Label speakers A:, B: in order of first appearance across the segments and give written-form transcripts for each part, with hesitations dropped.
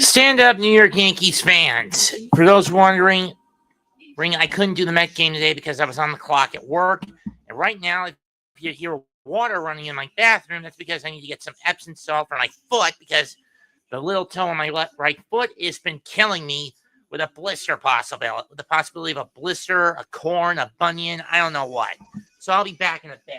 A: Stand up, New York Yankees fans. For those wondering, I couldn't do the Met game today because I was on the clock at work. And right now, if you hear water running in my bathroom, that's because I need to get some Epsom salt for my foot because the little toe on my right foot has been killing me with a blister possibility, with the possibility of a blister, a corn, a bunion, I don't know what. So I'll be back in a bit.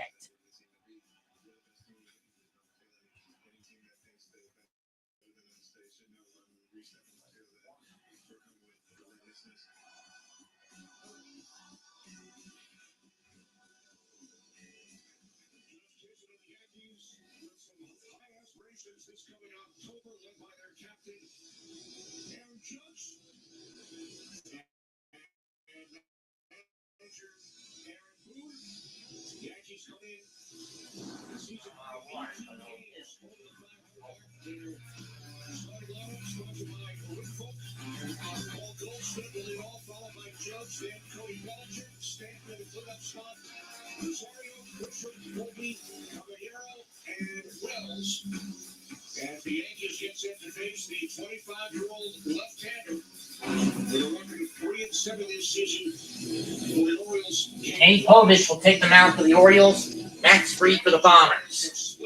B: As the Yankees get set to face the 25-year-old left-hander with a record of 3-7 this season for the Orioles.
A: Kate Povich will take them out for the Orioles. Max Fried for the Bombers.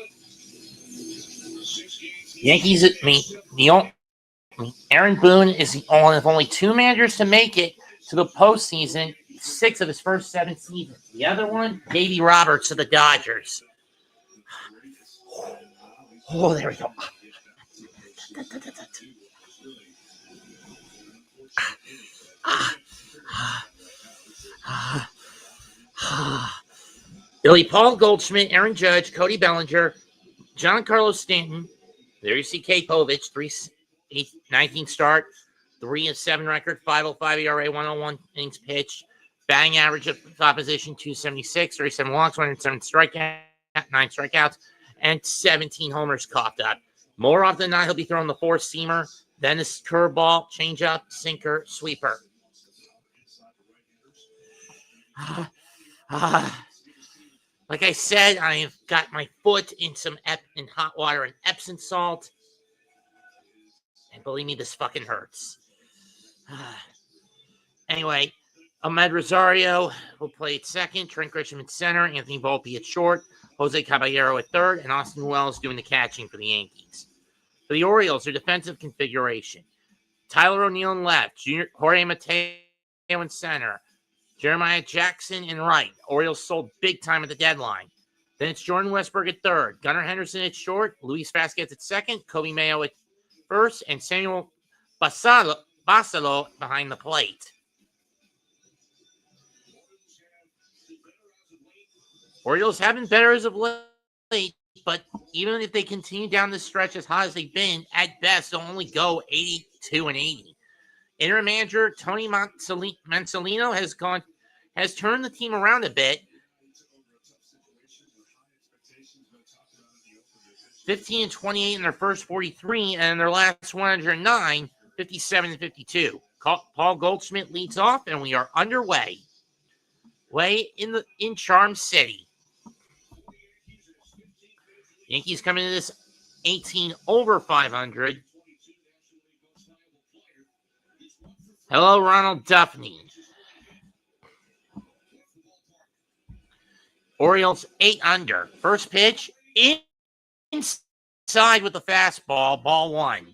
A: Yankees, Aaron Boone is one of only two managers to make it to the postseason, 6 of his first 7 seasons. The other one, Davey Roberts of the Dodgers. Oh, there we go. Billy Paul Goldschmidt, Aaron Judge, Cody Bellinger, Giancarlo Stanton. There you see Kate Povich, 3-19 start, 3-7 record, 5.05 ERA, 101 innings pitched, batting average of opposition 276, 37 walks, 107 strikeouts, 9 strikeouts, and 17 homers coughed up. More often than not, he'll be throwing the 4-seamer, then his curveball, changeup, sinker, sweeper. Like I said, I've got my foot in some in hot water and Epsom salt. And believe me, this fucking hurts. Anyway, Ahmed Rosario will play at second, Trent Grisham at center, Anthony Volpe at short, Jose Caballero at third, and Austin Wells doing the catching for the Yankees. For the Orioles, their defensive configuration. Tyler O'Neill in left, Jorge Mateo in center, Jeremiah Jackson in right. Orioles sold big time at the deadline. Then it's Jordan Westburg at third, Gunnar Henderson at short, Luis Vasquez at second, Kobe Mayo at first, and Samuel Basalo behind the plate. Orioles have been better as of late, but even if they continue down this stretch as hot as they've been, at best they'll only go 82-80. Interim manager Tony Mansolino has turned the team around a bit. 15-28 in their first 43, and in their last 109, 57-52. Paul Goldschmidt leads off, and we are underway. In Charm City. Yankees coming into this 18 over 500. Hello, Ronald Duffney. Orioles 8 under. First pitch inside with the fastball, ball 1.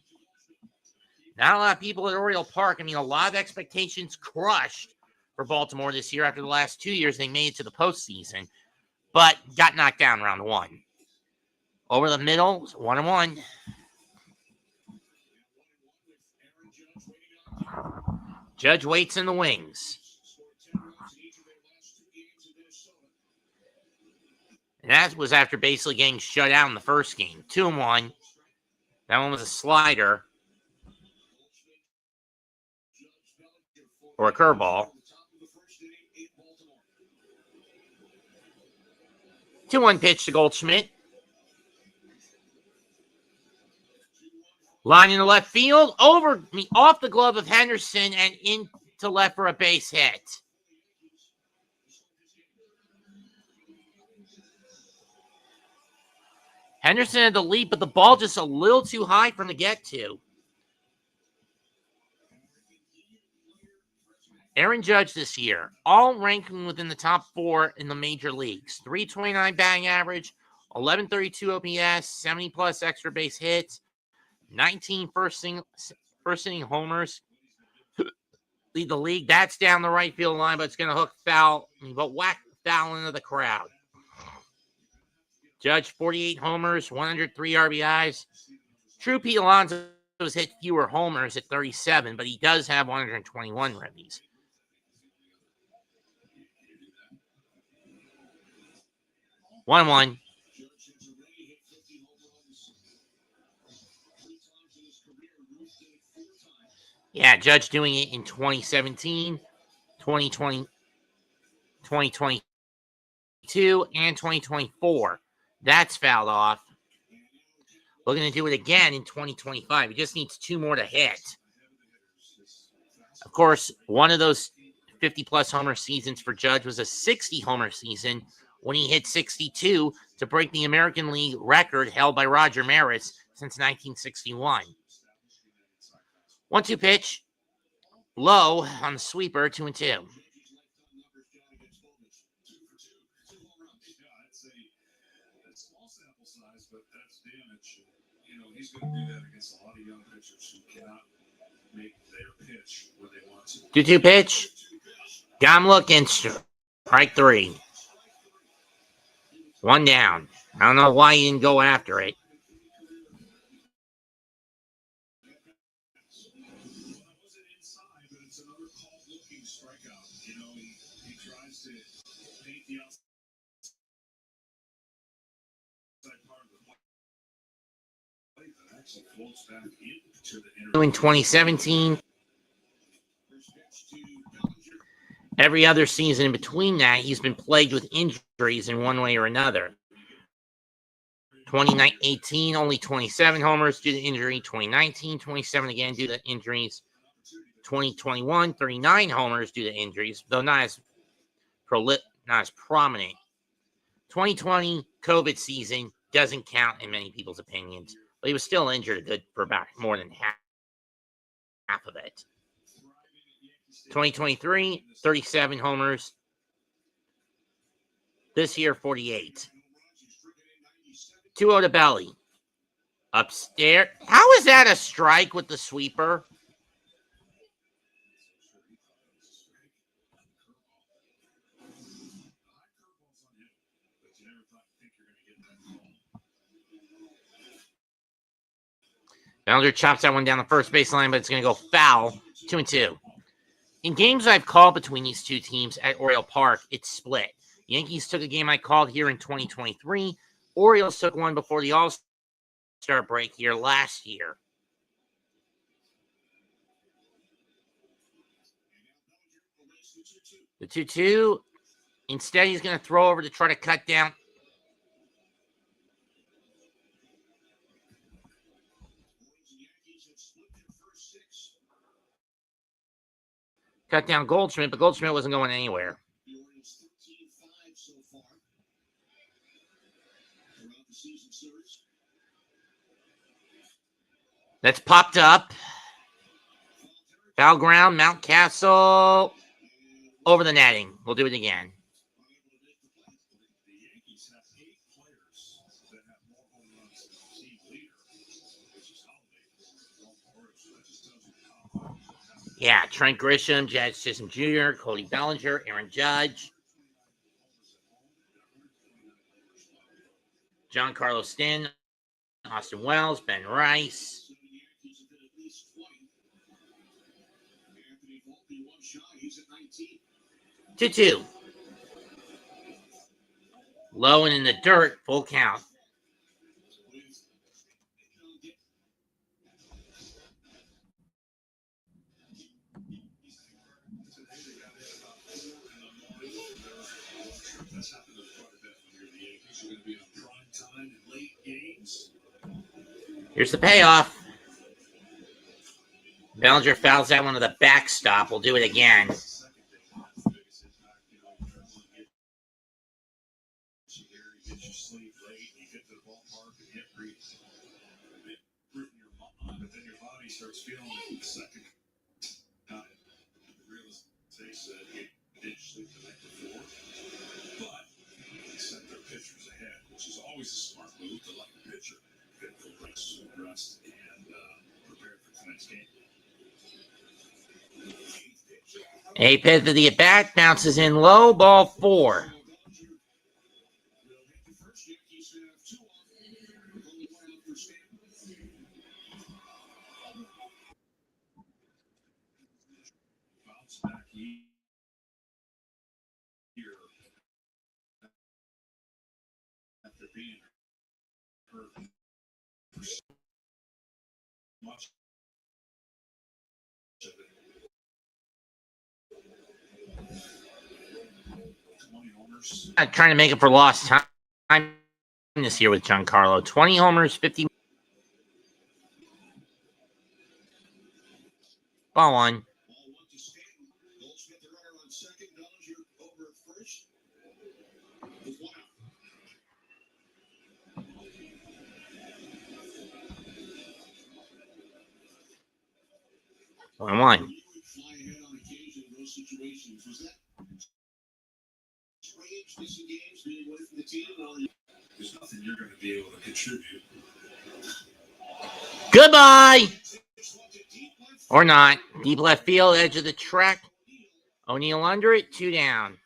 A: Not a lot of people at Oriole Park. I mean, a lot of expectations crushed for Baltimore this year. After the last 2 years, they made it to the postseason, but got knocked down round 1. Over the middle, 1-1. Judge waits in the wings. And that was after basically getting shut out in the first game. 2-1. That one was a slider. Or a curveball. 2-1 pitch to Goldschmidt. Line in the left field, off the glove of Henderson and into left for a base hit. Henderson had the lead, but the ball just a little too high for him to get to. Aaron Judge this year, all ranking within the top 4 in the major leagues. 329 batting average, 1132 OPS, 70-plus extra base hits, 19 first inning homers. Lead the league. That's down the right field line, but it's going to hook foul, but whack foul into the crowd. Judge, 48 homers, 103 RBIs. True Pete Alonso has hit fewer homers at 37, but he does have 121 ribbies. One. Yeah, Judge doing it in 2017, 2020, 2022, and 2024. That's fouled off. Looking to do it again in 2025. He just needs 2 more to hit. Of course, one of those 50-plus homer seasons for Judge was a 60-homer season when he hit 62 to break the American League record held by Roger Maris since 1961. 1-2 pitch. Low on the sweeper, 2-2.
B: He's going to do that against a lot of young pitchers who cannot make their pitch where they want to.
A: 2-2 pitch. Got him looking. Strike 3. 1 down. I don't know why he didn't go after it.
B: He tries to paint the outside part of the play that actually floats back into the
A: In 2017, every other season in between that, he's been plagued with injuries in one way or another. 2018, only 27 homers due to injury. 2019, 27 again due to injuries. 2021, 39 homers due to injuries, though not as prominent. 2020 COVID season doesn't count in many people's opinions, but he was still injured for about more than half of it. 2023, 37 homers. This year, 48. 2-0 to Belly. Upstairs. How is that a strike with the sweeper? Bellinger chops that one down the first baseline, but it's going to go foul. 2-2. In games I've called between these two teams at Oriole Park, it's split. Yankees took a game I called here in 2023. Orioles took one before the All-Star break here last year. The 2-2. Instead, he's going to throw over to try to cut down. Cut down Goldschmidt, but Goldschmidt wasn't going anywhere. That's popped up. Foul ground, Mountcastle. Over the netting. We'll do it again. Yeah, Trent Grisham, Jazz Chisholm Jr., Cody Bellinger, Aaron Judge, John Carlos Stanton, Austin Wells, Ben Rice. Two. Low and in the dirt, full count. Here's the payoff. Bellinger fouls that one to the backstop. We'll do it again.
B: starts feeling it the second time. They said he did sleep the night before, but they sent their pitchers ahead, which is always a smart move to let the pitcher get full rest and prepare for tonight's game.
A: Eighth pitch of the at-bat bounces in low, ball 4.
B: Back here after being hurt for so much of it. 20 homers.
A: Trying to make up for lost time this year with Giancarlo. 20 homers, 50. Ball 1. One, one.
B: There's nothing you're going to be able to contribute.
A: Goodbye. Or not. Deep left field, edge of the track. O'Neill under it, 2 down.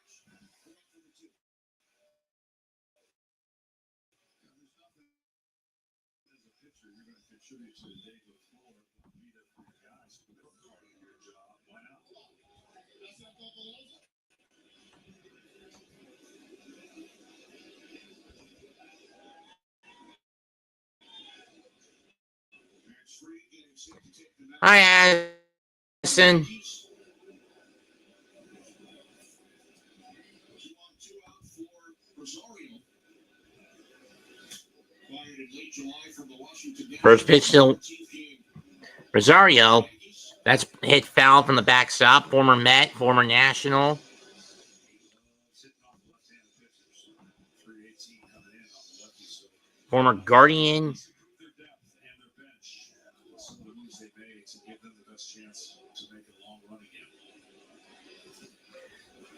A: Hi, Addison. First pitch to Rosario. That's hit foul from the backstop. Former Met, former National. Former Guardian.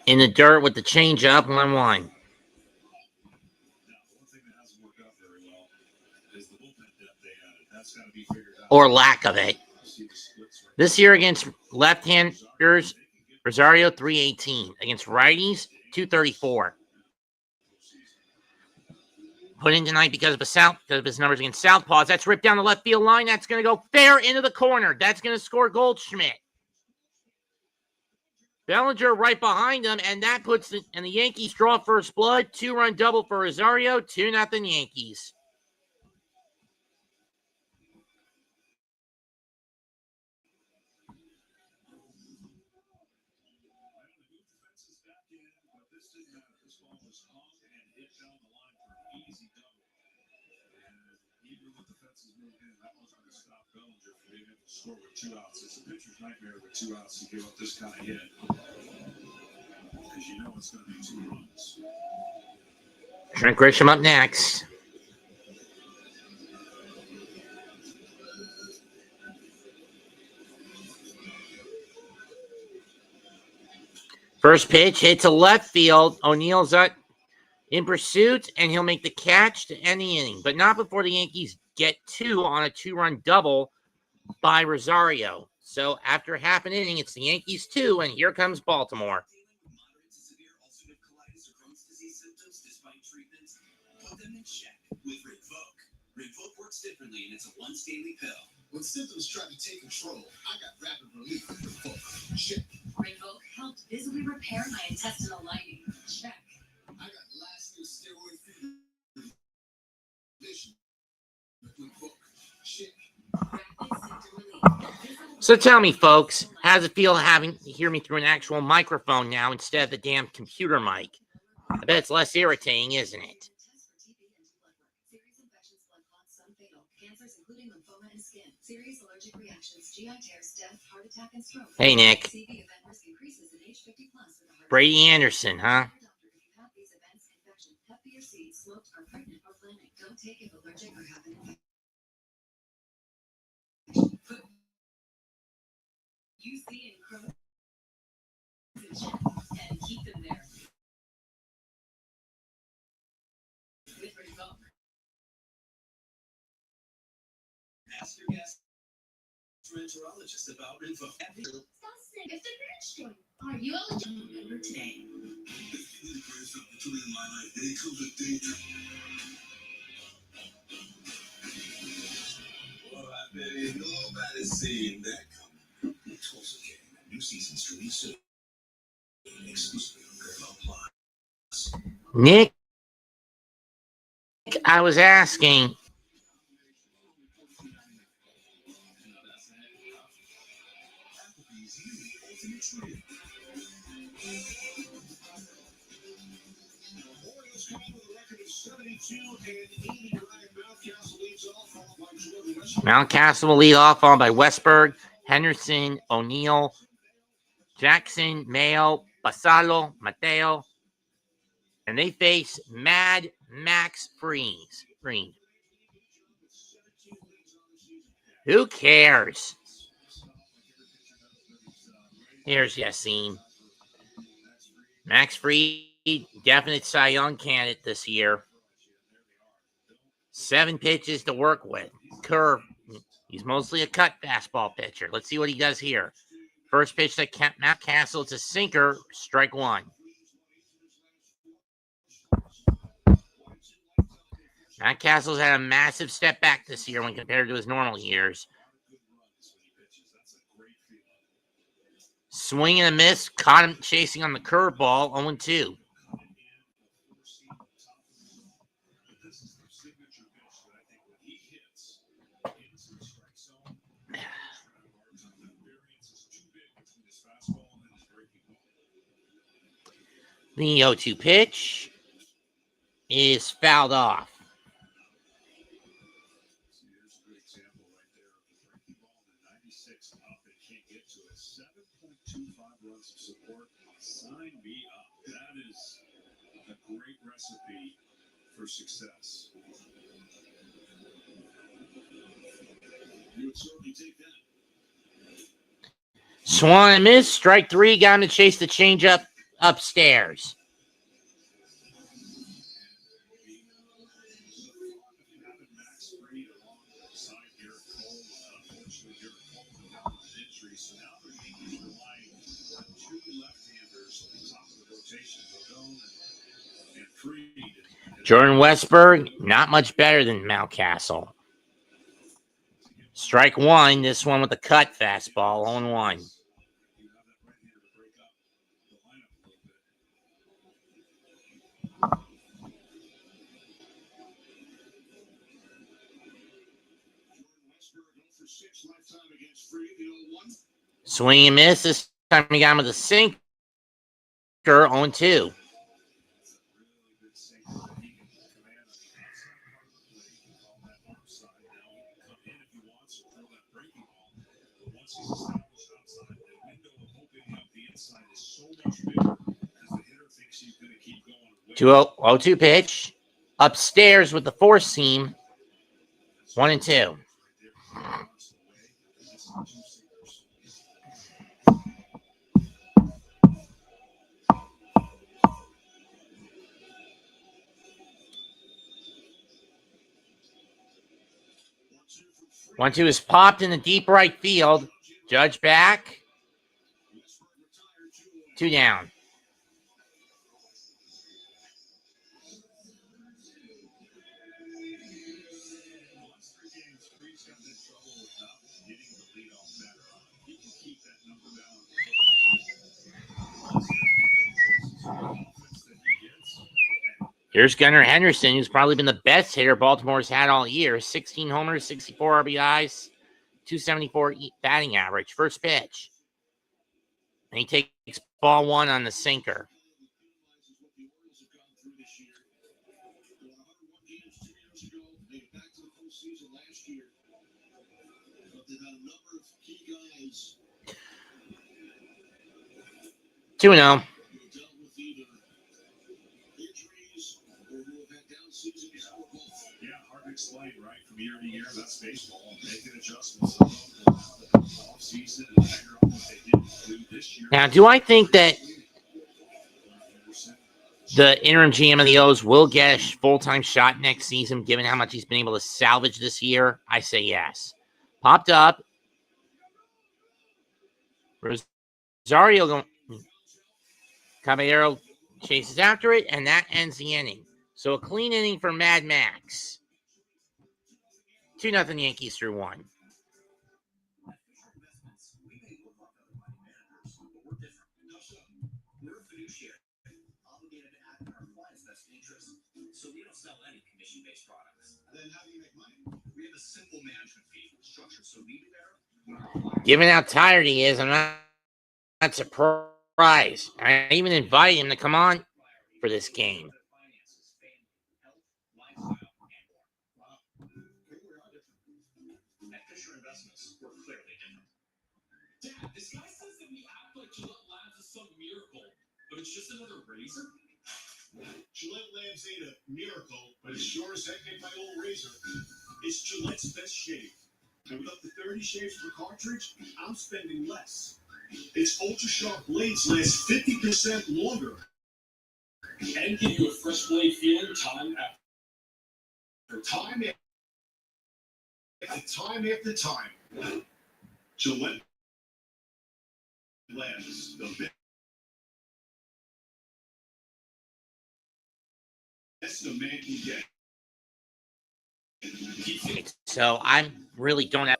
A: In the dirt with the changeup, 1-1. Or lack of it. This year against left-handers, Rosario 318. Against righties, 234. Put in tonight because of his numbers against Southpaws. That's ripped down the left field line. That's going to go fair into the corner. That's going to score Goldschmidt. Bellinger right behind him, and that puts the Yankees draw first blood. 2-run double for Rosario, 2-0 Yankees.
B: Score with 2 outs. It's a pitcher's nightmare with 2 outs to give up this kind of hit. Because you know it's going to be 2 runs.
A: Trent Grisham up next. First pitch hits a left field. O'Neill's up in pursuit, and he'll make the catch to end the inning. But not before the Yankees get 2 on a 2-run double by Rosario. So after half an inning, it's the Yankees 2, and here comes Baltimore.
C: Rinvoq works differently, and it's a once daily pill. When symptoms try to take control, I got rapid relief with Rinvoq. Check.
D: Rinvoq helped visibly repair my intestinal lining. Check.
C: I got lasting steroid-free vision with Rinvoq. Check.
D: Rapid symptom relief.
A: So tell me, folks, how does it feel having to hear me through an actual microphone now instead of the damn computer mic? I bet it's less irritating, isn't it?
D: Serious allergic reactions, GI tears, death, heart attack, and stroke.
A: Hey, Nick.
D: CV event risk increases in age 50 plus with a heart
A: Brady Anderson, huh?
D: attack. Doctor, if you have these events, infection, Hep B or C, smoked, are pregnant, or planning. Don't take if allergic or have an infection. you see in crows and keep them there. With Revolver.
C: Ask your gastroenterologist about info.
D: If the parents join, are you eligible? Remember today.
B: The greatest opportunity in my life. Then comes with danger. Well, I bet ain't nobody seeing that coming. Tulsa King, new season streaming soon. Exclusively on Paramount Plus.
A: Nick, I was asking.
B: Orioles come with a record of 72 and 89. Mountcastle leads off, followed by Jordan Westbrook.
A: Mountcastle will lead off, followed by Westberg, Henderson, O'Neill, Jackson, Mayo, Basalo, Mateo, and they face Mad Max Freeze. Green. Who cares? Here's Yassine. Max Fried, definite Cy Young candidate this year. 7 pitches to work with. Curve. He's mostly a cut fastball pitcher. Let's see what he does here. First pitch to Mountcastle. It's a sinker. Strike 1. Mountcastle's had a massive step back this year when compared to his normal years. Swing and a miss. Caught him chasing on the curveball. 0-2. The 0-2 pitch is fouled off.
B: Sign me up. That is a great recipe for success. You would certainly take that.
A: Swan and miss. Strike 3. Got him to chase the changeup upstairs. Jordan Westberg, not much better than Mountcastle. Strike 1. This one with the cut fastball. 0-1. Swing and miss. This time he got him with a sinker. 0-2. To 0-2 pitch. Upstairs with the four seam. 1-2. One two is popped in the deep right field. Judge back. 2 down. Here's Gunnar Henderson, who's probably been the best hitter Baltimore's had all year. 16 homers, 64 RBIs, 274 batting average. First pitch. And he takes ball 1 on the sinker. Two and 0.
B: Yeah, hard to explain, right? From year to year, that's baseball. Making adjustments off season and figure out what they this year.
A: Now, do I think that the interim GM of the O's will get a full-time shot next season, given how much he's been able to salvage this year? I say yes. Popped up. Rosario Caballero chases after it, and that ends the inning. So a clean inning for Mad Max. 2-0 Yankees through 1.
C: We're a fiduciary, obligated to act in our client's best interest, so we don't sell any commission-based products. And then how do you make money? We have a simple management fee structured so we do better.
A: Given how tired he is, I'm not surprised. I even invited him to come on for this game.
C: Dad, this guy says that we act like Gillette Labs is some miracle, but it's just another razor?
B: Gillette Labs ain't a miracle, but it sure as heck ain't my old razor. It's Gillette's best shave. And with up to 30 shaves per cartridge, I'm spending less. Its ultra-sharp blades last 50% longer.
C: And give you a fresh blade feeling time after time
B: After time. Gillette Labs, the best a man can get.
A: So I really don't have.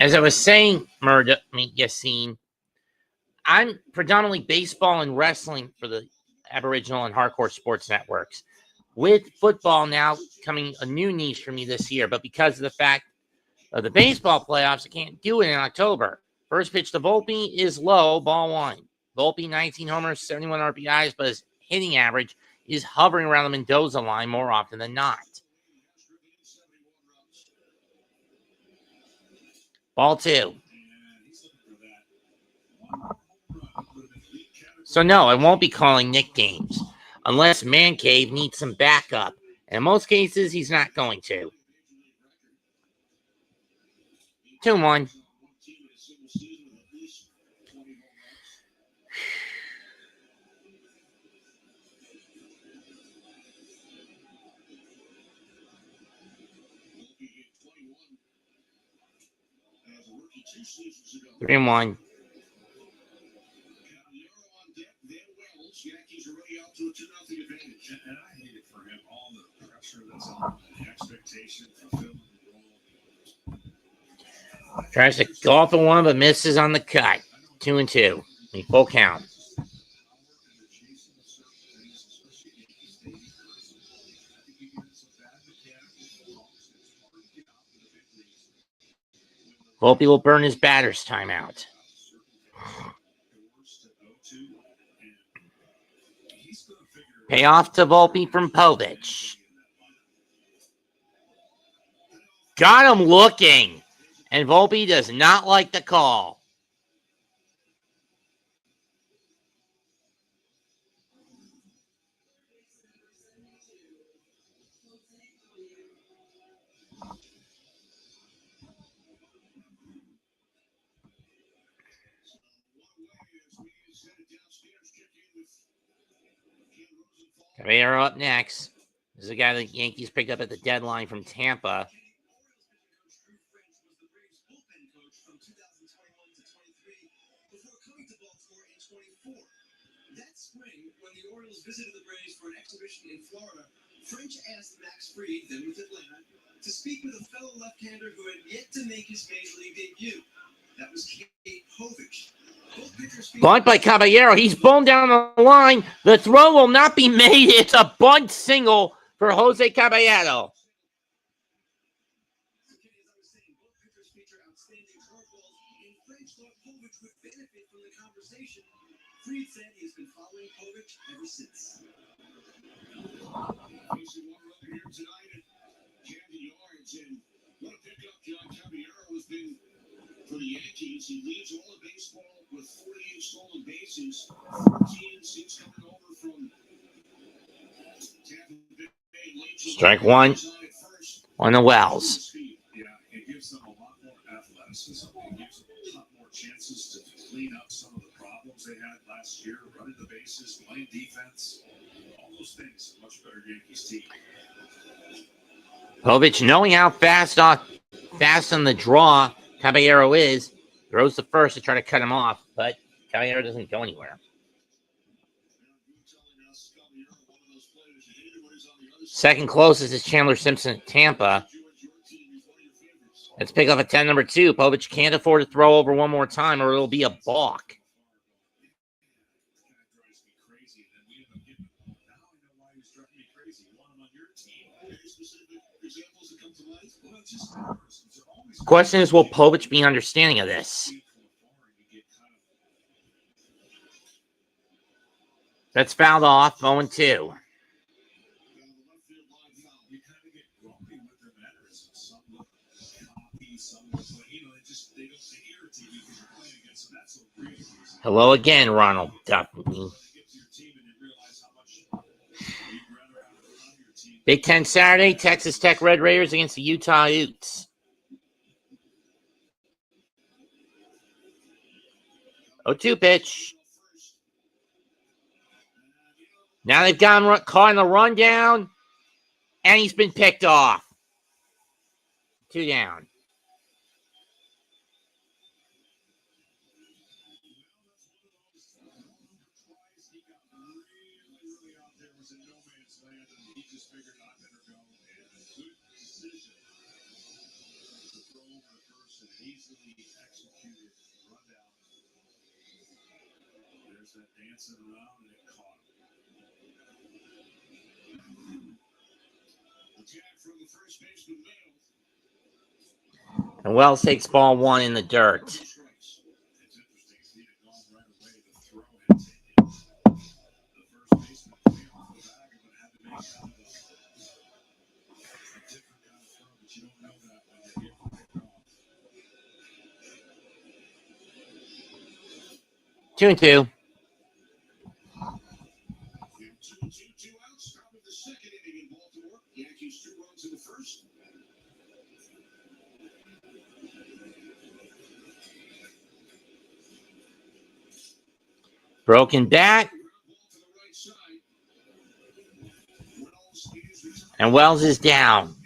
A: As I was saying, Yassine, I'm predominantly baseball and wrestling for the Aboriginal and hardcore sports networks. With football now coming a new niche for me this year, but because of the fact of the baseball playoffs, I can't do it in October. First pitch to Volpe is low, ball 1. Volpe, 19 homers, 71 RBIs, but his hitting average is hovering around the Mendoza line more often than not. Ball 2. So no, I won't be calling Nick games unless Man Cave needs some backup. And in most cases, he's not going to. 2-1.3-1.
B: Yankees are already out to a 2-0 advantage. And I hate it for him. All the pressure that's on, the expectation, fulfilling the role.
A: Tries to golf at one, but misses on the cut. 2-2. Full count. Volpe will burn his batter's timeout. Payoff to Volpe from Povich. Got him looking. And Volpe does not like the call. Caballero up next. This is a guy the Yankees picked up at the deadline from Tampa.
C: Before coming to Baltimore in 24. That spring, when Orioles visited the Braves for an exhibition in Florida, French asked Max Fried, then with Atlanta, to speak with a fellow left-hander who had yet to make his major league debut. That was Kate Hovich. Both pitchers
A: Bunt by Caballero. He's blown down the line. The throw will not be made. It's a bunt single for Jose Caballero.
C: Both pitchers feature outstanding curveballs, and French thought Hovich would benefit from the conversation. Fried said he's been following Hovich ever since.
B: Facing one run here tonight at Camden Yards, and what a pickup John Caballero has been for the Yankees. He leads all of baseball with 48 stolen bases, 14 since coming over from Tampa Bay.
A: Strike one on the Wells.
B: Yeah, it gives them a lot more athleticism. It gives them a lot more chances to clean up some of the problems they had last year, running the bases, playing defense, all those things. Much better Yankees team.
A: Hovich, knowing how fast on the draw Caballero is, throws the first to try to cut him off, but Caballero doesn't go anywhere. Second closest is Chandler Simpson at Tampa. Let's pick up a 10 number 2. Hovich can't afford to throw over one more time or it'll be a balk. Question is, will Povich be understanding of this? That's fouled off, 0-2. Hello again, Ronald Duffy. Big Ten Saturday, Texas Tech Red Raiders against the Utah Utes. 0-2 pitch. Now they've got him caught in the rundown, and he's been picked off. 2 down.
B: Dancing around and it caught him. The tag from the first baseman Mayo.
A: And Wells takes ball 1 in the dirt.
B: It's interesting. He had gone right away. The throw had taken the first baseman way off the bag, but had to make kind of a different kind of throw. But you don't know that when you get picked off.
A: 2-2.
B: 2 outs. Top of the second inning in Baltimore. Yankees 2 runs in the first.
A: Broken bat. And Wells is down.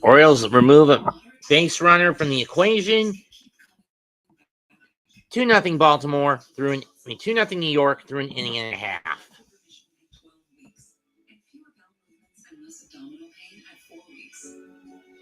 A: Orioles remove a base runner from the equation. 2-0 Baltimore through 2-0 New York through an inning and a half.
D: 12 weeks, and fewer bowel movements and less abdominal pain at 4 weeks.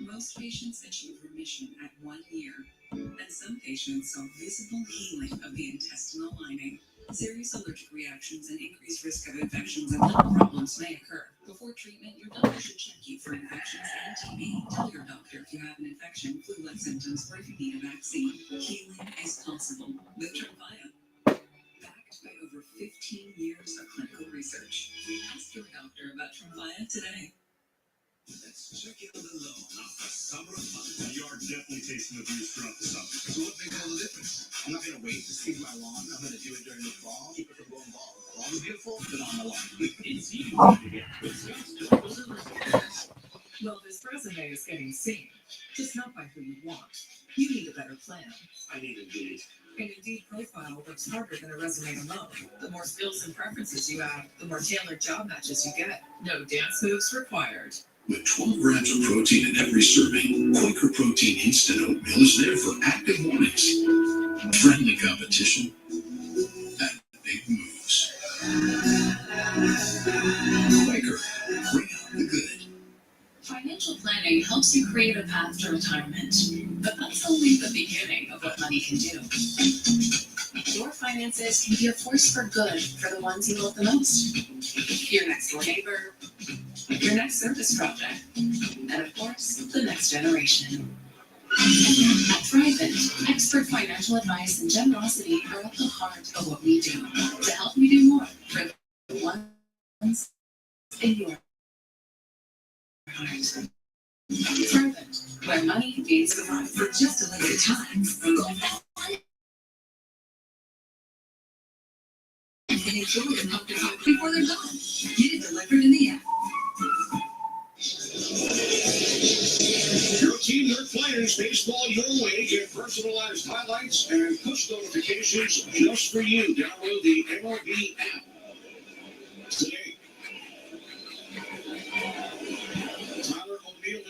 D: Most patients achieve remission at 1 year, and some patients saw visible healing of the intestinal lining. Serious allergic reactions and increased risk of infections and lung problems may occur. Before treatment, your doctor should check you for infections and TB. Tell your doctor if you have an infection, flu-like symptoms, or if you need a vaccine. Healing is possible with Tremfya. Backed by over 15 years of clinical research. Ask your doctor about Tremfya today.
C: Let's check in on the low. Not the summer of fun.
B: The yard definitely tasting abuse throughout the summer.
C: So what makes all the difference? I'm not going to wait to seed my lawn. I'm going to do it during the fall. Keep it from going bald. Lawn is beautiful, but on the lawn. It's easy to get.
E: Well, this resume is getting seen, just not by who you want. You need a better plan.
C: I need Indeed.
E: An Indeed profile works harder than a resume alone. The more skills and preferences you have, the more tailored job matches you get. No dance moves required.
B: With 12 grams of protein in every serving, Quaker Protein Instant Oatmeal is there for active mornings. Friendly competition and big moves. Quaker, bring out the good.
D: Financial planning helps you create a path to retirement, but that's only the beginning of what money can do. Your finances can be a force for good for the ones you love the most. Your next door neighbor, your next service project, and of course, the next generation. At Thrivent, expert financial advice and generosity are at the heart of what we do to help you do more for the ones in your heart. Thrivent, where money means survive for just a limited time. And enjoy the pumpkin before they're gone. Get it delivered in the app.
B: Your team, your players, baseball your way. Get personalized highlights and push notifications just for you. Download the MLB app today.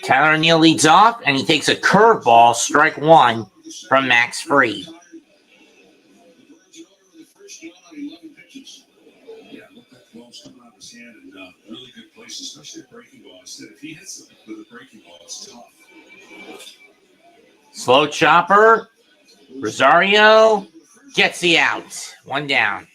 A: Tyler O'Neill leads off, and he takes a curveball, strike one, from Max Fried.
B: Yeah, look, that ball's coming out of his hand in really good place, especially a breaking ball. Instead, if he hits it with a breaking ball, it's tough.
A: Slow chopper. Rosario gets the out. One down.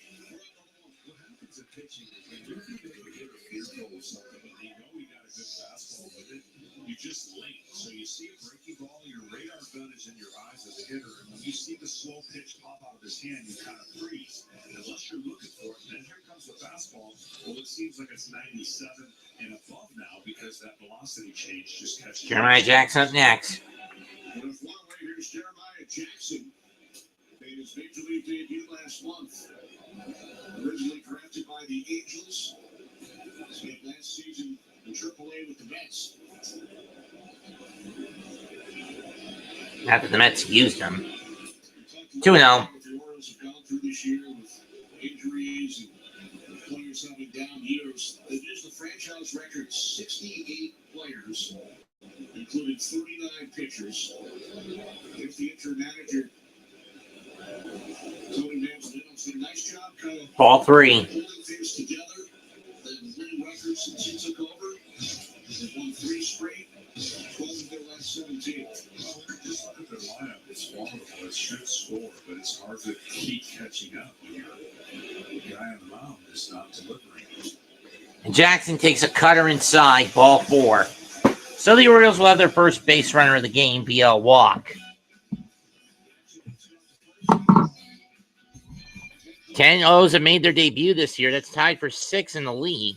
B: What happens at pitching is when you think that you hit a field goal or something, and you know you got a good fastball with it, you just late. So you see a breaking ball, your radar gun is in your eyes as a hitter, and when you see the slow pitch pop out of his hand, you kind of freeze. And unless you're looking for it, and then here comes the fastball. Well, it seems like it's 97 and above now because that velocity change just catches.
A: Jeremiah Jackson up next.
B: And if one way, here's Jeremiah Jackson. Made his major league debut last month. Originally drafted by the Angels. Spent last season in AAA with the Mets.
A: Not that the Mets used him. 2-0.
B: The Orioles have gone through this year with injuries and players having down years. They've used the franchise record 68 players, including 39 pitchers. If the interim manager, Tony Manzanino, did a nice job kind of
A: Ball 3.
B: holding things together. They've winning records since he took over. They've won 3 straight, 12 of their last 17. Well, just look at their lineup. It's formidable. It should score, but it's hard to keep catching up when the guy on the mound is not delivering.
A: And Jackson takes a cutter inside. Ball 4. So the Orioles will have their first base runner of the game via a walk. 10 O's have made their debut this year. That's tied for 6th in the league.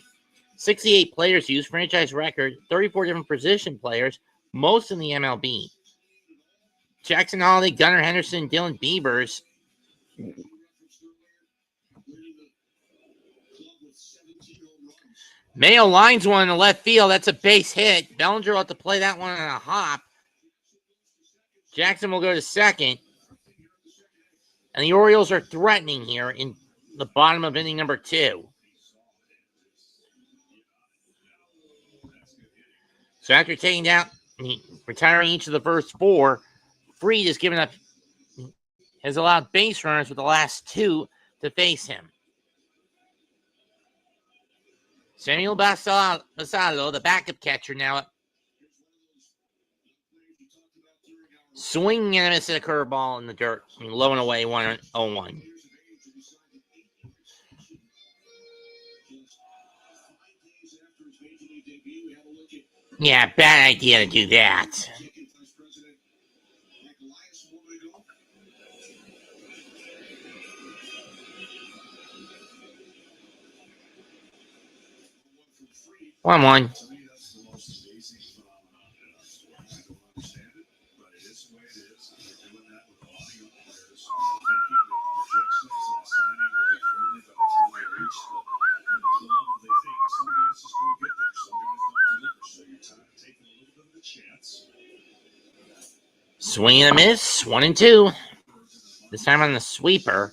A: 68 players used, franchise record, 34 different position players, most in the MLB. Jackson Holiday, Gunnar Henderson, Dylan Beavers. Mayo lines one in the left field. That's a base hit. Bellinger will have to play that one on a hop. Jackson will go to second. And the Orioles are threatening here in the bottom of inning number 2. So after taking down, retiring each of the first 4, Fried has allowed base runners with the last 2 to face him. Samuel Basallo, the backup catcher, now swinging and missing a curveball in the dirt. Low and away, 1-0-1. Yeah, bad idea to do that. One.
B: To me, that's the most amazing phenomenon in our sport. I don't understand it, but it is the way it is. And they're doing that with a lot of young players, thinking that projections and signing will be friendly by the time they reach the level they think. Some guys just don't get there. Some guys don't deliver. So you're taking a little bit of a chance.
A: Swing and a miss, 1-2. This time on the sweeper.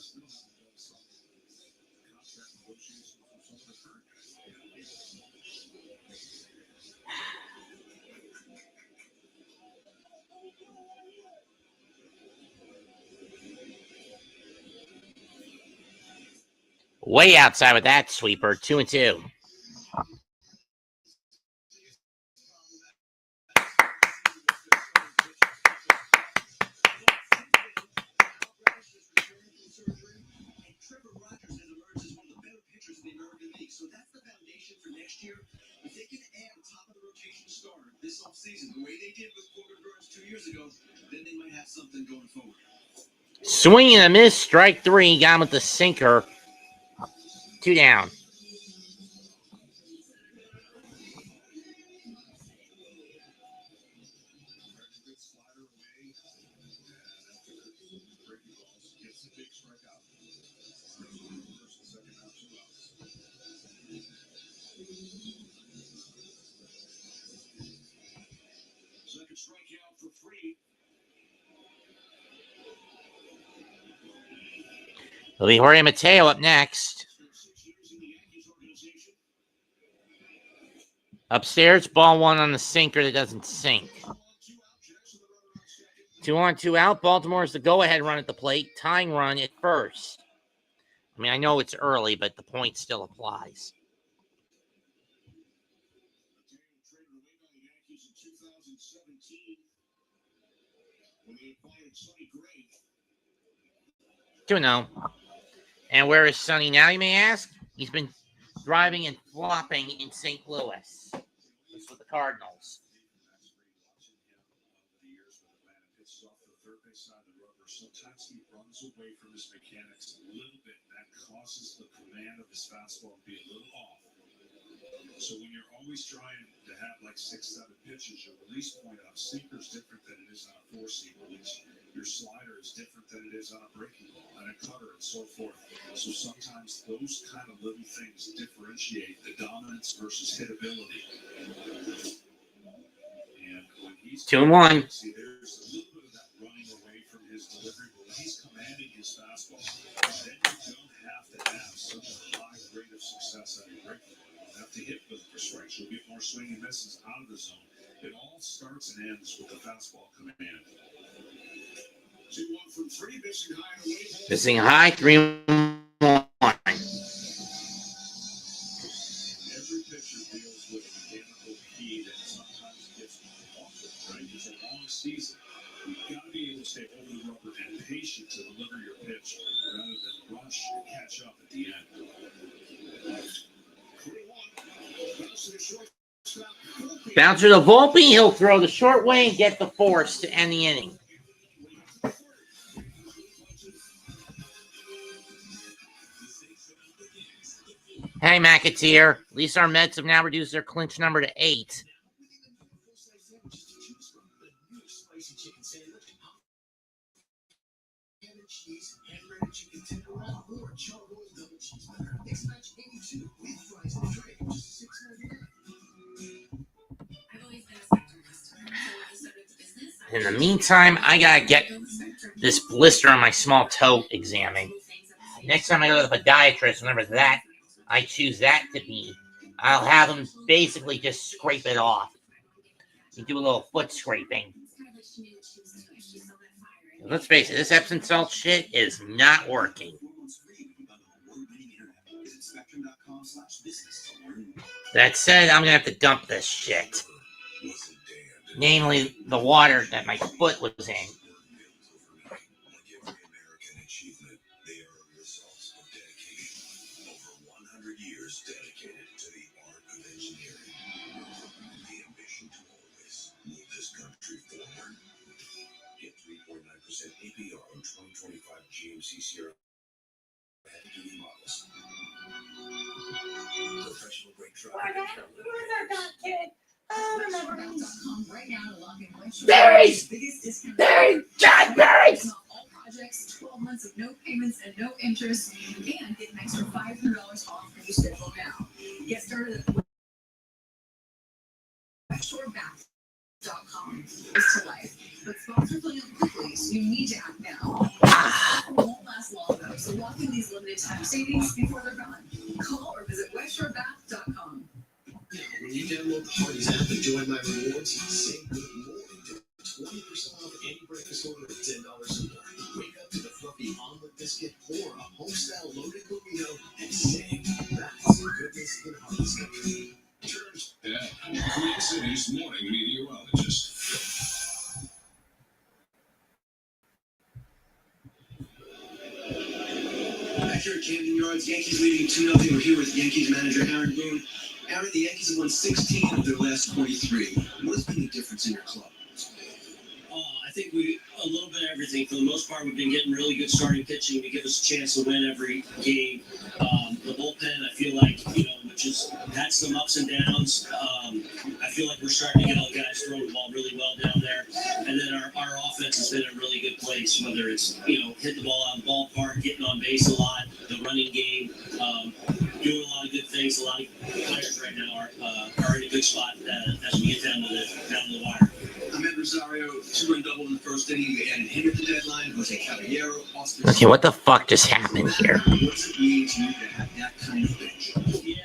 A: Way outside with that sweeper. 2-2.
C: So that's the foundation for next year. If they can add a top of the rotation starter this offseason, the way they did with Corbin Burns 2 years ago, then they might have something going forward.
A: Swing and a miss. Strike 3. Got him with the sinker. 2 down.
C: Second strikeout for free.
A: It'll be Jorge Mateo up next. Upstairs, ball 1 on the sinker that doesn't sink. 2 on, 2 out. Baltimore's the go-ahead run at the plate. Tying run at first. I mean, I know it's early, but the point still applies. Two no. And where is Sonny now, you may ask? He's been driving and flopping in St. Louis. That's with the Cardinals.
B: Sometimes he runs away from his mechanics a little bit. That causes the command of his fastball to be a little off. So when you're always trying to have like 6-7 pitches, your release point on a sinker is different than it is on a 4-seam release. Your slider is different than it is on a breaking ball and a cutter and so forth. So sometimes those kind of little things differentiate the dominance versus hitability. And when he's
A: 2-1.
B: see, there's a little bit of that running away from his delivery, but when he's commanding his fastball, then you don't have to have such a high rate of success on your breaking ball. You don't have to hit with the strikes. You'll get more swing and misses out of the zone. It all starts and ends with the fastball command.
C: 2-1 from 3, missing high and away.
A: Missing high, 3-1.
B: Every pitcher deals with a mechanical key that sometimes gets off, right? It's a long season. You've got to be able to stay over the rubber and patient to deliver your pitch rather than rush and catch up at the end.
C: 3-1.
A: Bouncer to Volpe. He'll throw the short way and get the force to end the inning. Hey, McAteer. At least our Mets have now reduced their clinch number to 8. In the meantime, I gotta get this blister on my small toe examined. Next time I go to the podiatrist, whenever that I choose that to be, I'll have him basically just scrape it off. You do a little foot scraping. Let's face it, this Epsom salt shit is not working. That said, I'm gonna have to dump this shit. Namely, the water that my foot was in.
C: Dedicated to the art of engineering. The ambition to always move this country forward. Get 3.9% APR on 2025 GMC Sierra heavy-duty models. Professional grade truck.
D: Right now to log in
A: Berries!
D: biggest discount.
A: Berries! John Berries!
D: All projects, 12 months of no payments and no interest, and get an extra $500 off when you schedule now. Get started at webshorebath.com. It's to life, but spots are filling up quickly, so you need to act now. It won't last long though, so lock in these limited time savings before they're gone. Call or visit webshorebath.com.
C: When you download the Hardee's app and join my rewards, save good more than 20% off any breakfast order of $10 or more. Wake up to the fluffy omelet biscuit or a home-style loaded burrito and Chapter at Camden Yards. Yankees leading 2-0. We're here with Yankees manager Aaron Boone. Aaron, the Yankees have won 16 of their last 23. What has been the difference in your club?
F: I think a little bit of everything. For the most part, we've been getting really good starting pitching to give us a chance to win every game. The bullpen, I feel like, which has had some ups and downs. I feel like we're starting to get all the guys throwing the ball really well down there. And then our offense has been in a really good place, whether it's, hit the ball out of the ballpark, getting on base a lot, the running game, doing a lot of good things. A lot of players right now are in a good spot as we get down to the wire.
C: Ahmed Rosario, 2-run double in the first inning. They added him at the deadline. Jose Caballero, Austin.
A: Okay, what the fuck just happened here?
C: What does it mean to you to have that kind of bench?
F: Yeah,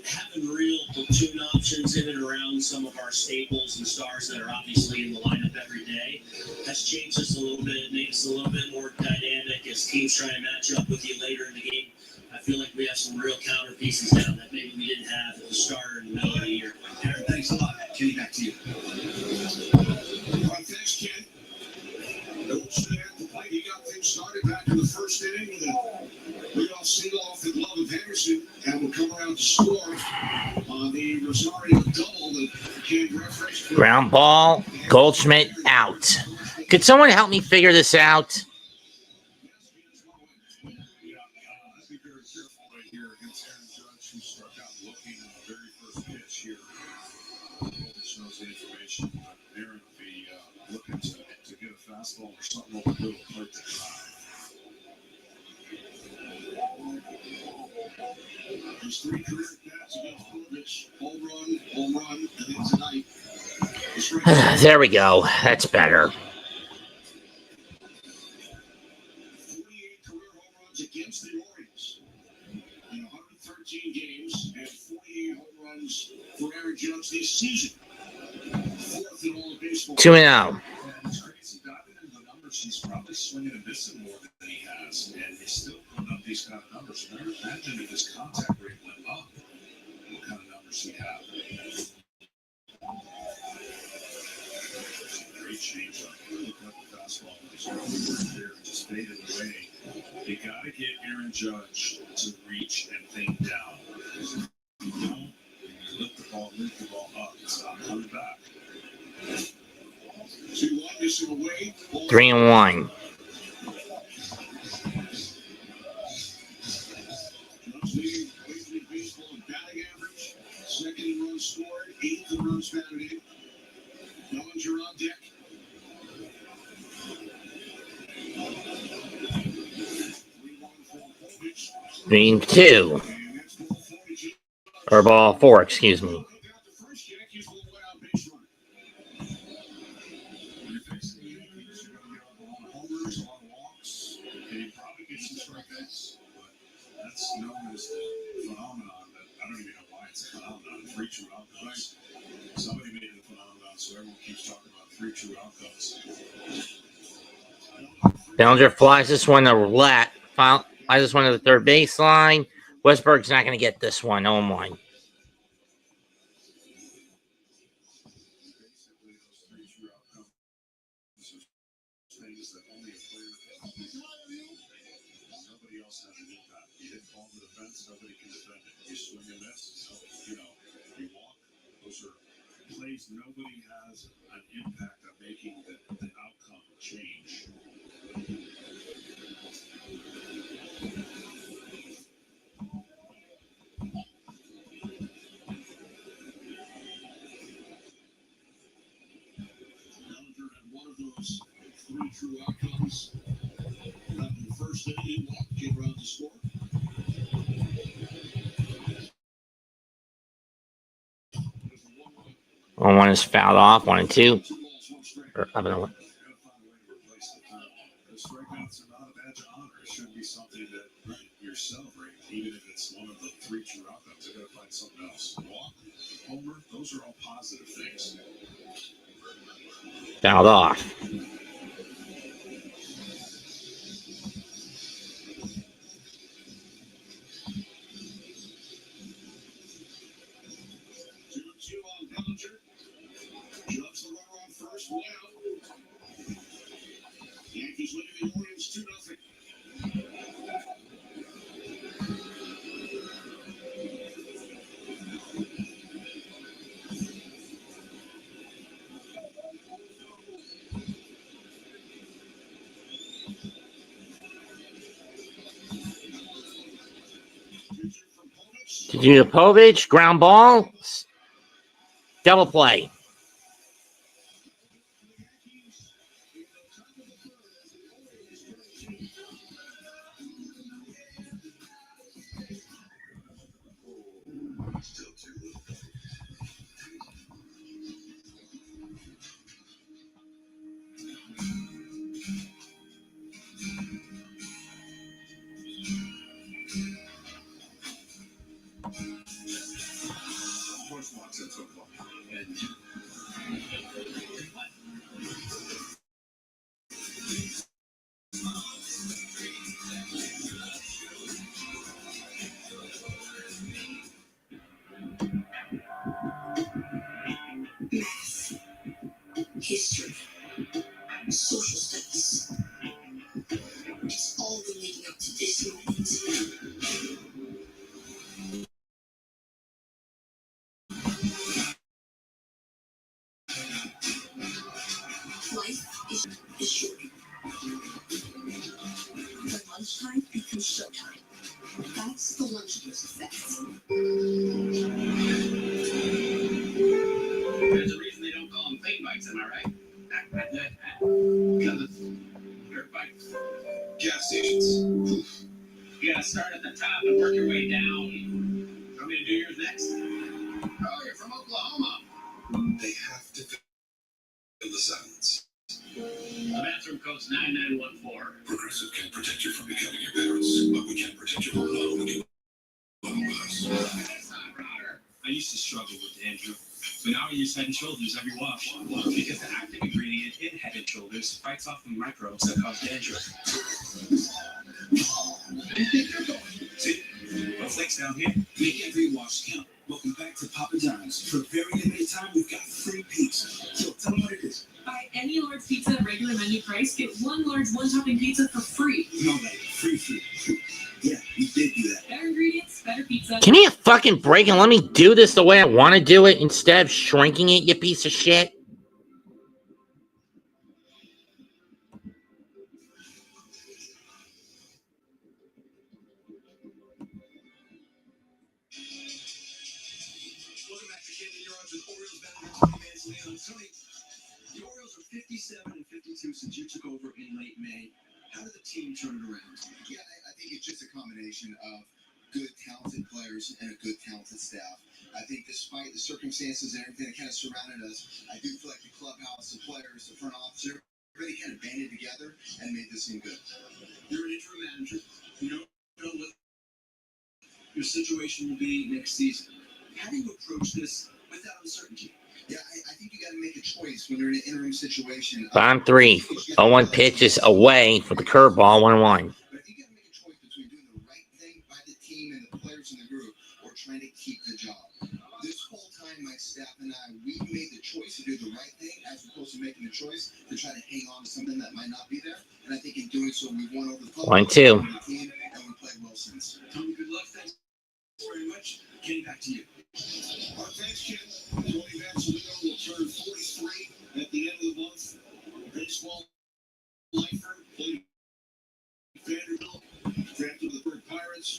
F: having real platoon options in and around some of our staples and stars that are obviously in the lineup every day has changed us a little bit. It makes us a little bit more dynamic as teams try to match up with you later in the game. I feel like we have some real counter pieces down that maybe we didn't have at the start or in the middle of the year.
C: Aaron, thanks a lot. Kenny, back to you.
B: All right, thanks, Ken. Notes there at the plate. He got things started back in the first inning with a leadoff single off the glove of Henderson, and will come around to score on the Rosario double that Ken referenced.
A: Ground ball, Goldschmidt out. Could someone help me figure this out?
B: Be very careful right here against Aaron Judge, who struck out looking in the very first pitch here. This knows the information, but Aaron will be looking to get a fastball or something over the middle plate to drive. His 3 career bats against Bullets, home run, and then tonight.
A: There we go. That's better.
B: 48 career home runs against the Orioles in 113 games, and 48 home runs for Aaron Judge this season. 4th in all of baseball.
A: 2-0.
B: And it's crazy. Diving into the numbers, he's probably swinging and missing more than he has, and he's still putting up these kind of numbers. Remember, imagine if his contact rate went up, what kind of numbers he'd have. Great change up. Look at the fastball. He's right there, just faded away. You got to get Aaron Judge to reach and think down. Because if you don't, you lift the ball up. It's not coming back. 2-1 missing away.
A: 3-1.
B: Judge leading Major League Baseball in batting average. 2nd in runs scored. 8th in runs batted in. Bellinger on deck.
A: 3-2. Or ball 4, excuse me.
B: That's known as the phenomenon that I don't even know why it's a phenomenon. 3 true outcomes. Somebody made it a phenomenon, so everyone keeps talking about 3 true outcomes.
A: Bellinger flies this one to left. Flies this one to the third baseline. Westberg's not going to get this one. Oh my.
B: Basically, those 3 true outcomes are things that only a player can do. Nobody else has an impact. You hit the ball to the fence, nobody can defend it. You swing and miss, you walk. Those are plays nobody has an impact on making the outcome change. Bellinger had one of those 3 true outcomes. Got in the first inning, walk, came around to score.
A: 1-1 is fouled off. 1 and 2. Or, I don't know what.
B: Strikeouts are not a badge of honor. It should be something that you're celebrating, even if it's one of the 3 true outcomes. You got to find something else. Walk, homer, those are all positive things.
A: Fouled off.
B: Jumps the runner on first, 1 out. Yankees leading the Orioles 2-0.
A: To Judapovich, ground ball, double play.
B: Still too little. Horse walks in football. And
D: History, social studies. It's all been leading up to this moment. Life is short. When lunchtime becomes showtime. That's the Lunchables effect.
C: There's a reason they don't call them plane bikes, am I right? Dirt bikes.
B: gas stations.
C: You gotta start at the top and work your way down. Want me to do yours next? Oh, you're from Oklahoma.
B: They have to fill the silence.
C: The bathroom code's 9914.
B: Progressive can protect you from becoming your parents, but we can't protect you from love when you love us.
C: That's not router. I used to struggle with dandruff, but now I use Head & Shoulders every wash because the active ingredient in Head & Shoulders fights off the microbes that cause dandruff. See? What's next down here?
G: Make every wash count. Welcome back to Papa John's. For a very limited time, we've got free pizza. So tell them what it is.
E: Buy any large pizza at regular menu price, get one large one-topping pizza for free.
G: No, like free. Yeah, we did do that.
E: Better ingredients, better pizza.
A: Give me a fucking break and let me do this the way I want to do it instead of shrinking it, you piece of shit.
C: Welcome back to Camden Yards with Orioles veteran Tony Manzanino. Tony, the Orioles are 57 and 52 since you took over in late May. How did the team turn it around?
H: Yeah, I think it's just a combination of good, talented players and a good, talented staff. I think despite the circumstances and everything that kind of surrounded us, I do feel like the clubhouse, the players, the front office, everybody kind of banded together and made this team good.
C: You're an interim manager. You don't know what your situation will be next season. How do you approach this without uncertainty?
H: Yeah, I think you got to make a choice when you're in an interim situation.
A: Bottom three. 0-1 pitches away for the curveball, 1-1.
H: But if you got to make a choice between doing the right thing by the team and the players in the group or trying to keep the job. This whole time, my staff and I, we made the choice to do the right thing as opposed to making the choice to try to hang on to something that might not be there. And I think in doing so, we won over the club.
A: 1-2.
H: The team, and we played well since.
C: Tony, good luck. Thanks very much. Getting back to you.
B: Our thanks, Ken. Tony Manzanino will turn 43 at the end of the month. Baseball lifer, played Vanderbilt, drafted the Pittsburgh Pirates,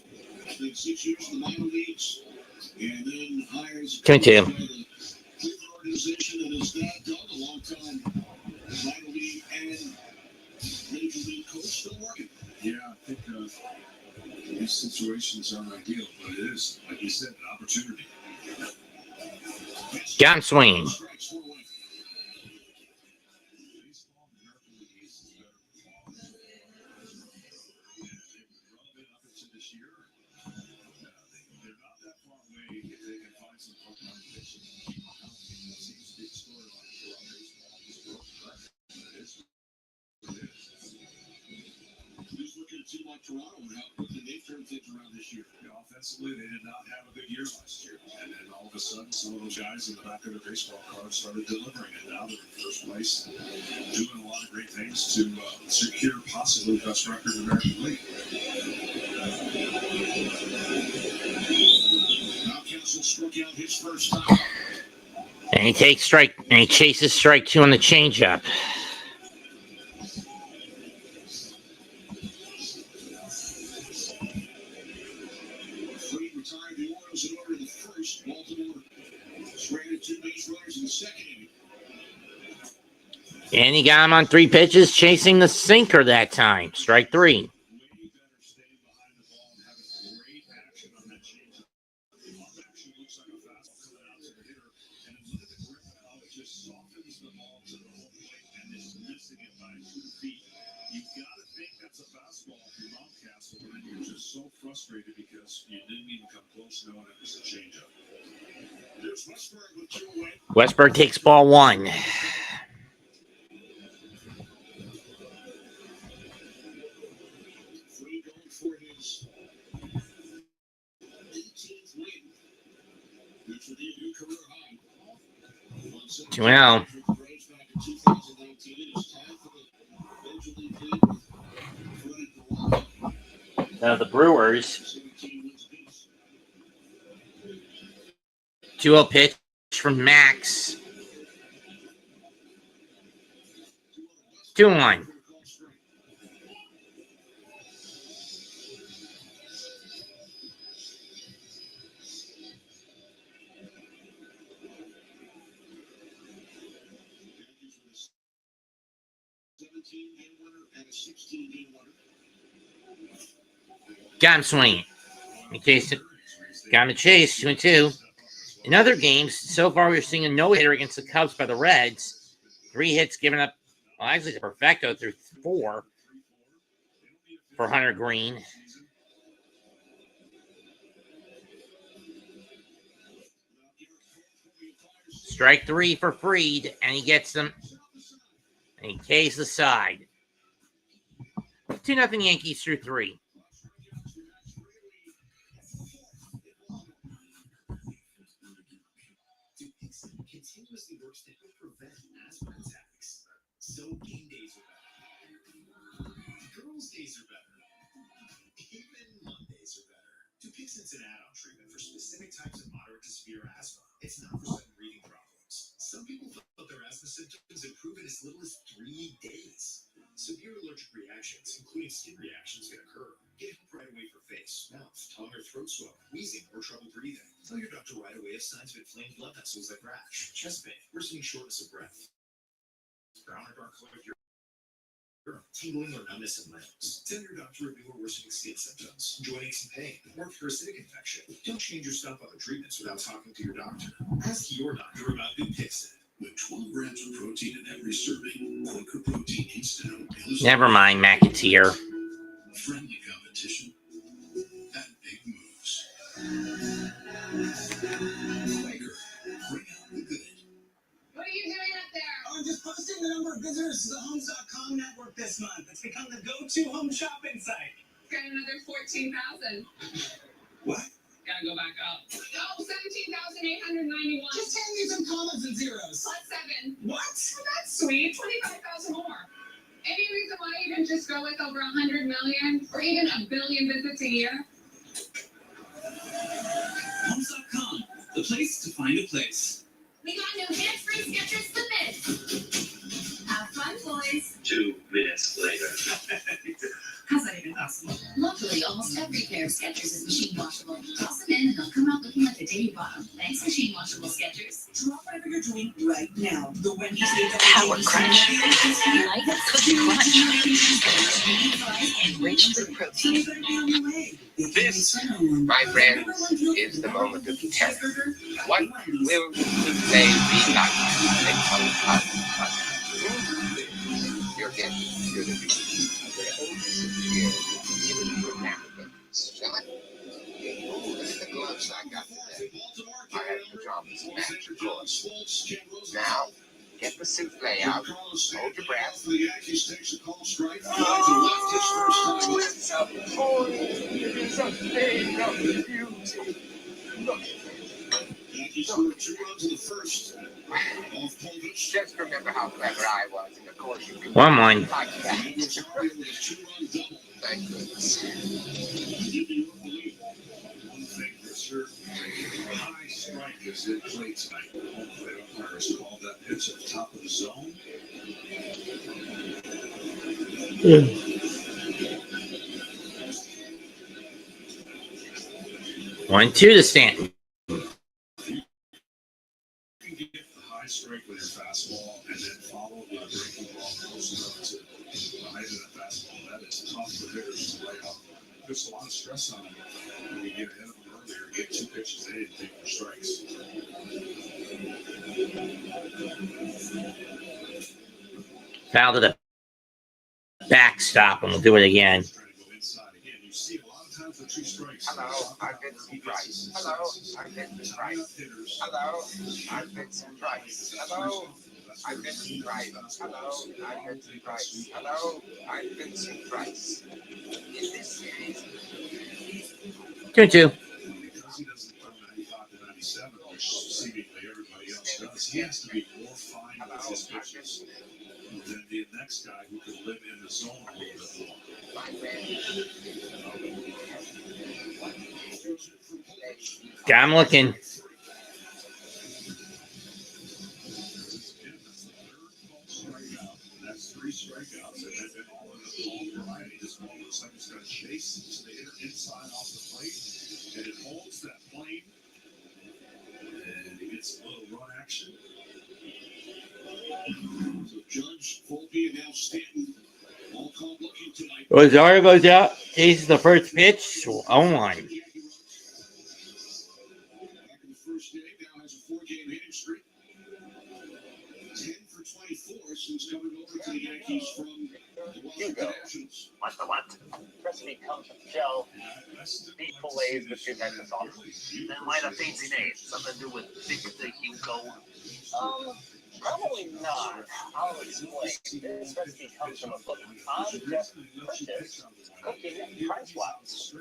B: spent 6 years in the minor leagues, and then hires
A: Come to
B: the Cleveland organization, and his dad, Doug, a long-time minor league and major league coach, still working. Yeah, I think these situations aren't ideal, but it is, like you said, an opportunity.
A: Got him swinging.
B: Team like Toronto and how quickly they turned things around this year. Yeah, offensively, they did not have a good year last year. And then all of a sudden, some of those guys in the back of the baseball card started delivering. And now they're in first place, doing a lot of great things to secure possibly the best record in the American League. Now Castle struck out his first time.
A: And he takes strike, and he chases strike 2 on the changeup. And he got him on 3 pitches, chasing the sinker that time. Strike 3.
B: So frustrated because you didn't even come close knowing it was a changeup. There's Westberg with 2 away.
A: Westberg takes ball 1.
B: Free going for his 18th win. Which would be a new career high.
A: 2-0. Now the Brewers. 2-0 pitch from Max. 2-1. Got him swinging. Got him a chase. 2-2. In other games, so far we're seeing a no-hitter against the Cubs by the Reds. 3 hits given up. Well, actually, it's a perfecto through 4 for Hunter Green. Strike 3 for Fried, and he gets them. And he K's the side. 2-0 Yankees through 3.
G: Continuously works to help prevent asthma attacks. So game days are better. Girls' days are better. Even Mondays are better. Dupixent's an add-on treatment for specific types of moderate to severe asthma. It's not for sudden breathing problems. Some people felt their asthma symptoms improve in as little as 3 days. Severe allergic reactions, including skin reactions, can occur. Get help right away for face, mouth, tongue, or throat swelling, wheezing, or trouble breathing. Tell your doctor right away if signs of inflamed blood vessels like rash, chest pain, worsening shortness of breath, brown or dark colored urine, tingling or numbness in limbs. Tell your doctor of new or worsening skin symptoms, joint aches and pain, or if you're acidic infection. Don't change your stuff other treatments without talking to your doctor. Ask your doctor about Dupixent. With 12 grams of protein in every serving, Quaker Protein Instant Oatmeal.
A: Never mind, McAteer.
B: Friendly competition and big moves. Quaker, bring out the good.
D: What are you doing up there?
C: I'm just posting the number of visitors to the Homes.com network this month. It's become the go-to home shopping site.
D: Got another 14,000.
C: What?
D: Gotta go back up. Oh, 17,891.
C: Just hand me some commas and zeros.
D: Plus 7.
C: What?
D: Well, that's sweet. 25,000 more. Any reason why you didn't just go with over 100 million or even a billion visits a year?
G: Homes.com, the place to find a place.
D: We got new hands-free Skechers Slippers. Have fun, boys.
F: 2 minutes later.
E: How's that even possible?
I: Luckily, almost every pair of Skechers is machine washable. Toss them in and they'll come out looking like the day you bought them. Thanks, machine washable Skechers.
C: Drop whatever you're doing right now. The Wendy's
E: Power crunch. Light cookie crunch. Enriched with protein.
J: This, my friends, is the moment of terror. What will they be like? They come out. You're getting to the beginning. Their oldest year, even for Americans. Shall I? Oh, look at the gloves I got today. I have pajamas to match, of course. Now, get the souffle out. Hold your breath.
B: The Yankees takes a call strike.
J: Oh, it's a boy. It is a thing of beauty. Look.
B: Yankees scored 2 runs in the first.
J: Just remember how clever I was, and of course you can.
A: 1-1.
J: Thank goodness.
B: One thing for certain, high strike is in play tonight. Home plate umpires called that pitch at the top of the zone.
A: 1-2 to Stanton.
B: Strike with your fastball and then follow with a breaking tough for hitters to lay out. There's a lot of stress on them when you get ahead of them earlier, get 2 pitches in and take their strikes.
A: Foul to the backstop, and we'll do it again.
B: You see a lot of times with 2 strikes.
J: Hello, I've been some price. Hello, I've been some price. Hello, I've been some price. Hello, I've been some price. Hello, I've been some price. Hello, I've been some price. In this series,
A: 2-2.
B: Because he doesn't throw 95 to 97, which seemingly everybody else does, he has to be more fine with his pitches than the next guy who can live in the zone a little bit more.
A: I'm looking.
B: That's 3 strikeouts, and they've been all in the ball variety. This ball looks like it's going to chase to the inside off the plate, and it holds that plane, and he gets a little run action. So Judge, Volpe, and now Stanton, all called looking tonight.
A: Rosario goes out. Chases the first pitch. 0-1.
B: Back in the first inning, now has a 4-game hitting streak. 10 for 24 since coming over to the Yankees from the Wildcard Nationals.
C: What the what? Recipe comes from Joe. Beef fillets with 2 types of sauce. Then why the fancy name? Something to do with Victor Hugo? Probably not. I'll explain. This recipe comes from a book I just purchased, Cooking Price Lots,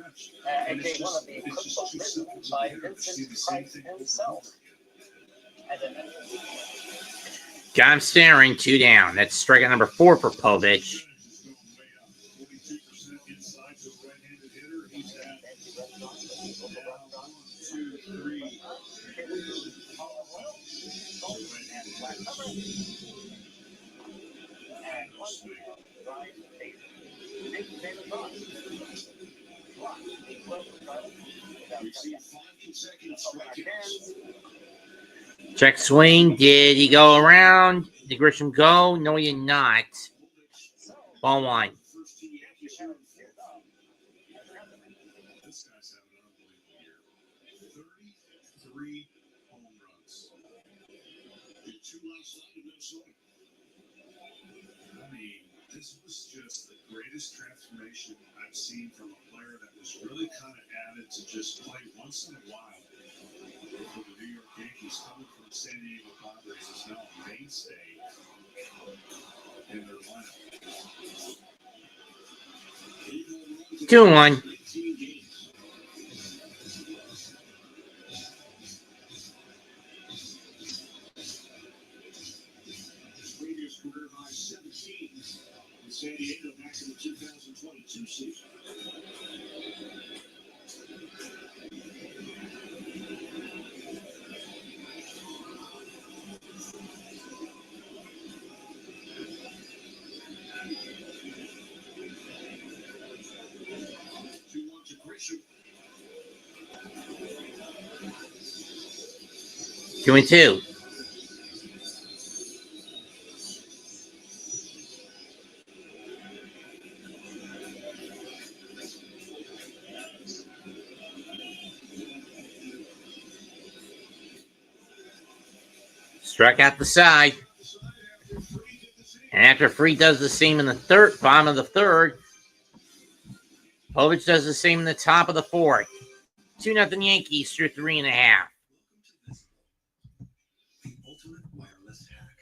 C: aka one of the cookbooks written by Vincent Price himself. And then
A: John staring, 2 down. That's strikeout number 4 for Povich. Check swing. Did he go around? Did Grisham go? No, he did not. Ball 1.
B: This guy's having an unbelievable year. 33 home runs. The 2 last night in Minnesota. I mean, this was just the greatest transformation I've seen from a player that was really kind of added to just play once in a while for the New York Yankees, coming from the San Diego Padres, is now a mainstay in their lineup.
A: 2-1.
B: Previous career high 17 in San Diego back in the 2022 season.
A: Two and two. Struck out the side. And after Free does the same in the third, bottom of the third, Povich does the same in the top of the fourth. 2-0 Yankees through 3.5.
G: Ultimate wireless hack.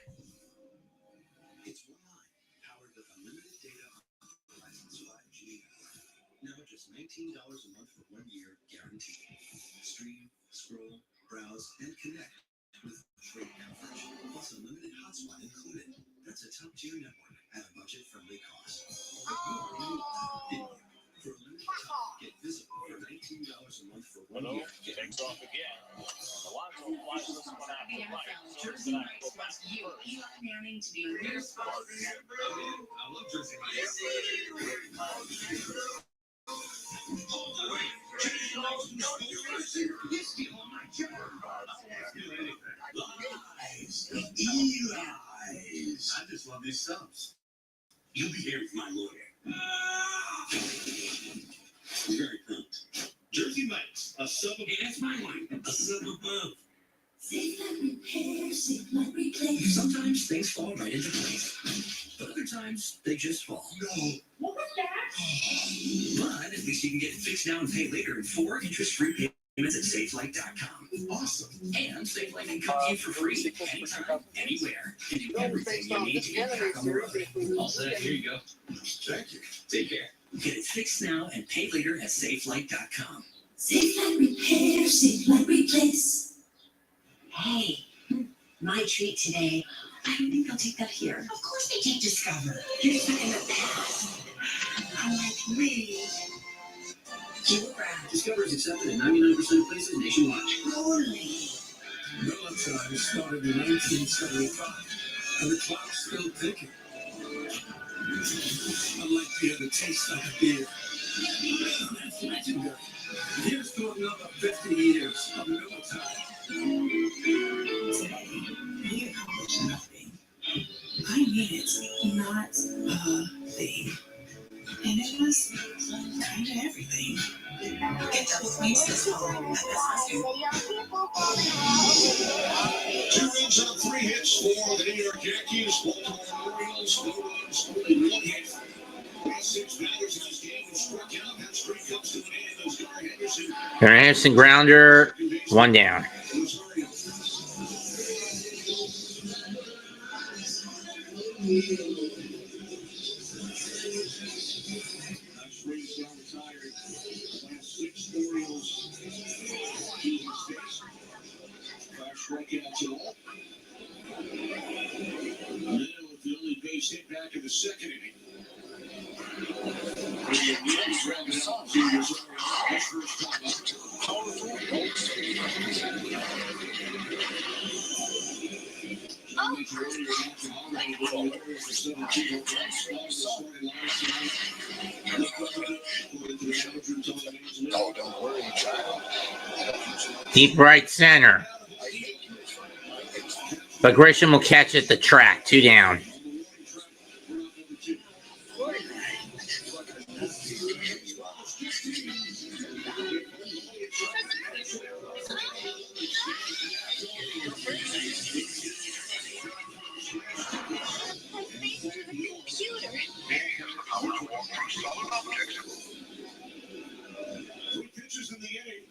G: It's one line powered with unlimited data on licensed 5G. Now just $19 a month for 1 year guaranteed. Stream, scroll, browse, and connect with great coverage. Plus unlimited hotspot included. That's a top-tier network at a budget-friendly cost. But you already knew that, didn't you? For a limited time, get visible for $19 a month for 1 year.
C: Takes off again. Alonso flies this one out to right. So it's an actual back
D: You, Eli Manning, to be a real spot.
G: I love Jersey Eli's. I just love these subs. You'll be hearing from my lawyer.
C: Very prompt. Jersey Mike's, a sub above. Hey, that's my line. A sub above.
D: Safe like repair, safe like replace.
C: Sometimes things fall right into place, but other times they just fall. No.
D: What was that?
C: But at least you can get it fixed now and pay later in 4 interest-free payments at SafeLight.com. Awesome. And SafeLight can come to you for free anytime, anywhere, and do everything you need to get back on the road. All set. Here you go. Thank you. Take care. Get it fixed now and pay later at SafeLight.com.
D: Safe like repair, safe like replace.
E: Hey, my treat today. I don't think they'll take that here.
D: Of course they take Discover.
E: You're stuck in the past. Unlike me.
D: Jewel Brown.
C: Discover is accepted in 99% of places nationwide.
D: Holy.
B: Valentine started in 1975, and the clock's still ticking. I like beer that tastes like a beer. That's legendary. Here's to another 50 years of Valentine.
E: Today, we accomplished nothing. I mean it, not a thing. And it was kind of everything. Get double points this fall at Best Western.
B: 2 runs on 3 hits for the New York Yankees. Baltimore Orioles, no runs, only 1 hit. Last 6 batters in this game were struck out. That streak comes to an end. Those York Henderson.
A: Henderson grounder, 1 down.
B: Nice race now retired. Last 6 Orioles. 2 mistakes. 5 strikeouts in all. Now with the only base hit back in the 2nd inning. Yankees rounded out to Rosario. His first time up. Powerful.
J: Oh, don't worry, child.
A: Deep right center. But Grisham will catch at the track. 2 down.
B: Three pitches in the inning.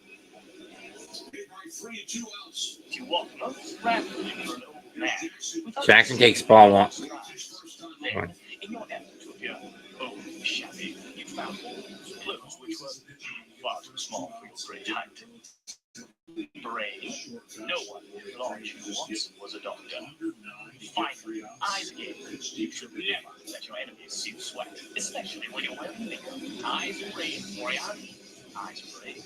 B: Hit by 3 and 2 outs.
C: You walk most rapidly for an old man.
A: Jackson takes ball 1.
C: In your effort to appear old and shabby, you found clothes which were far too small for your great height. Brave, no one who launched you once was a doctor. Finally, eyes again. You should never let your enemies see you sweat, especially when you're wearing makeup. Eyes brave, Moriarty. Eyes brave.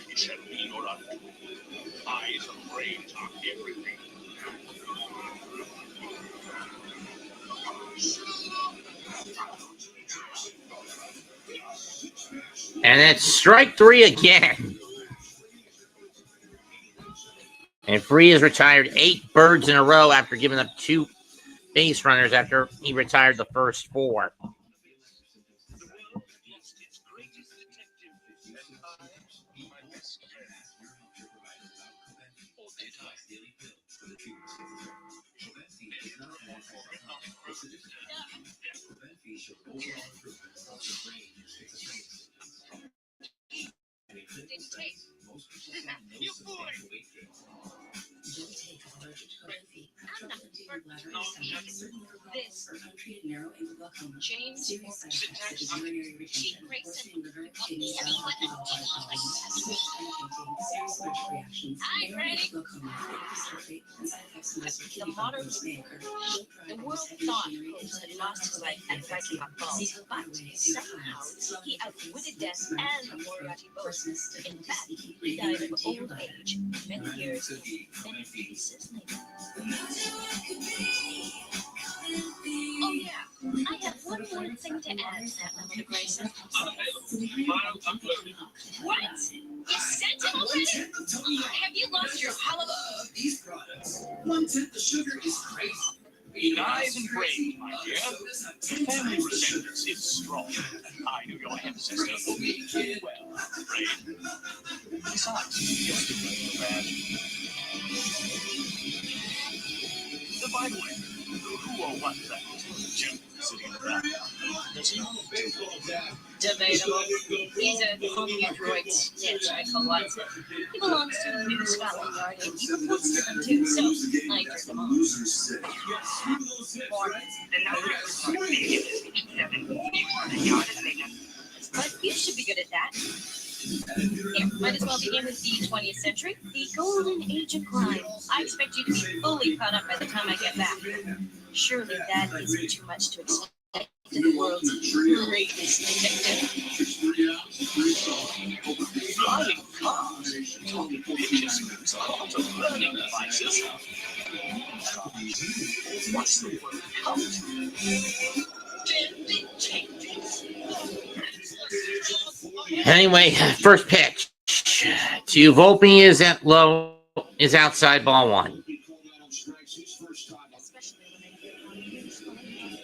C: It shall be your undoing. Eyes of brains are everything.
A: And it's strike 3 again. And Free has retired 8 birds in a row after giving up 2 base runners after he retired the first 4.
D: James, serious side effects such as urinary retention, worsening liver, kidney, and alcohol problems, serious allergic reactions, aortic glaucoma, sulfate, and side effects from most kidney problems may occur.
K: The world thought Holmes had lost his life at fighting a bomb, but somehow he outwitted death and Moriarty both. In fact, he died of old age many years, many pieces later. Oh yeah, I have one more thing to add to that, Mr. Grayson. What? You sent him already? Have you lost your halibut?
C: These products, 1/10 the sugar is crazy. Eyes and brains, my dear. family resemblance is strong. I knew your ancestors well, right? Besides, you're still playing bad. By the way, who or what that was? Jim sitting in the back. Does he know baseball, Dad?
K: Debatable. He's a homie android. Yeah, I call Watson. He belongs to the new Scotland Yard, and he reports to them too, so I turned him on. But you should be good at that. Here, might as well begin with the 20th century, the golden age of crime. I expect you to be fully caught up by the time I get back. Surely that isn't too much to expect in the world's greatest detective.
C: Flying cars, talking pitches, lots of learning devices. What's the word count? Deadly changes.
A: Anyway, first pitch to Volpe is at low, is outside, ball one.
K: Especially when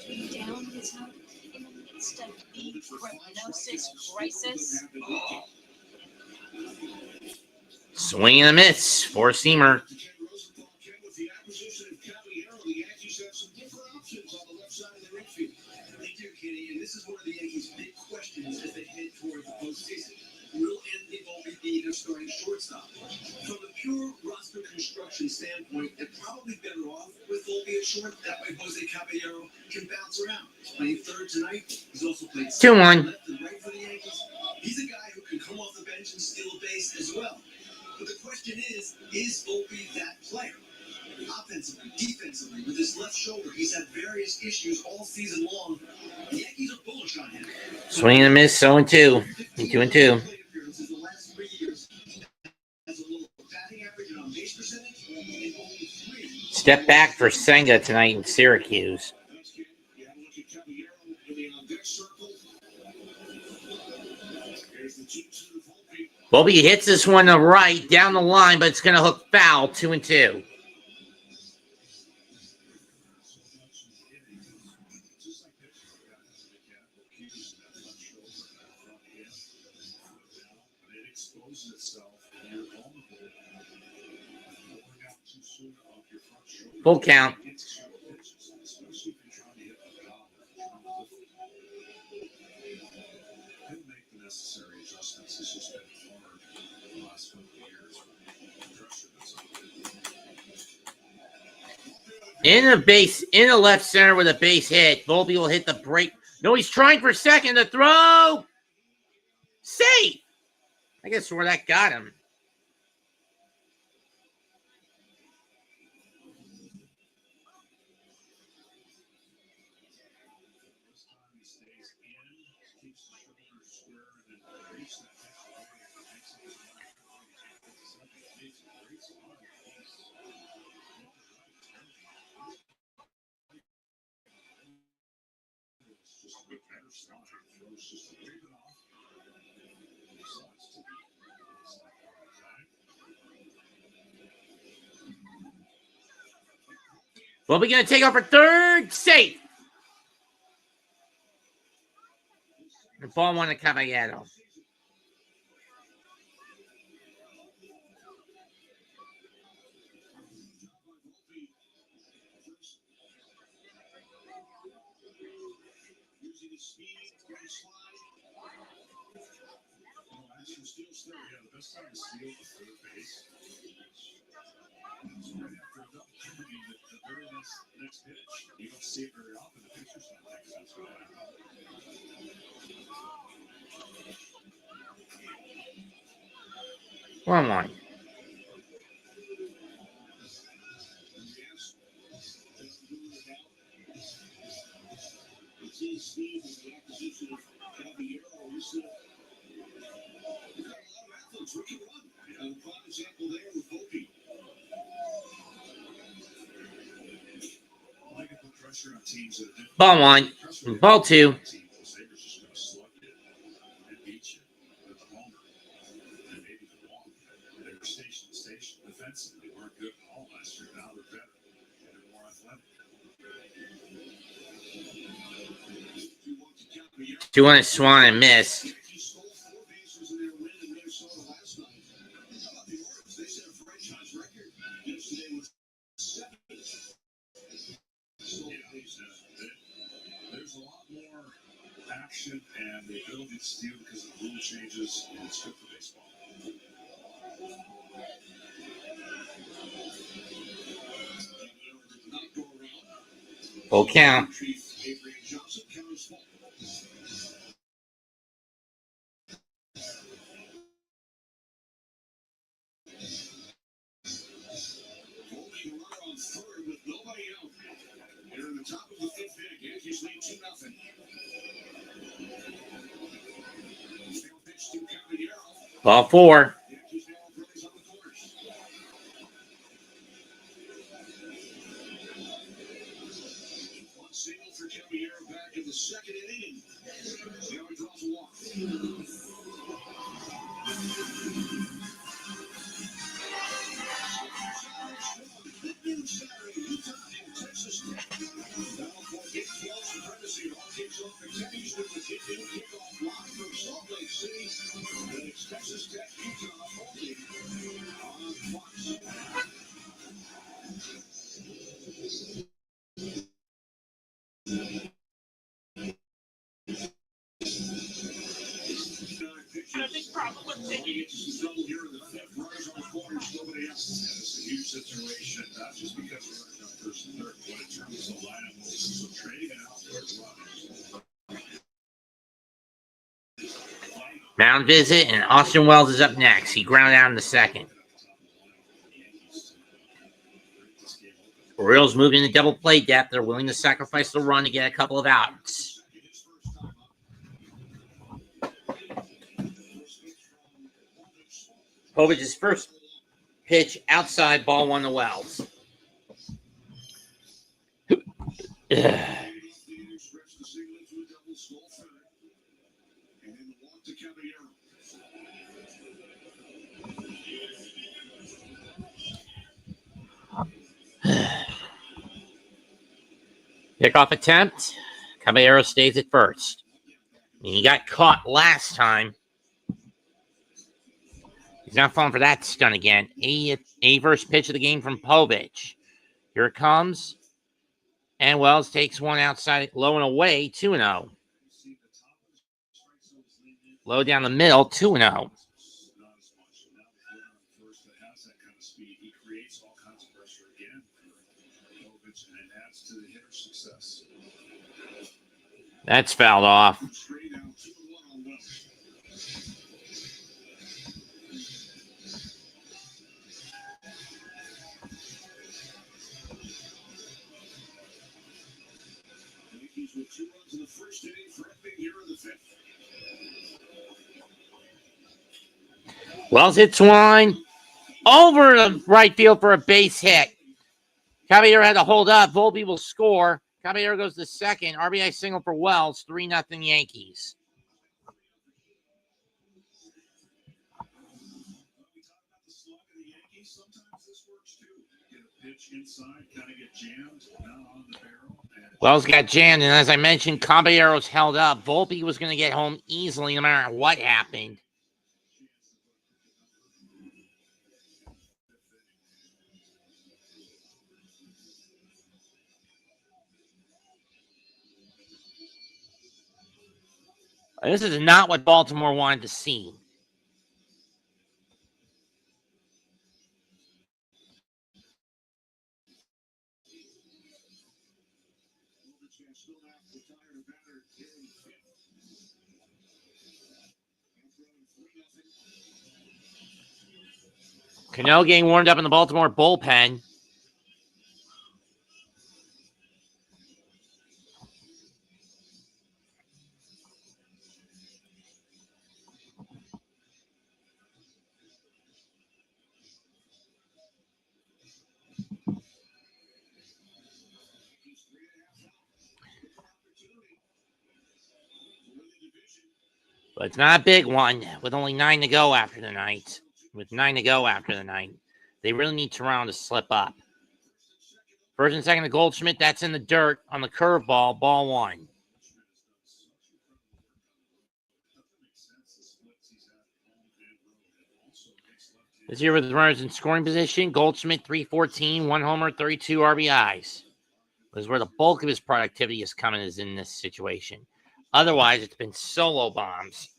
K: they get down his heart in the midst of the prognosis crisis.
A: Swing and a miss, four-seamer.
G: This is one of the Yankees' big questions as they head toward the postseason. Will Anthony Volpe be their starting shortstop? From the pure roster construction standpoint, they're probably better off with Volpe at short. That way, Jose Caballero can bounce around. He's playing third tonight. He's also played
A: 2-1.
G: left and right for the Yankees. He's a guy who can come off the bench and steal a base as well. But the question is Volpe that player? Offensively, defensively, with his left shoulder, he's had various issues all season long. The Yankees are bullish on him.
A: Swing and a miss, 0-2. 2-2. Step back for Senga tonight in Syracuse. Volpe hits this one to right down the line, but it's going to hook foul. 2-2. Full count. In the left center with a base hit. Volpe will hit the break. No, he's trying for second. The throw. Safe. I guess where that got him. Well, we're going to take over third, safe. The ball one to Caballero.
B: You don't see it very often. The pictures don't make sense for that.
A: 1-1. Ball one. Ball two.
B: Defensively, weren't good at all last year. Now they're better. They're more athletic.
A: 2 on a swan and miss.
B: Yankees stole 4 bases in their win in Minnesota last night. How about the Orioles? They set a franchise record yesterday with 7. There's a lot more action and the ability to steal because of rule changes, and it's good for baseball.
A: Full count.
B: Adrian Johnson counters full. Holding runner on third with nobody out. They're in the top of the 5th inning. Yankees lead 2-0. Field pitch to Caballero.
A: Ball 4.
B: Yankees now have runners on the corners. One single for Caballero back in the 2nd inning. Now he draws a walk. Texas Tech. Now for Big 12 supremacy. It all kicks off at Kenny's with the kickoff live from Salt Lake City. And it's Texas Tech, Utah, only on Fox. A big problem with it. We get to some trouble here in the 5th. Runners on the corners, nobody else. And it's a huge situation, not just because we're running up 1st and 3rd, but in terms of the lineup moves. So trading it out for runners.
A: Mound visit, and Austin Wells is up next. He grounded out in the 2nd. Orioles moving to double play depth. They're willing to sacrifice the run to get a couple of outs. Povich's first pitch outside, ball 1 to Wells. Pickoff attempt. Caballero stays at first. He got caught last time. He's not falling for that stunt again. A first pitch of the game from Povich. Here it comes. And Wells takes one outside, low and away, 2-0. Low down the middle, 2-0. That's fouled off.
B: With 2 runs in the 1st inning, threatening here in the 5th.
A: Wells hits one over the right field for a base hit. Caballero had to hold up. Volpe will score. Caballero goes to 2nd. RBI single for Wells. 3-0 Yankees.
B: We talk about the slug of the Yankees. Sometimes this works too. Get a pitch inside, kind of get jammed, not on the barrel.
A: Wells got jammed, and as I mentioned, Caballero's held up. Volpe was going to get home easily no matter what happened. This is not what Baltimore wanted to see. Cano getting warmed up in the Baltimore bullpen. But it's not a big one with only 9 to go after the night. They really need Toronto to slip up. First and second to Goldschmidt. That's in the dirt on the curveball. Ball 1. This year with runners in scoring position, Goldschmidt 314, 1 homer, 32 RBIs. This is where the bulk of his productivity is coming, is in this situation. Otherwise, it's been solo bombs.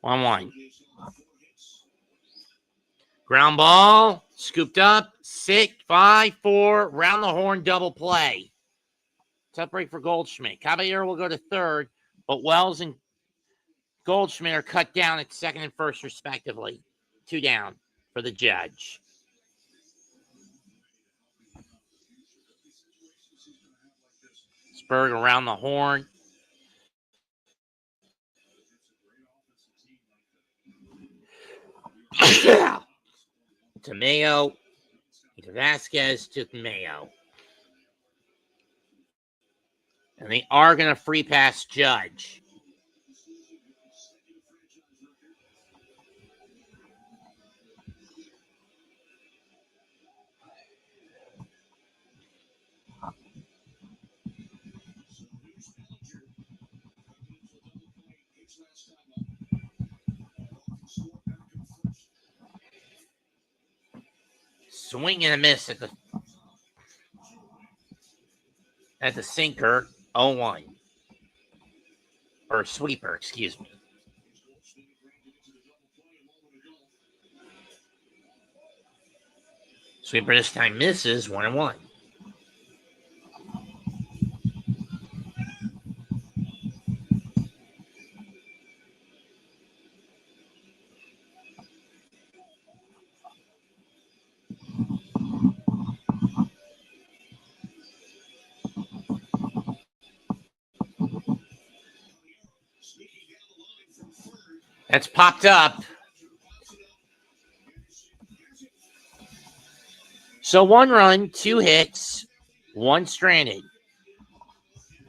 A: One. Ground ball, scooped up, 6, 5, 4, round the horn, double play. Tough break for Goldschmidt. Caballero will go to third, but Wells and Goldschmidt are cut down at second and first, respectively. 2 down for the judge. Spurg around the horn. To Mayo. To Vasquez. To Mayo. And they are going to free pass Judge. Swing and a miss at the sinker. 0-1. Or sweeper, excuse me. Sweeper this time misses. 1-1. That's popped up. So 1 run, 2 hits, 1 stranded.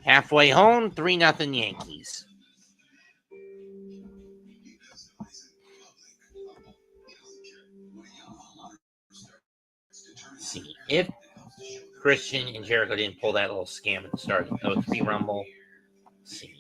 A: Halfway home, 3-0 Yankees. Let's see if Christian and Jericho didn't pull that little scam at the start of the 0-3 rumble. Let's see.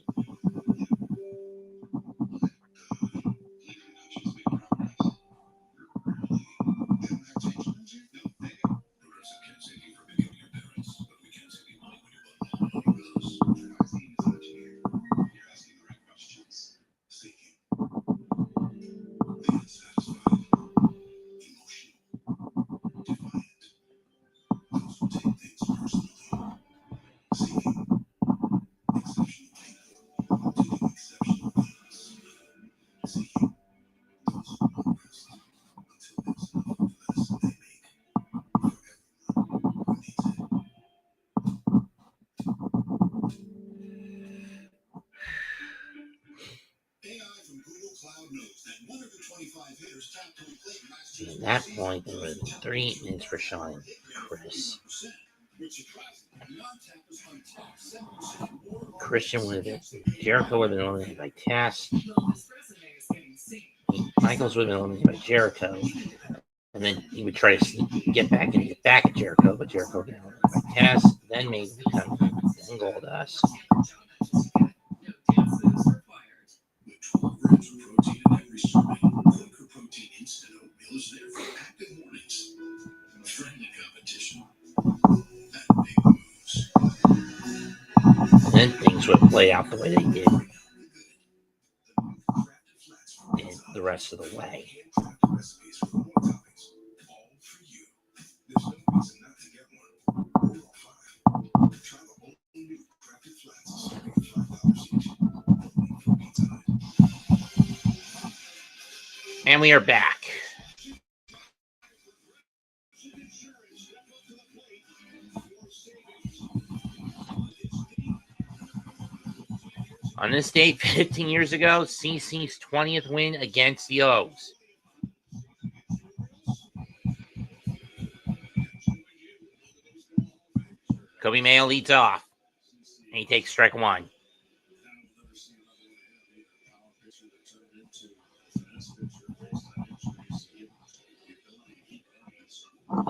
A: At that point, there were 3 minutes for Sean and Chris. Christian would have been, Jericho would have been eliminated by Tass. Michaels would have been eliminated by Jericho. And then he would try to get back and get back at Jericho, but Jericho would have been eliminated by Tass. Then maybe become then Goldust.
B: Is there for active mornings. Friendly competition.
A: And then things would play out the way they did. And the rest of the way. And we are back. On this date, 15 years ago, CC's 20th win against the O's. Kobe Mayo leads off. And he takes strike 1.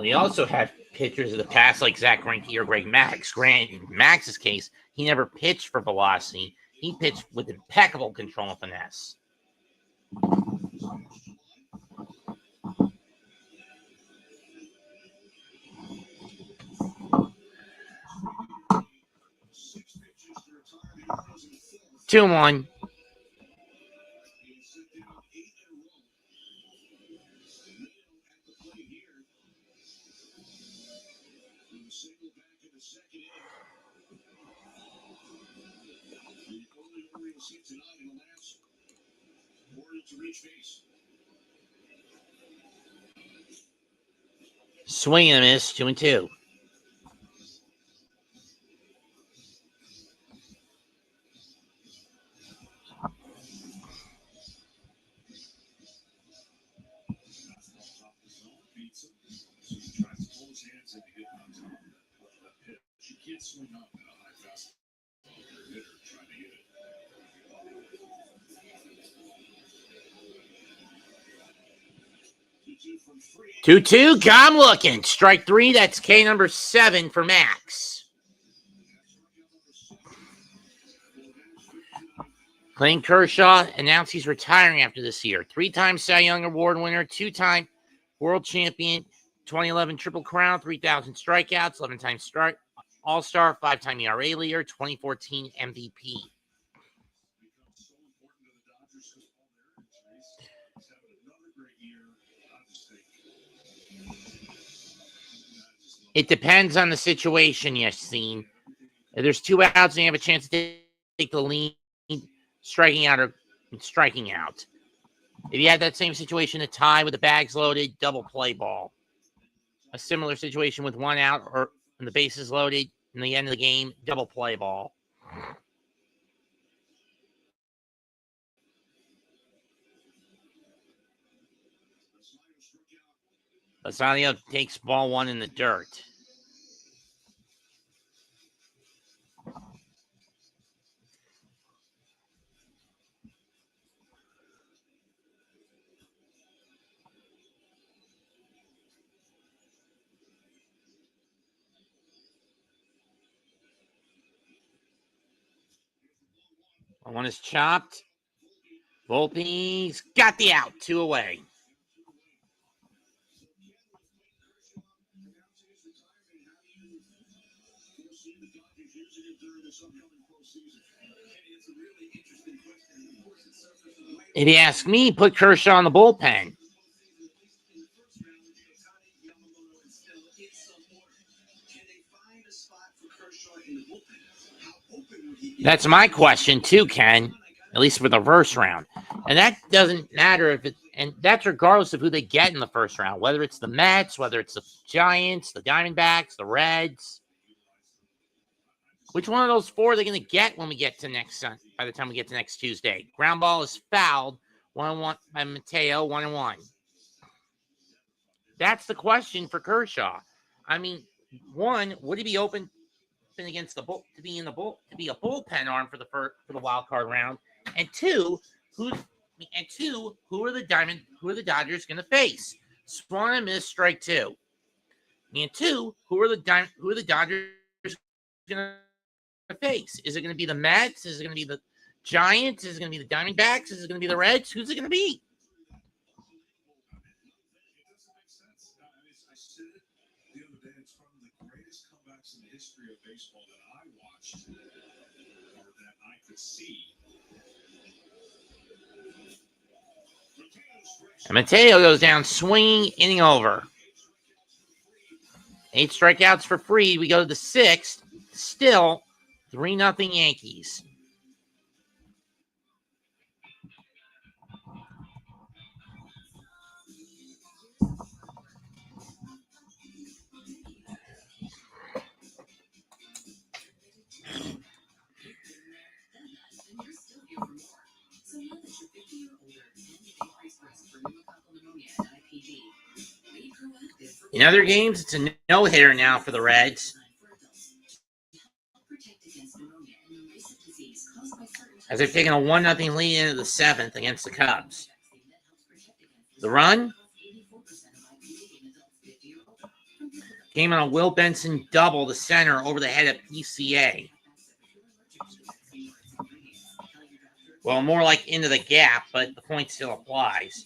A: They also had pitchers of the past like Zach Greinke or Greg Max. In Max's case, he never pitched for velocity. He pitched with impeccable control and finesse. Two and one. Swing and a miss, 2-2.
B: Swing up in a high fast hitter trying to hit it.
A: 2-2. I'm looking. Strike three. That's K number 7 for Max. Clayton Kershaw announced he's retiring after this year. 3-time Cy Young Award winner, 2-time world champion, 2011 Triple Crown, 3,000 strikeouts, 11-time All-Star, 5-time ERA leader, 2014 MVP. It depends on the situation, Yassine. If there's 2 outs and you have a chance to take the lead, striking out. If you had that same situation, a tie with the bags loaded, double play ball. A similar situation with 1 out or when the bases loaded in the end of the game, double play ball. Basaglio takes ball 1 in the dirt. One is chopped. Volpe's got the out. 2 away. If you ask me, put Kershaw in the bullpen. That's my question too, Ken. At least for the first round. And that doesn't matter if and that's regardless of who they get in the first round, whether it's the Mets, whether it's the Giants, the Diamondbacks, the Reds. Which one of those 4 are they going to get when we get to by the time we get to next Tuesday? Ground ball is fouled. 1-1 by Mateo, 1-1. That's the question for Kershaw. I mean, 1, would he be open against the bull to be a bullpen arm for the wild card round? And 2, who are the Dodgers going to face? Swung and missed, strike 2. And 2, who are the Dodgers going to face? Is it going to be the Mets? Is it going to be the Giants? Is it going to be the Diamondbacks? Is it going to be the Reds? Who's it going to be?
B: I said it the other day. It's one of the greatest comebacks in the history of baseball that I watched or that I could see.
A: And Mateo goes down swinging, inning over. 8 strikeouts for Fried. We go to the 6th. Still 3-0 Yankees. In other games, it's a no-hitter now for the Reds. As they're taking a 1-0 lead into the 7th against the Cubs. The run? Came on a Will Benson double to center over the head of PCA. Well, more like into the gap, but the point still applies.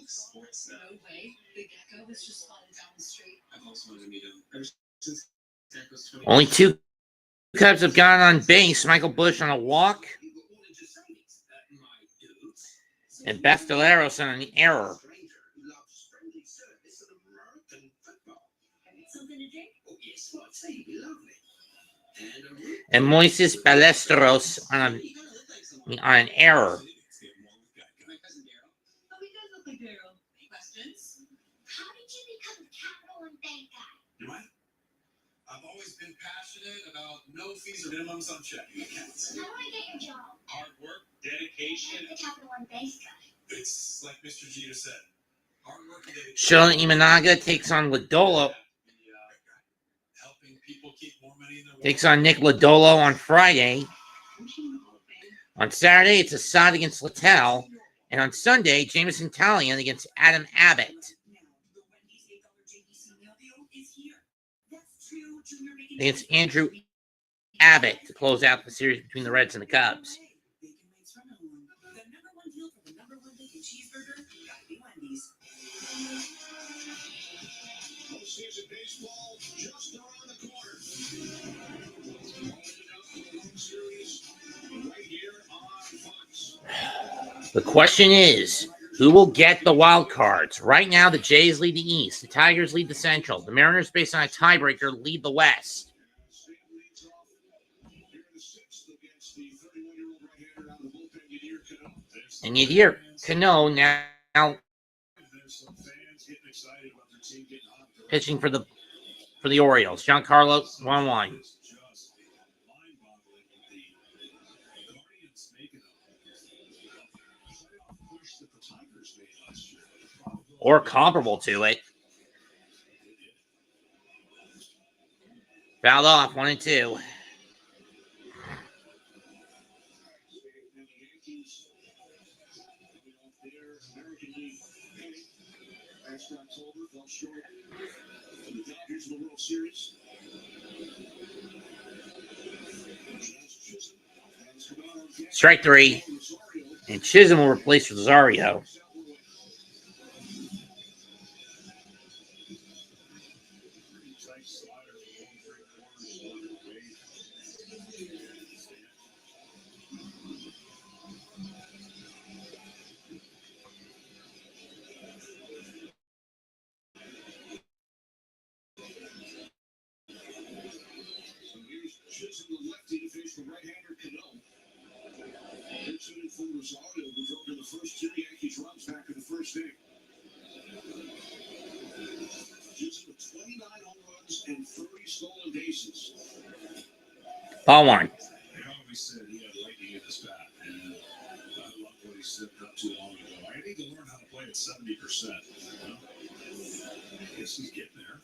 G: Sports
D: No way. The gecko was just spotted down the street.
G: I've also wanted to meet him ever since Gecko's 20.
A: Only 2 Cubs have gone on base. Michael Bush on a walk. And Bastellaros on an error. And Moises Ballesteros on an error.
D: Questions?
I: How did you become a capital and bank guy?
B: You know what? I've always been passionate about no fees or minimums on checking accounts.
I: How do I get your job?
B: Hard work, dedication.
I: The capital and bank guy.
B: It's like Mr. Jeter said. Hard work and dedication.
A: Sheldon Imanaga takes on Lodolo.
B: Helping people keep more money in their wallet.
A: Takes on Nick Lodolo on Friday. On Saturday, it's Assad against Littell. And on Sunday, Jameson Talion against Adam Abbott. Against Andrew Abbott to close out the series between the Reds and the Cubs.
B: Postseason baseball just around the corner. Right here on Fox.
A: The question is, who will get the wild cards? Right now, the Jays lead the East. The Tigers lead the Central. The Mariners, based on a tiebreaker, lead the West. And Yadier Cano now pitching for the Orioles. Giancarlo 1-1. Or comparable to it. Fouled off 1-2. Strike 3. And Chisholm will replace Rosario. Ball one.
B: They always said he had lightning in his bat, and I love what he said not too long ago. I need to learn how to play at 70%. I guess he's getting there.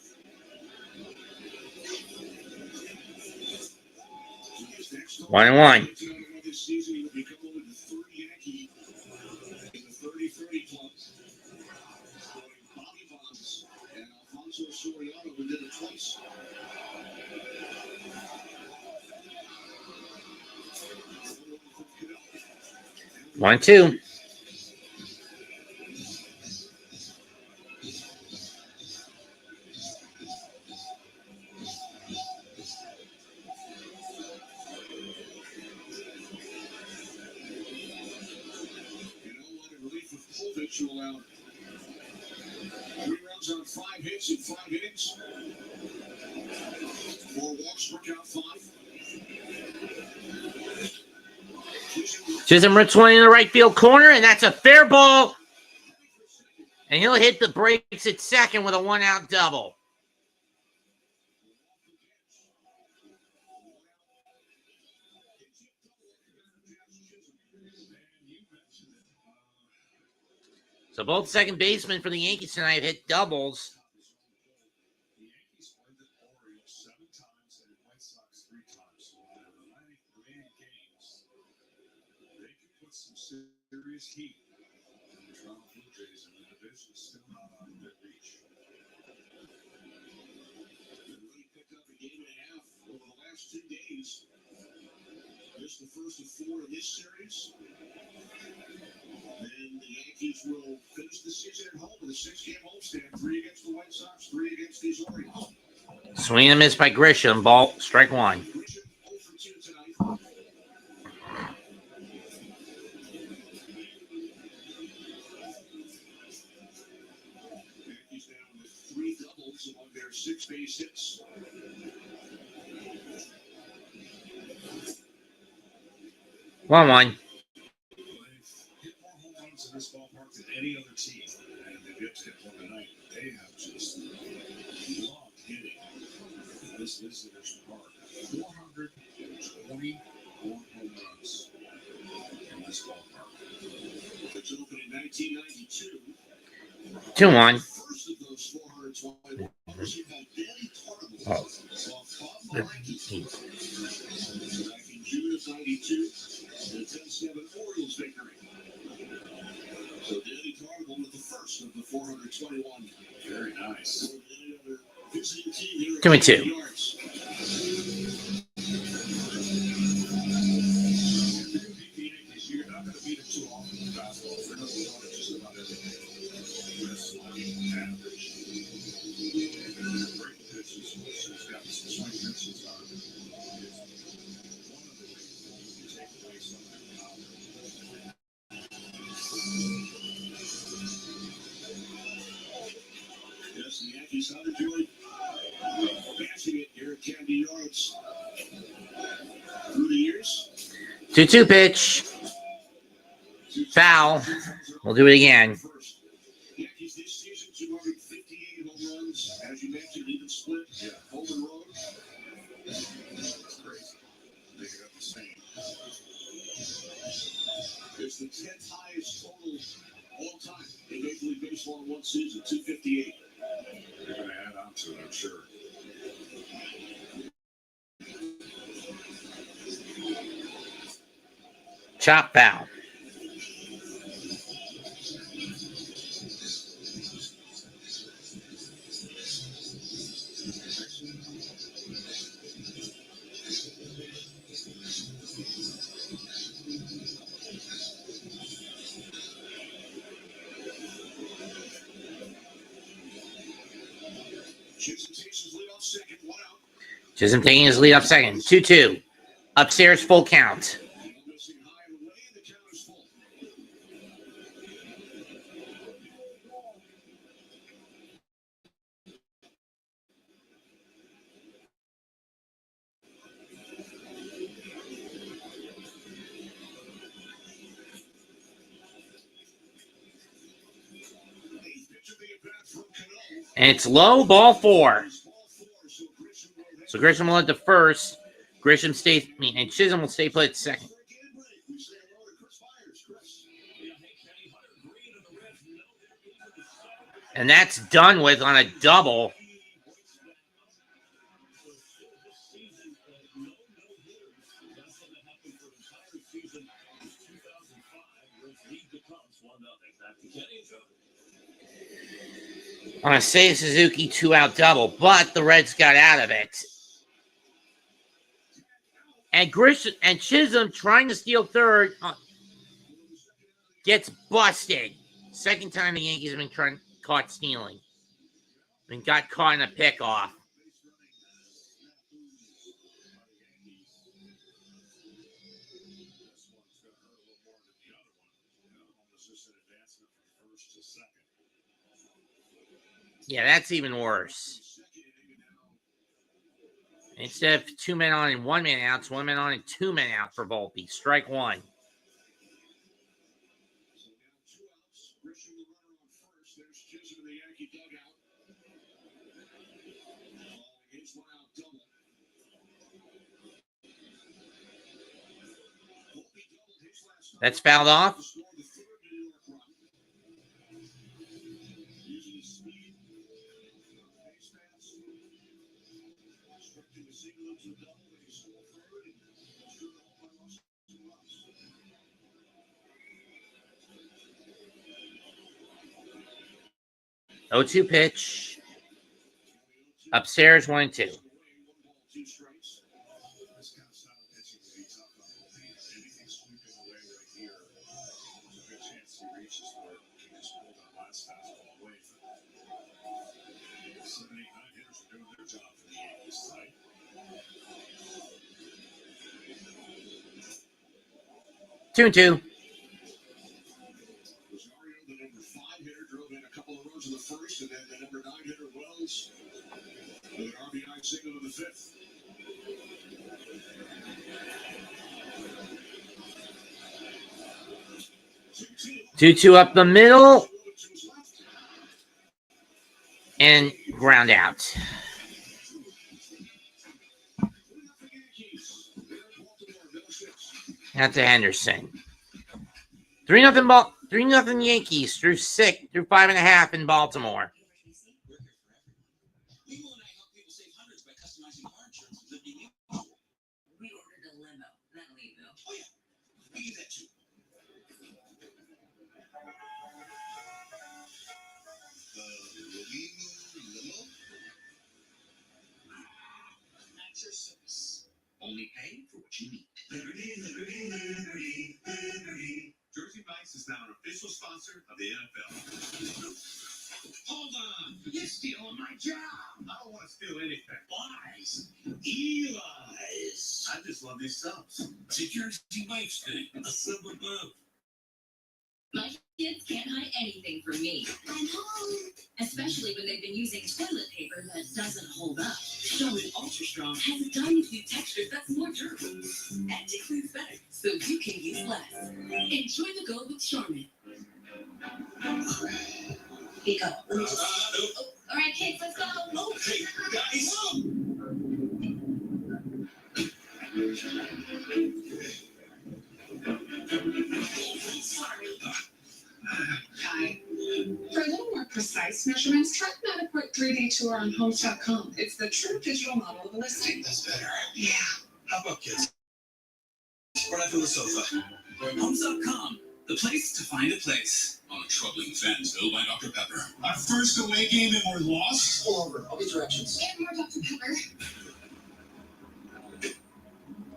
A: 1-1.
B: This season, he will become only the third Yankee in the 30-30 club. Bobby Bonds and Alfonso Soriano, who did it twice.
A: 1-2.
B: To allow 3 runs on 5 hits in 5 innings. 4 walks, struck out 5.
A: Chisholm rips one in the right field corner, and that's a fair ball. And he'll hit the brakes at second with a 1-out double. So both second basemen for the Yankees tonight hit doubles.
B: The Yankees played the Orioles 7 times and the White Sox 3 times. put some serious heat. The Toronto Blue Jays in the division still not out of their reach.
C: They've already picked up a game and a half over the last 2 days. Just the first of 4 in this series. Then the Yankees will finish the season at home with a 6-game homestand. 3 against the White Sox, 3 against these Orioles.
A: Swing and a miss by Grisham. Ball, strike one.
C: Grisham 0 for 2 tonight. Yankees down with 3 doubles among their 6 base hits.
A: 1-1.
B: They've hit more home runs in this ballpark than any other team, and they've yet to hit one tonight. They have just loved hitting this visitor's park. 424 home runs in this ballpark.
C: Which opened in 1992.
A: 2-1.
C: First of those 420 was had Danny Tarble.
A: Oh.
C: Back in June of 92, the 10-7 Orioles victory. So Danny Tarble with the first of the 421.
B: Very nice.
A: 2-2.
B: You're not going to beat it too often in basketball. They're going to be on it just about everything. Average. Breaking pitches. He's got some swing pitches on it. One of the things you take away some of the power.
C: Yes, the Yankees underjoyed bashing it here at Camden Yards through the years.
A: 2-2 pitch. Foul. We'll do it again.
C: Yankees this season 258 home runs, as you mentioned, even split home and road.
B: That's crazy. They got the same.
C: It's the 10th highest total all time in Major League Baseball in one season, 258.
B: They're going to add on to it, I'm sure.
A: Chop foul. Chisholm taking his lead up second. 2-2. Upstairs, full count. And it's low, ball 4. So Grisham will head to first. Grisham stays, and Chisholm will stay put at second. And that's done with on a double. On a Seiya Suzuki 2-out double, but the Reds got out of it. And Grisham and Chisholm trying to steal third gets busted. Second time the Yankees have been caught stealing. And got caught in a pickoff. Yeah, that's even worse. Instead of 2 men on and 1 man out, it's 1 man on and 2 men out for Volpe. Strike 1. That's fouled off. 0-2 pitch. Upstairs, 1-2.
B: This kind of style of pitching can be tough on bullpen. Anything sweeping away right here, there's a good chance he reaches for it. He just pulled that last fastball away. 7, 8, 9 hitters are doing their job for the Yankees tonight.
A: 2-2.
B: Rosario, the number 5 hitter, drove in a couple of runs in the first, and then the number 9 hitter, Wells, with an RBI single in the 5th.
A: Two up the middle. And ground out. That's to Henderson. 3-0 Yankees through 5.5 in Baltimore.
D: We ordered a limo. That'll leave though.
C: Oh yeah, we do that too. Limo? At your service. Only pay for what you need. Liberty. Jersey Mike's is now an official sponsor of the NFL. Hold on, you're stealing my job. I don't want to steal anything. Lies. Eli's. I just love these subs. It's a Jersey Mike's thing. A sub above.
I: My kids can't hide anything from me. I'm home. Especially when they've been using toilet paper that doesn't hold up. Charmin Ultra Strong has a dynamically texture that's more durable. And it cleans better, so you can use less. Enjoy the go with Charmin. Here you go. Let me just... all right, kids, let's go.
C: Okay, guys.
E: Sorry. Hi. For a little more precise measurements, try Matterport 3D Tour on Homes.com. It's the true digital model of a listing.
C: That's better.
E: Yeah.
C: How about kids? Right after the sofa. Homes.com, the place to find a place. On a troubling fence built by Dr. Pepper. Our first away game and we're lost? Pull over. I'll get directions.
E: And more Dr. Pepper.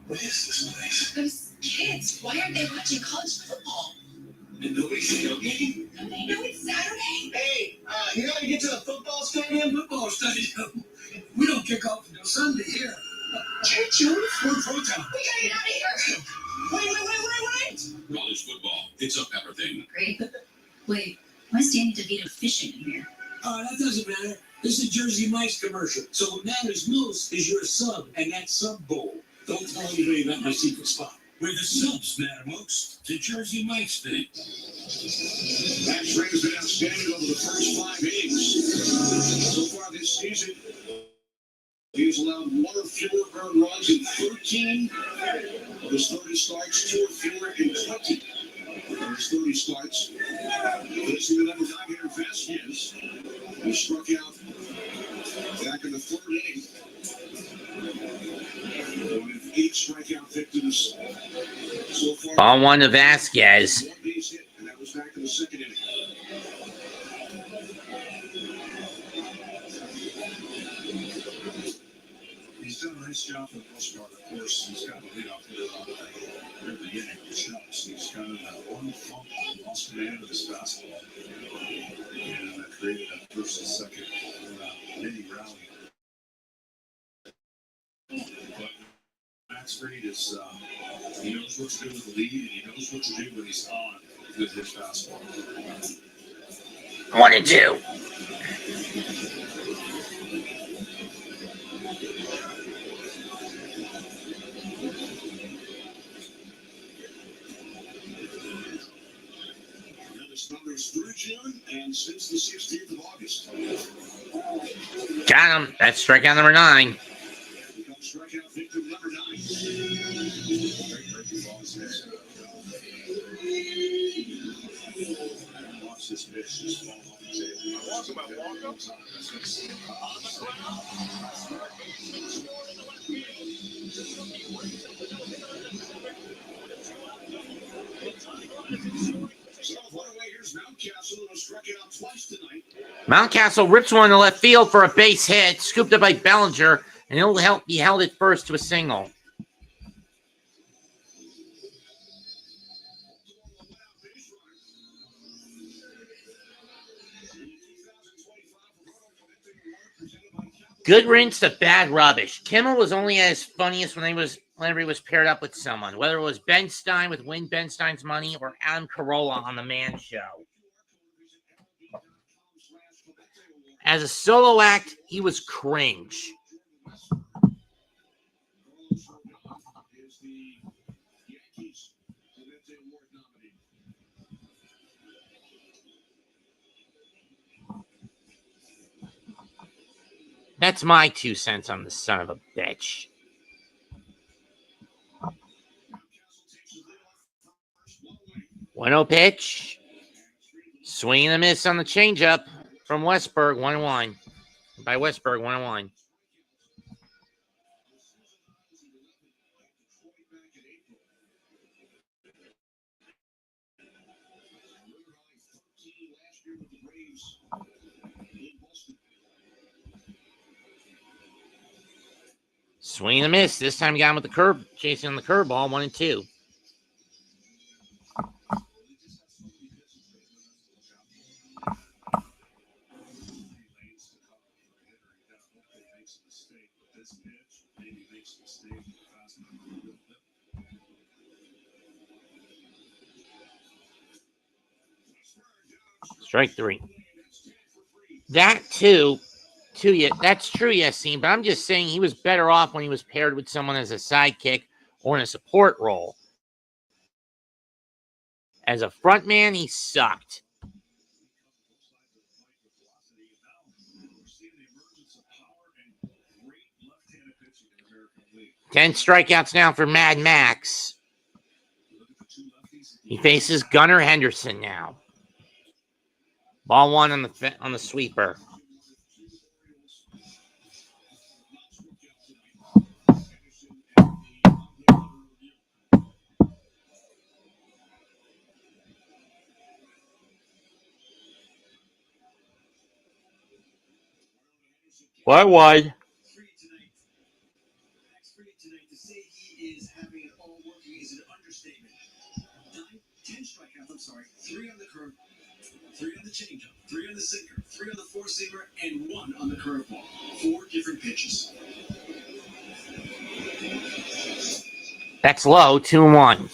C: What is this place?
E: Those kids, why aren't they watching college football?
C: And nobody's tailgating?
E: Don't they know it's Saturday?
C: Hey, you gotta get to the football stadium? Football stadium? We don't kick off until Sunday here.
E: Church, you?
C: We're pro town.
E: We gotta get out of here. Wait.
B: College football, it's a Pepper thing.
I: Great. Wait, why is Danny DeVito fishing in here?
F: That doesn't matter. This is Jersey Mike's commercial. So what matters most is your sub and that sub bowl. Don't tell anybody about my secret spot.
B: Where the subs matter most, the Jersey Mike's thing. Max Ray has been outstanding over the first 5 innings. So far this season, he's allowed 1 or fewer earned runs in 13 of his 30 starts, 2 or fewer in 20 of his 30 starts. Facing the number 9 hitter, Vasquez, who struck out back in the 3rd inning. With 8 strikeout victims so far.
A: Ball 1 to Vasquez.
B: 1 base hit, and that was back in the 2nd inning. He's done a nice job for the most part. Of course, he's got the leadoff hitter out the inning with shots. He's got one fumble, lost command of his fastball, and that created that first and second mini rally. But Max Reed is, he knows what to do with the lead, and he knows what to do when he's on with his fastball.
A: 1-2.
B: This number's through June and since the 16th of August.
A: Got him. That's strikeout number 9.
B: Becomes strikeout victim number 9. Watch this pitch just fall off the table. Talk about walk-ups. So, one away, here's Mountcastle, who struck out twice tonight.
A: Mountcastle rips one to left field for a base hit, scooped up by Bellinger, and he'll be held at first to a single. Good riddance to bad rubbish. Kimmel was only at his funniest whenever he was paired up with someone, whether it was Ben Stein with Win Ben Stein's Money or Adam Carolla on The Man Show. As a solo act, he was cringe. That's my 2 cents on the son of a bitch. One-0 pitch. Swing and a miss on the changeup from Westberg, 1-1. By Westberg, 1-1. Swing and a miss. This time got him with the curve, chasing on the curveball, 1-2. Strike 3. That too, that's true, Yassine, but I'm just saying he was better off when he was paired with someone as a sidekick or in a support role. As a front man, he sucked. Ten strikeouts now for Mad Max. He faces Gunnar Henderson now. Ball 1 on the sweeper. Wide.
G: To say he is having it all working is an understatement. 10 strikeouts, I'm sorry, 3 on the curve, 3 on the changeup, 3 on the sinker, 3 on the four-seamer, and 1 on the curveball. 4 different pitches.
A: That's low, 2-1.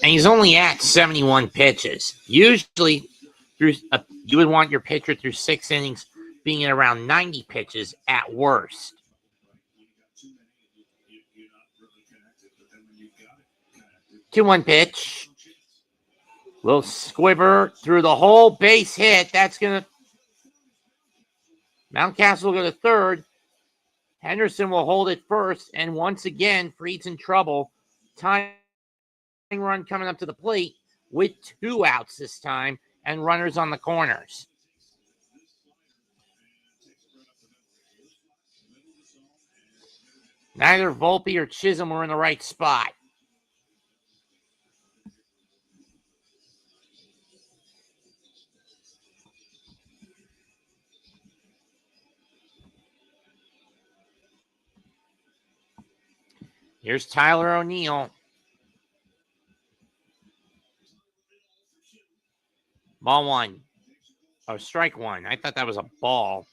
A: And he's only at 71 pitches. Usually, you would want your pitcher through 6 innings being at around 90 pitches at worst. 2-1 pitch. Little squibber through the whole base hit. That's going to... Mountcastle will go to third. Henderson will hold it first. And once again, Fried's in trouble. Tying run coming up to the plate with 2 outs this time and runners on the corners. Neither Volpe or Chisholm were in the right spot. Here's Tyler O'Neill. Ball 1. Oh, strike 1. I thought that was a ball.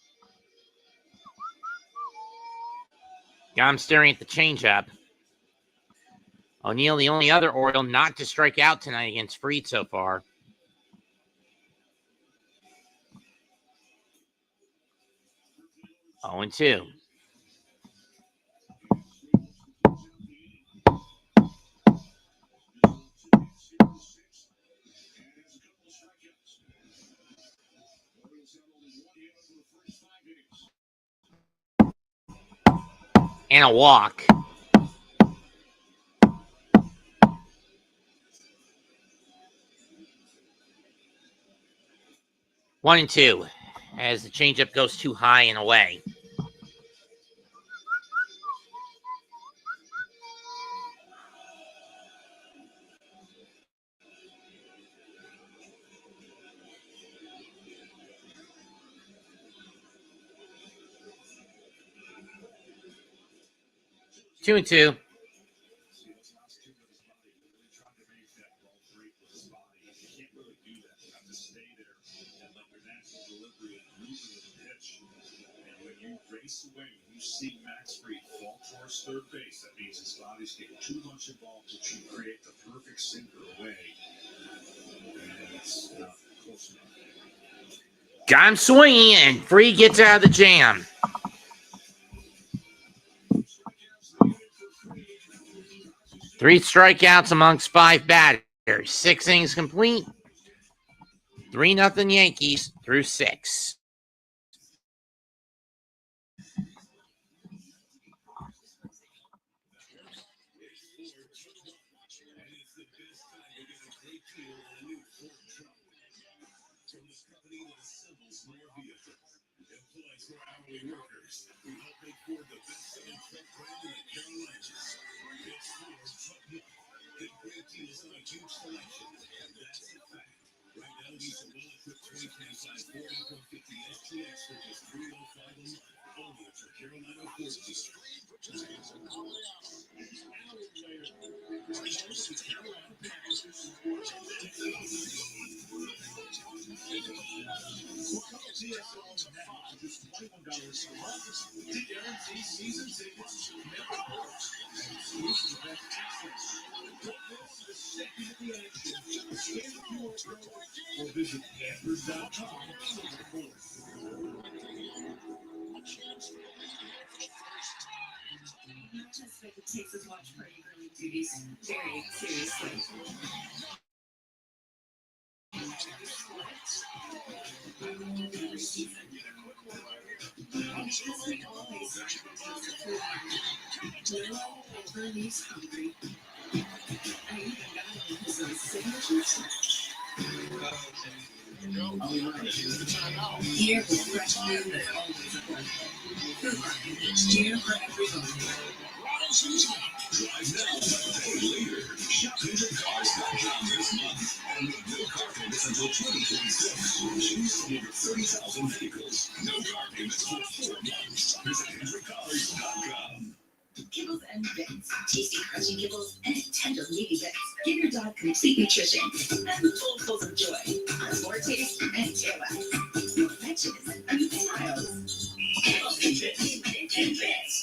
A: Got him staring at the changeup. O'Neill, the only other Oriole not to strike out tonight against Fried so far. Oh, 0-2. And a walk. One and two, as the changeup goes too high and away. 2-2.
B: Away. When you see Max Fried fall towards third base, that means his body's getting too much involved to create the perfect sinker away. And it's not close enough.
A: Got him swinging, and Fried gets out of the jam. 3 strikeouts amongst 5 batters. 6 innings complete. 3-0 Yankees through 6.
B: Workers who help make Ford the best-selling truck brand in the Carolinas. It's Ford Truck Month. Get great deals on a huge selection, and that's a fact. Right now, lease a well-equipped 2025 Ford F-150 STX for just $305 a month. Only at your Carolina Ford dealer. Just $21 a month to guarantee season tickets. Exclusive event access. Don't miss a second of the action. Scan the QR code or visit Pampers.com.
D: Texas watch party early duties very seriously. Because we always never leaves hungry. I even got him some signatures. Here with fresh food that's always a pleasure. Food Line, here for everybody.
B: Drive now, pay later. Shop HyundaiCars.com this month. And with no car payments until 2026. Choose from over 30,000 vehicles. No car payments for 4 months. Visit HyundaiCars.com.
I: Kibbles and bits. Tasty, crunchy kibbles and tender, meaty bits. Give your dog complete nutrition and full of joy. On more taste and tail wax. More matches and smiles. Kibbles and bits.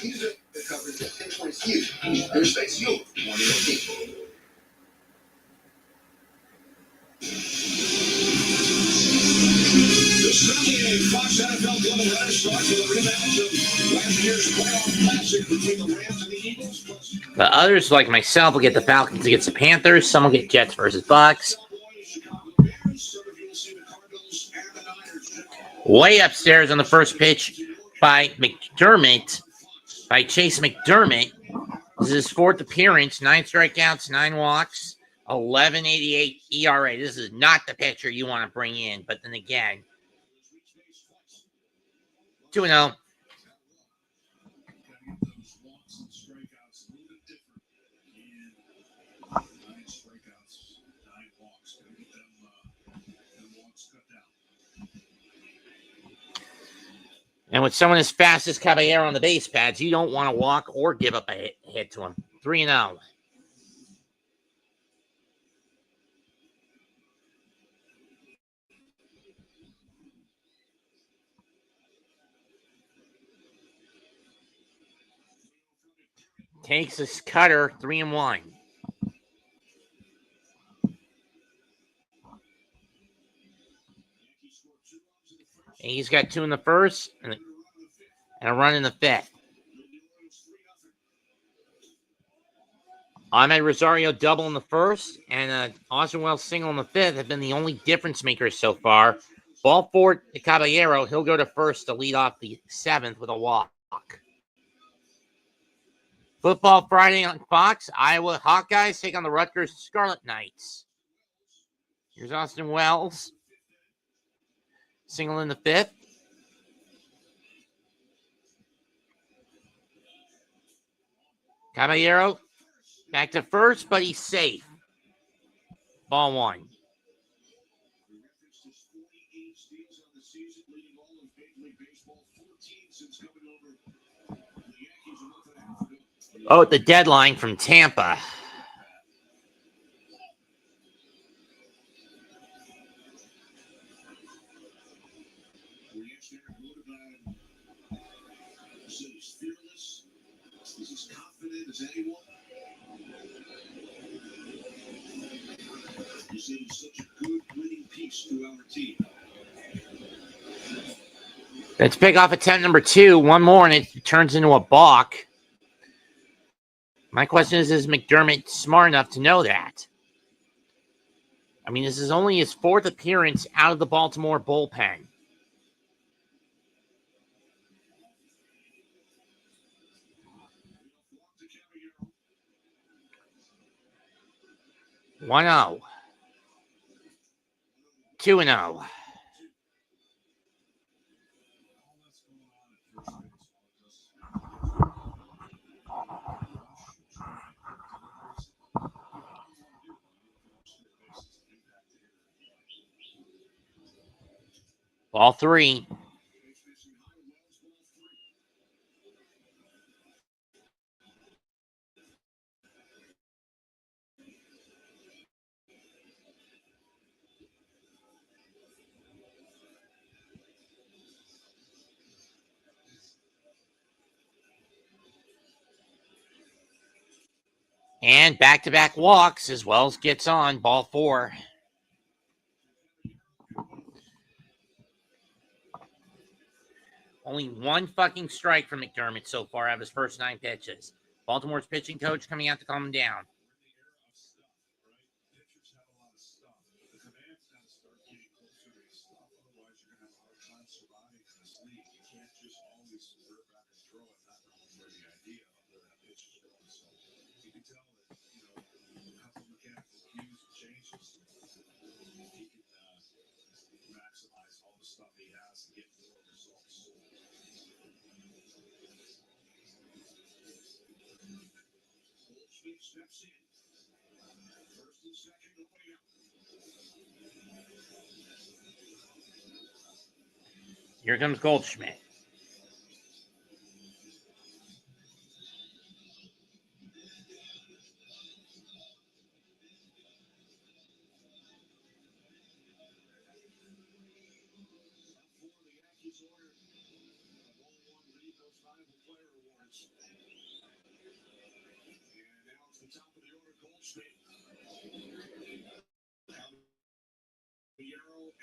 H: Music that covers that pinpoints you. Respects you more than your people.
B: The Sunday Fox NFL doubleheader starts with a rematch of last year's playoff classic between the Rams and the Eagles.
A: The others, like myself, will get the Falcons against the Panthers. Some will get Jets versus Bucks. Way upstairs on the first pitch by Chase McDermott. This is his 4th appearance, 9 strikeouts, 9 walks, 11.88 ERA. This is not the pitcher you want to bring in, but then again, 2-0. And with someone as fast as Caballero on the base pads, you don't want to walk or give up a hit to him. 3-0. Takes his cutter, 3-1. And he's got 2 in the first and a run in the 5th. Ahmed Rosario double in the first and Austin Wells single in the 5th have been the only difference makers so far. Ball forward to Caballero. He'll go to first to lead off the 7th with a walk. Football Friday on Fox. Iowa Hawkeyes take on the Rutgers Scarlet Knights. Here's Austin Wells. Single in the 5th. Caballero back to first, but he's safe. Ball 1. Oh, at the deadline from Tampa.
B: He's fearless. He's as confident as anyone. You said he's such a good winning piece to our team.
A: That's pickoff attempt number 2. One more, and it turns into a balk. My question is McDermott smart enough to know that? I mean, this is only his 4th appearance out of the Baltimore bullpen. One 0. 2-0. Ball 3. And back-to-back walks as well as gets on. Ball 4. Only one fucking strike from McDermott so far out of his first 9 pitches. Baltimore's pitching coach coming out to calm him down. Here comes Goldschmidt.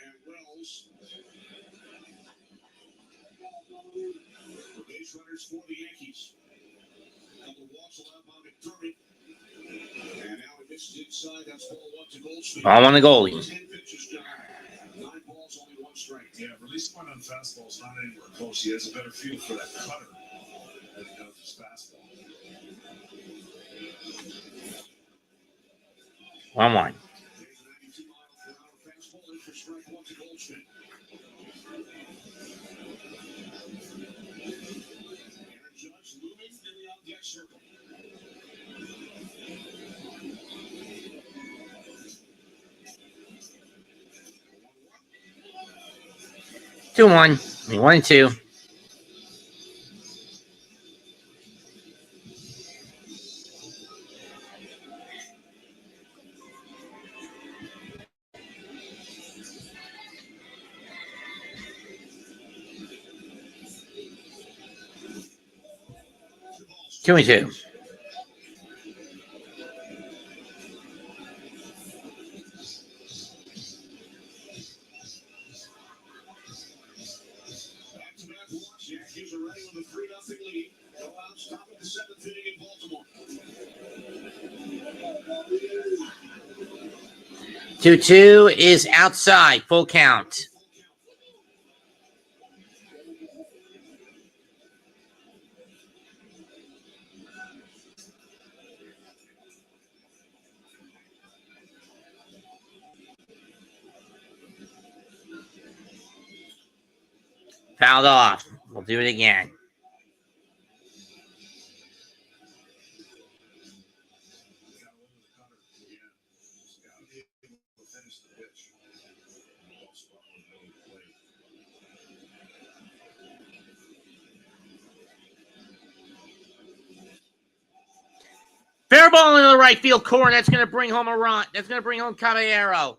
B: And Wells. The base runners for the Yankees. Couple of walks allowed by McDermott. And now it misses inside. That's ball 1 to Goldschmidt.
A: Ball on the goalie.
B: 10 pitches down. 9 balls, only 1 strike. Yeah, release point on fastballs not anywhere close. He has a better feel for that cutter than he does his fastball.
A: 1-1. Two one. 1 and 2. Two and 2.
B: Yankees are ready with a 3-0 lead. Go out, stop at the 7th inning in Baltimore.
A: 2-2 is outside. Full count. Fouled off. We'll do it again. Fair ball into the right field corner. That's going to bring home a run. That's going to bring home Caballero.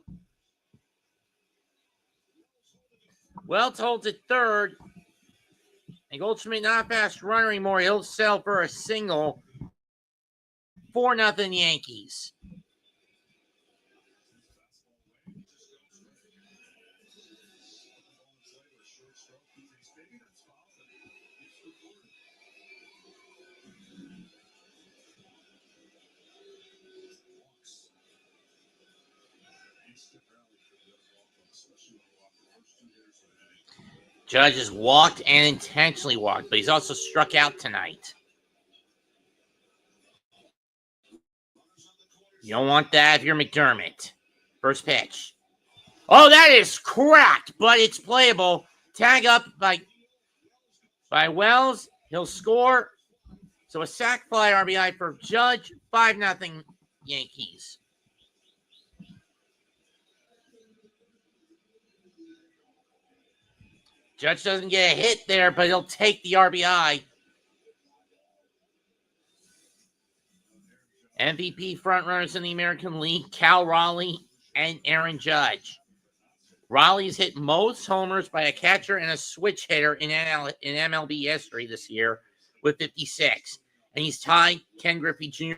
A: Wells holds it third. And Goldschmidt not a fast runner anymore. He'll settle for a single. 4-0 Yankees. Judge has walked and intentionally walked, but he's also struck out tonight. You don't want that if you're McDermott. First pitch. Oh, that is cracked, but it's playable. Tag up by Wells. He'll score. So a sac fly RBI for Judge. 5-0 Yankees. Judge doesn't get a hit there, but he'll take the RBI. MVP frontrunners in the American League, Cal Raleigh and Aaron Judge. Raleigh's hit most homers by a catcher and a switch hitter in MLB history this year with 56. And he's tied Ken Griffey Jr.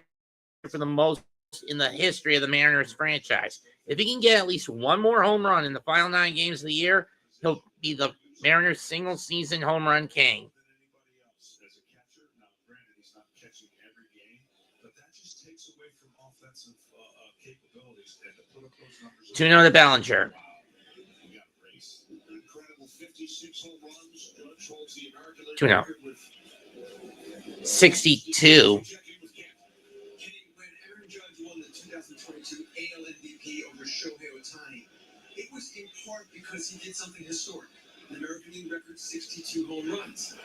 A: for the most in the history of the Mariners franchise. If he can get at least one more home run in the final 9 games of the year, he'll be the Mariners' single-season home run king. 2-0 to Bellinger. 2-0. 62.
C: When Aaron Judge won the 2022 AL MVP over Shohei Ohtani, it was in part because he did something historic. The American League record 62 home runs.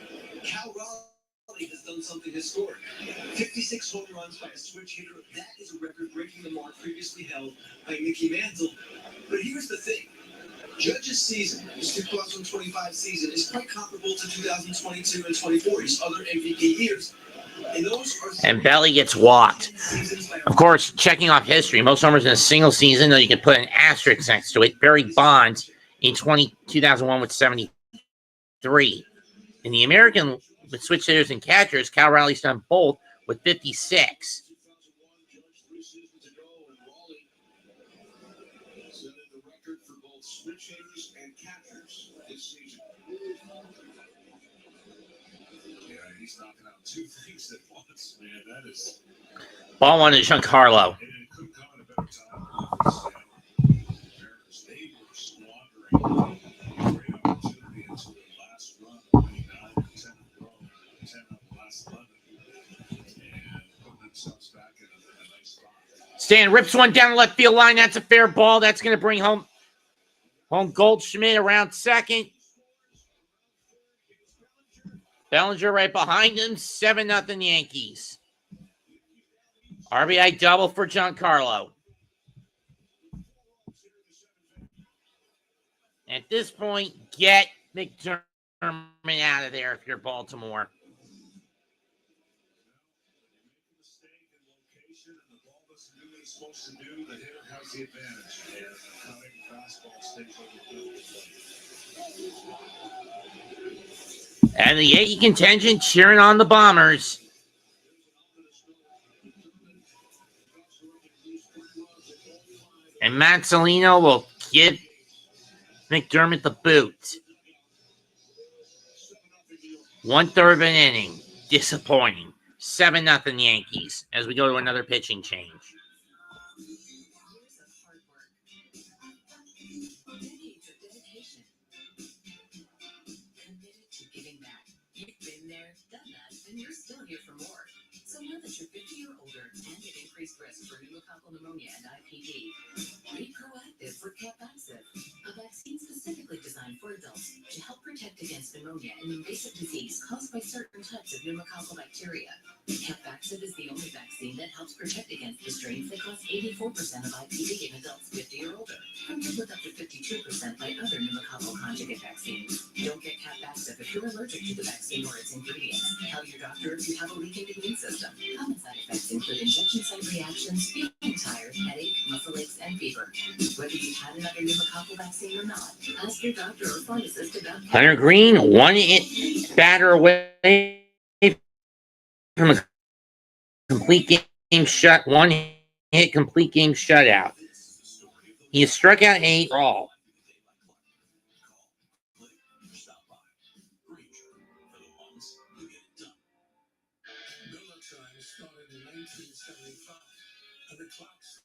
C: Cal Raleigh has done something historic. 56 home runs by a switch hitter. That is a record breaking the mark previously held by Mickey Mantle. But here's the thing. Judge's season, his 2025 season, is quite comparable to 2022 and 24, his other MVP years.
A: And Belly gets walked. Of course, checking off history, most homers in a single season, though you can put an asterisk next to it. Barry Bonds in 2001 with 73. In the American, with switch hitters and catchers, Cal Raleigh's done both with 56.
B: He's knocking out 2 things at once, man. That is.
A: Ball one to Giancarlo.
B: And it couldn't come at a better time. America's they were squandering great opportunity until the last run, winning 9 or 10 in a row, 10 on the last 11, and putting themselves back in a nice spot.
A: Stan rips one down the left field line. That's a fair ball. That's going to bring home Goldschmidt around second. Bellinger right behind him. 7-0 Yankees. RBI double for Giancarlo. At this point, get McDermott out of there if you're Baltimore.
B: Supposed to do, the hitter has the advantage. And coming fastball stays over the
A: And the Yankee contingent cheering on the Bombers. And Mazzolino will give McDermott the boot. 1/3 of an inning. Disappointing. 7-0 Yankees as we go to another pitching change.
D: You're still here for more. So now that you're 50 or older and at increased risk for pneumococcal pneumonia and IPD, be proactive for Capvaxive, a vaccine specifically designed for adults to help protect against pneumonia and invasive disease caused by certain types of pneumococcal bacteria. Capvaxive is the only vaccine that helps protect against the strains that cause 84% of IPD in adults 50 or older, compared with up to 52% by other pneumococcal conjugate vaccines. Don't get Capvaxive if you're allergic to the vaccine or its ingredients. Tell your doctor if you have a weakened immune system. Common side effects include injection site reactions, feeling tired, headache, muscle aches, and fever. Whether you've had another pneumococcal vaccine or not, ask your doctor or pharmacist about
A: Hunter Green, batter away from a complete game shut, one hit complete game shutout. He has struck out 8 for all.
B: Donut time started in 1975, and the clock's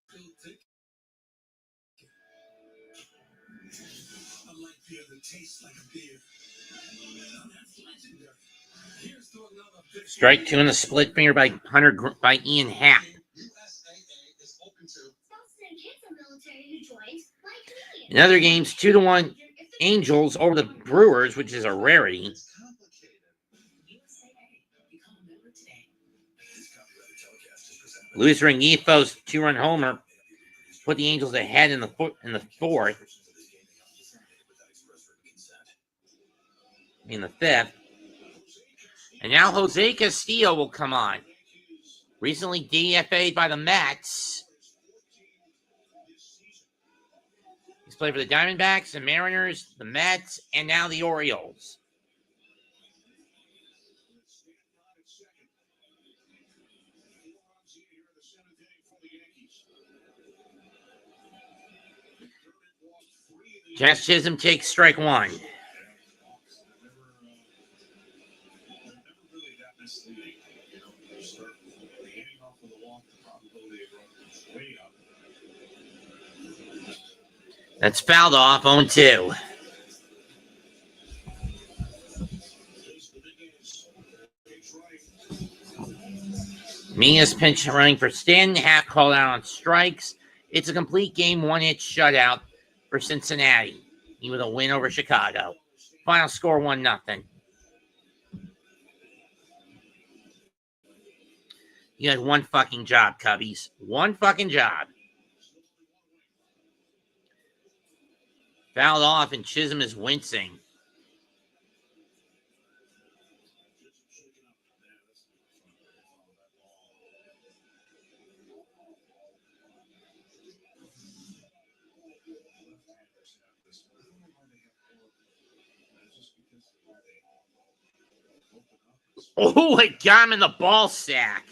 B: still ticking. Unlike beer that tastes like a beer. Now that's legendary. Here's to another victory.
A: Strike 2 in the split finger by Ian Happ. In other games, 2-1 Angels over the Brewers, which is a rarity. Luis Rengifo's 2-run homer put the Angels ahead in the fourth. In the fifth. And now Jose Castillo will come on. Recently DFA'd by the Mets. He's played for the Diamondbacks, the Mariners, the Mets, and now the Orioles. Jazz Chisholm takes strike 1. That's fouled off, 0-2. Mia's pinch running for Stanton, Happ called out on strikes. It's a complete game, 1-hit shutout for Cincinnati, with a win over Chicago. Final score 1-0. You had one fucking job, Cubbies. One fucking job. Fouled off, and Chisholm is wincing. Oh, it got him in the ball sack.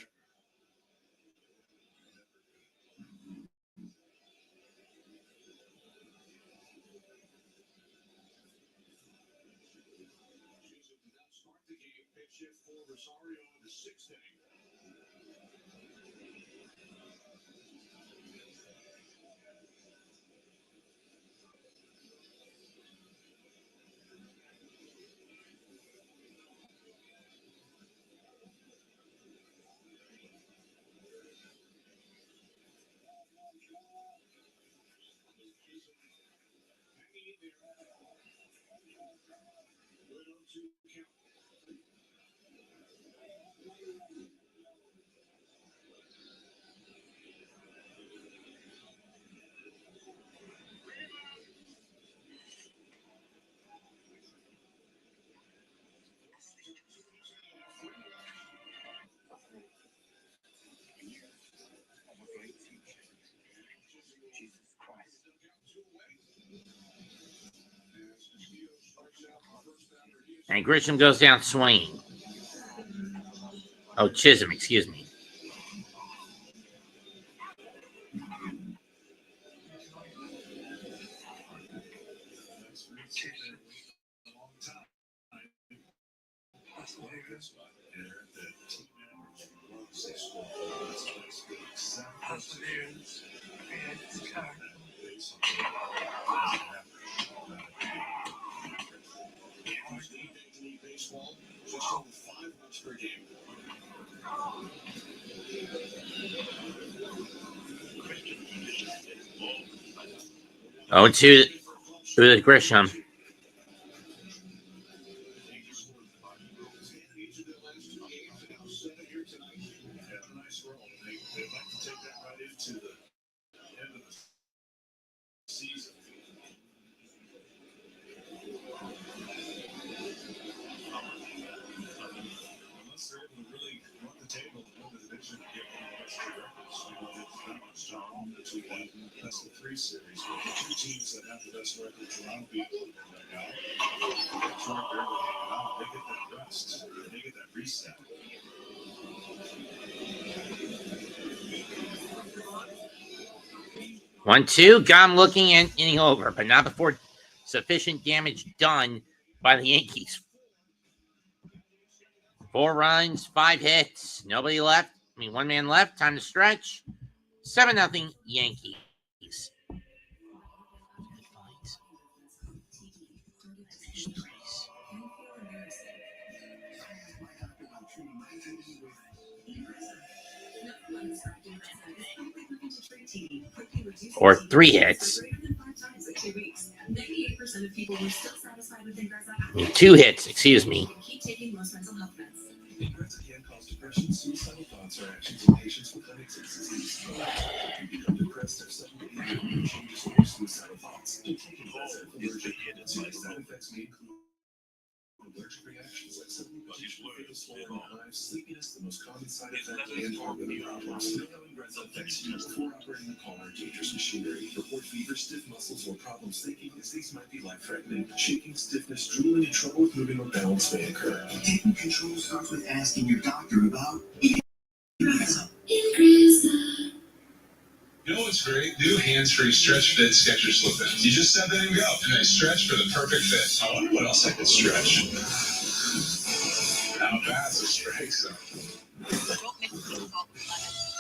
A: And Grisham goes down swinging. Oh, Chisholm, excuse me. Oh, to the Grisham.
B: best of 3 series with the 2 teams that have the best records around people right now. Detroit barely hanging out. They get that rest. They get that reset.
A: 1-2. Got him looking and inning over, but not before sufficient damage done by the Yankees. 4 runs, 5 hits, nobody left. 1 man left. Time to stretch. 7-0 Yankees. Or 3 hits. 2 hits, excuse me.
B: Regrets can cause depression, suicidal thoughts, or actions in patients with unexamined disease. If you become depressed or suddenly ill, changes or suicidal thoughts. Taking medicine for allergic side effects may include allergic reactions like sudden swollen hives, sleepiness, the most common side effect, and organ problems. Know how Ingrezza affects you before operating a car or dangerous machinery. Report fever, stiff muscles, or problems thinking, as these might be life-threatening. Shaking, stiffness, drooling, and trouble with moving or balance may occur.
G: Taking control starts with asking your doctor about Ingrezza.
B: You know what's great? New hands-free stretch fit Skechers slip ins. You just set that and go, and they stretch for the perfect fit. I wonder what else I could stretch. How fast a strike zone.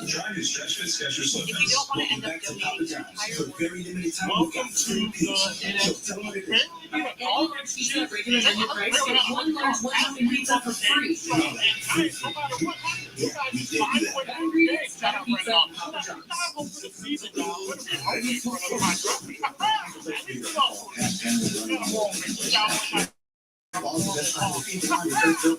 B: Try new stretch fit Skechers slip ins.
G: Welcome back to Papa John's. For a very limited time, we've got free pizza. So tell them what it is.
D: All large pizza at regular menu price, get 1 large one-topping pizza for free.
G: Yeah, we did do that.
D: Ingredients, Pizza, Papa John's.
G: All the best time to pizza on your birthday.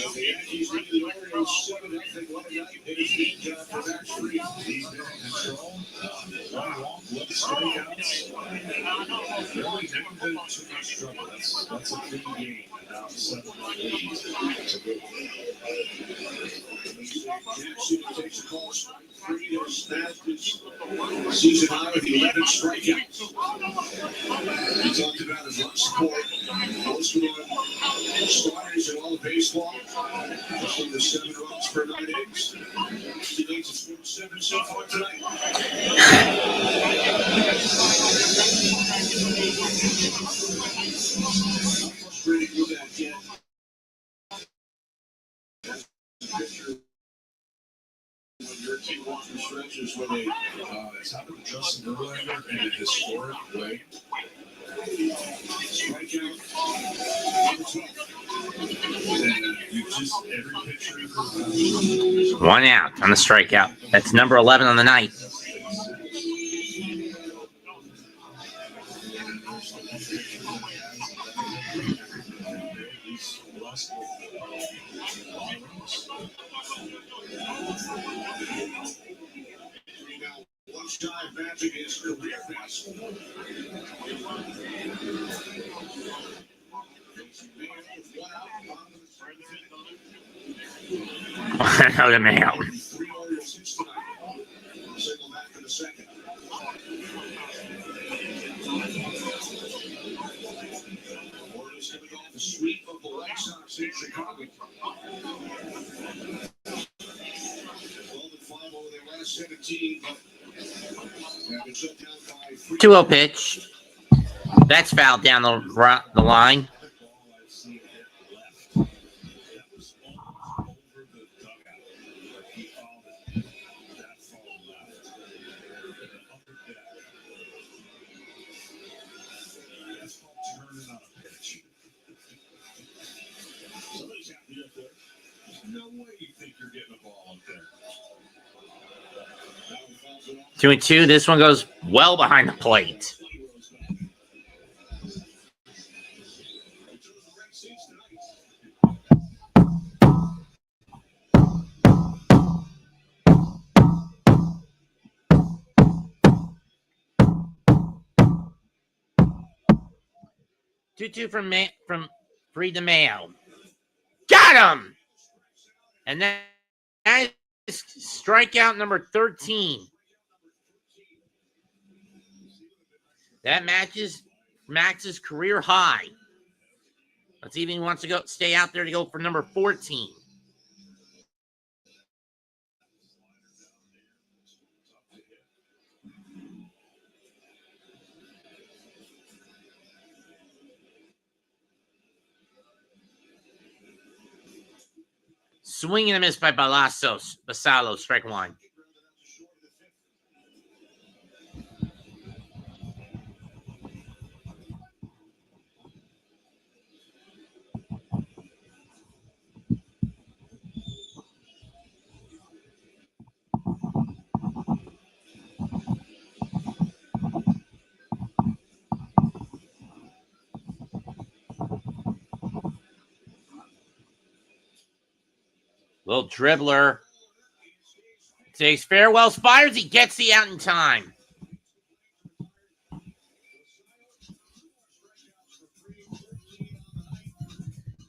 B: The Yankees lead the Orioles 7-0 one night. It is game job for Max Fried. He's been in control. 1 walk, 11 strikeouts. Really haven't been too much trouble. That's a clean game. Now 7-0 lead. It's a good one. Jackson takes a call. Fried has snapped his season high with 11 strikeouts. We talked about his run support. Most of the starters in all of baseball. Just under 7 runs per 9 innings. The Yankees have scored 7 so far tonight. Frustrated with that yet. When your team walks through stretches when they it's happened to Justin Verlander in a historic way. Strikeout. And you just every pitcher.
A: 1 out on the strikeout. That's number 11 on the night.
B: One shy matching his career best.
A: Another man out.
B: 3 Orioles hits tonight. Single back in the second. Orioles coming off the sweep of the White Sox in Chicago. 12-5 over their last 17, but have been shut down by
A: 2-0 pitch. That's fouled down the line.
B: No way you think you're getting a ball.
A: 2-2. This one goes well behind the plate. Two from Freed Mayo. Got him! And that is strikeout number 13. That matches Max's career high. Let's see if he wants to stay out there to go for number 14. Swing and a miss by Basalo, strike one. Little dribbler. Takes farewells, fires. He gets the out in time.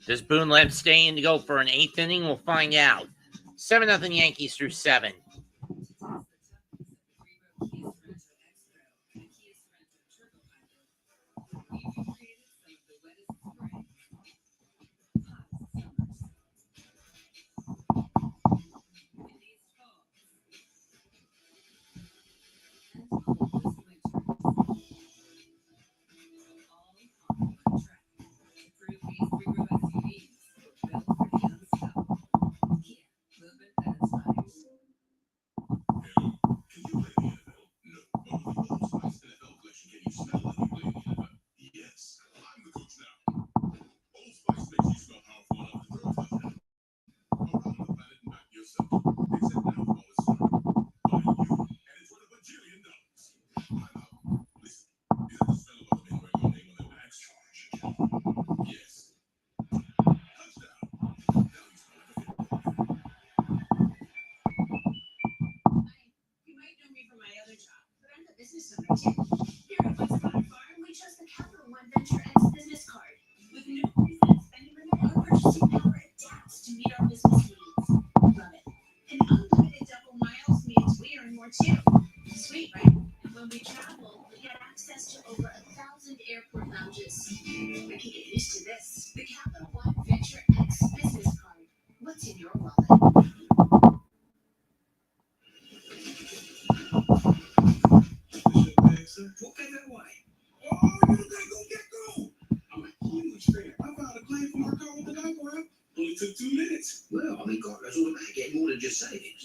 A: Does Boone let him stay in to go for an 8th inning? We'll find out. 7-0 Yankees through 7.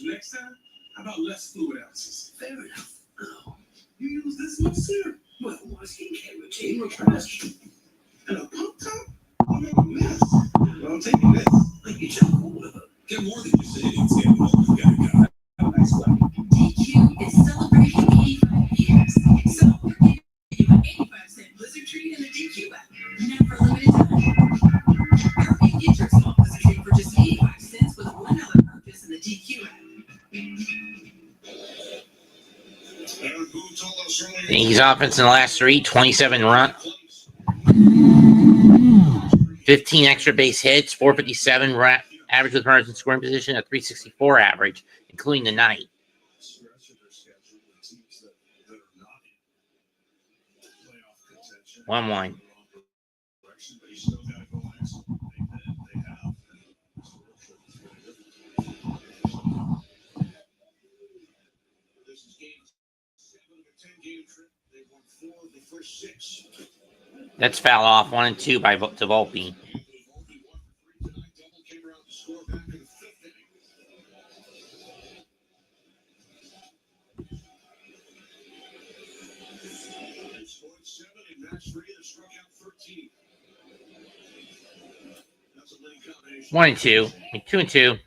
B: Next time, how about less fluid ounces? Fair enough. Oh, you use this much syrup? Well, my skincare routine requires and a pump top? I'll make a mess. Well, I'm taking this. Like you choke all of it. Get more than you said. It's getting more. You got a nice one.
D: DQ is celebrating 85 years. So we're giving you an 85-cent Blizzard treat in the DQ app. Never limited time. Hurry and get your small Blizzard treat for just 85 cents with a $1 purchase in the DQ app.
A: Yankees offense in the last 3, 27 run. 15 extra base hits, 457 average with runners in scoring position, a 364 average, including the night. One. That's foul off. 1-2 by Volpe. One and two. 2-2.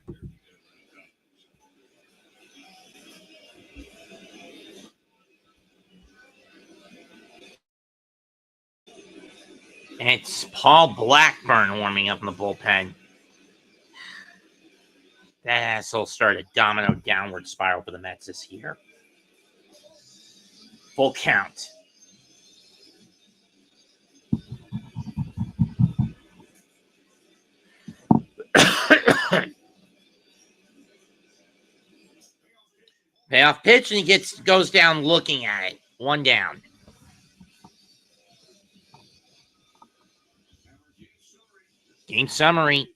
A: And it's Paul Blackburn warming up in the bullpen. That asshole started a domino downward spiral for the Mets this year. Full count. Payoff pitch, and he goes down looking at it. One down. Game summary.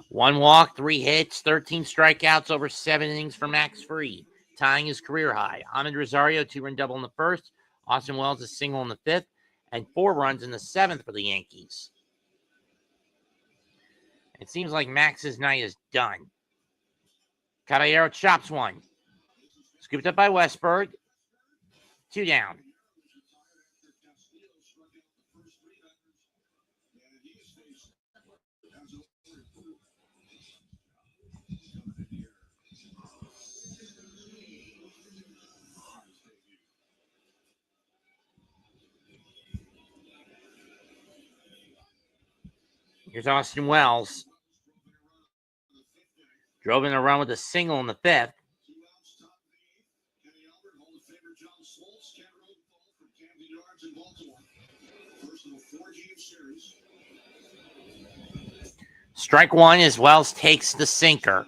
A: 1 walk, 3 hits, 13 strikeouts over 7 innings for Max Fried, tying his career high. Ahmed Rosario, 2-run double in the first. Austin Wells, a single in the 5th, and 4 runs in the 7th for the Yankees. It seems like Max's night is done. Caballero chops one. Scooped up by Westberg. 2 down. Here's Austin Wells. Drove in a run with a single in the 5th. Strike one as Wells takes the sinker.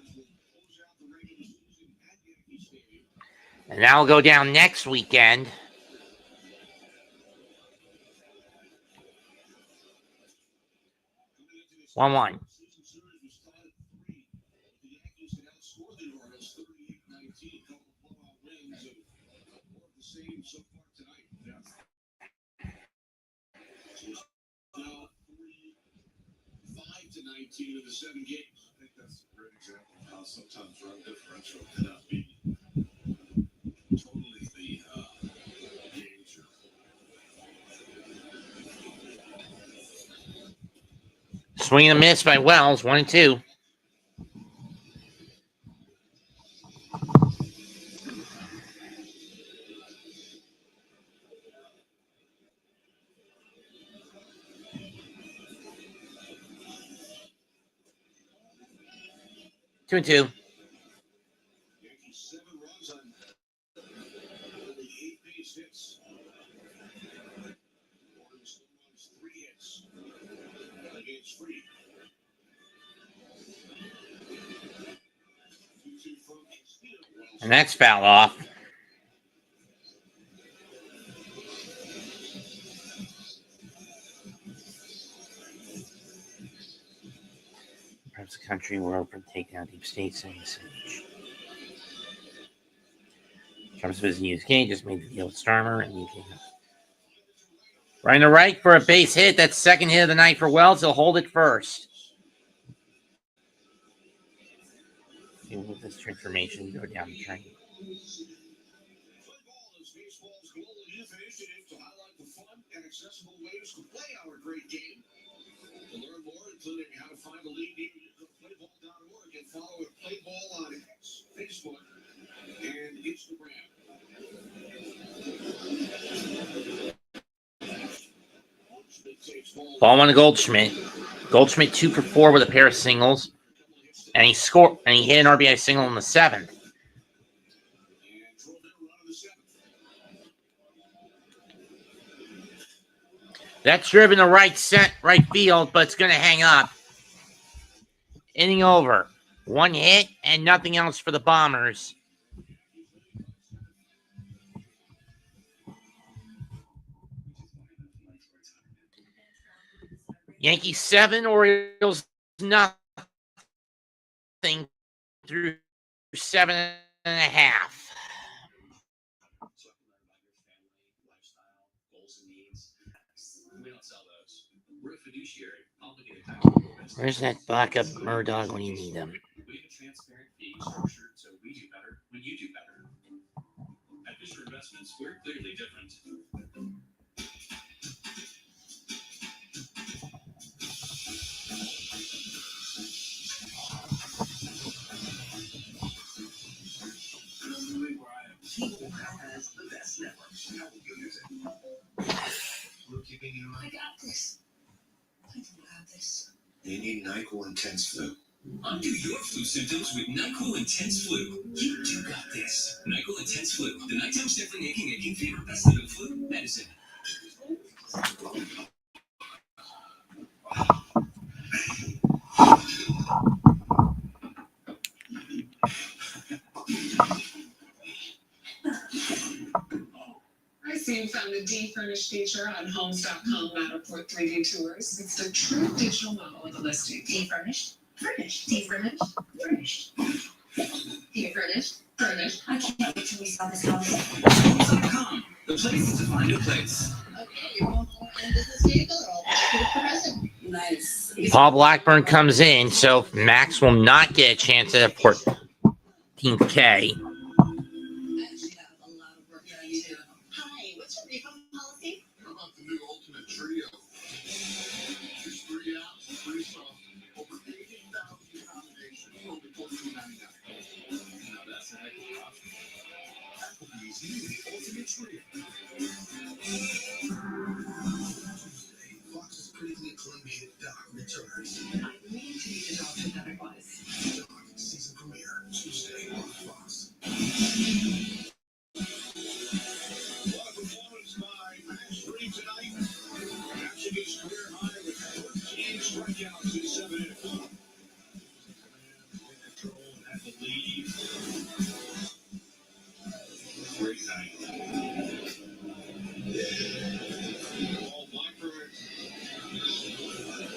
A: And that'll go down next weekend. One.
B: In the 7 games. I think that's a great example of how sometimes run differential cannot be totally the games.
A: Swing and a miss by Wells, 1-2. Two and 2.
B: Yankees 7 runs on only 8 base hits. Orioles runs 3 hits against Fried. 2-2 from Wells.
A: And that's fouled off. Perhaps the country will open take down deep state saying siege. Trump's visiting UK just made the deal with Starmer and UK. Right to right for a base hit. That's second hit of the night for Wells. He'll hold it first. With this transformation, go down the train.
B: Football is baseball's global youth initiative to highlight the fun and accessible ways to play our great game. To learn more, including how to find the league near you, go to playball.org and follow at Playball on X, Facebook, and Instagram.
A: Ball one to Goldschmidt. Goldschmidt 2 for 4 with a pair of singles. And he scored, and he hit an RBI single in the 7th. That's driven to right field, but it's going to hang up. Inning over. 1 hit and nothing else for the Bombers. Yankees 7, Orioles nothing through 7.5. Where's that backup Murdoch when you need him?
C: We have a transparent fee structure, so we do better when you do better. At Fisher Investments, we're clearly different.
G: People has the best network. How will you use it? We're keeping you in mind.
E: I got this.
G: You need NyQuil Intense Flu.
C: Undo your flu symptoms with NyQuil Intense Flu. You do got this. NyQuil Intense Flu. The nighttime sniffling, aching fever. That's the new flu medicine.
D: I see you found a D-Furnished feature on Homes.com Matterport 3D Tours. It's the true digital model of the listing.
I: D-Furnished? Furnished. D-Furnished? Furnished. D-Furnished? Furnished. I can't wait till we sell this house.
C: Homes.com. The place to find a place.
I: Okay, you're all in business vehicle or all progressive? Nice.
A: Paul Blackburn comes in, so Max will not get a chance at 14th K.
I: Actually, have a lot of work that I need to do. Hi, what's your refund policy?
B: How about the new Ultimate Trio? Just 3 ounce, 3 soft, over 80,000 combinations, only $14.99. Now that's a heck of a option. Applebee's new Ultimate Trio. Tuesday, Fox's critically acclaimed hit Doc returns.
D: I need to be the doctor that I was.
B: Doc season premiere Tuesday on Fox. What a performance by Max Fried tonight. Matching his career high with 13 strikeouts in 7 innings. Command, control, and had the lead. Great night. Paul Blackburn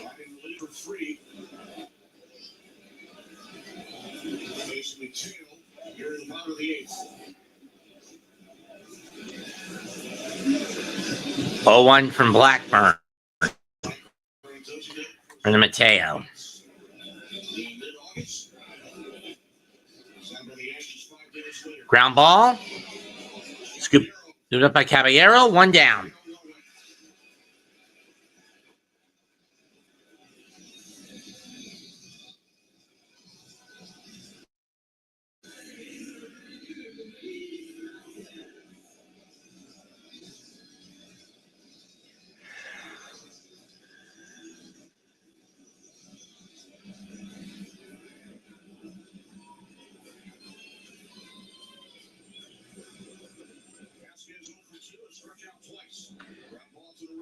B: riding the lead for 3. Facing the tail here in the bottom of the 8th.
A: 0-1 from Blackburn. For the Mateo. Ground ball. Scoop. Moved up by Caballero. 1 down.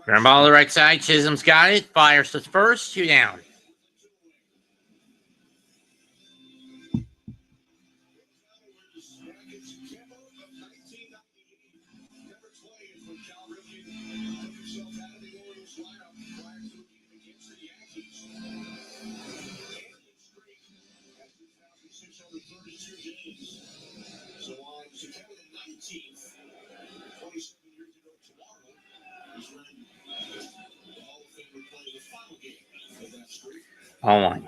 A: Ground ball to the right side. Chisholm's got it. Fires to first. 2 down.
B: So on September the 19th, 27 years ago tomorrow, is when the Hall of Fame would play the final game of that streak.
A: 0-1.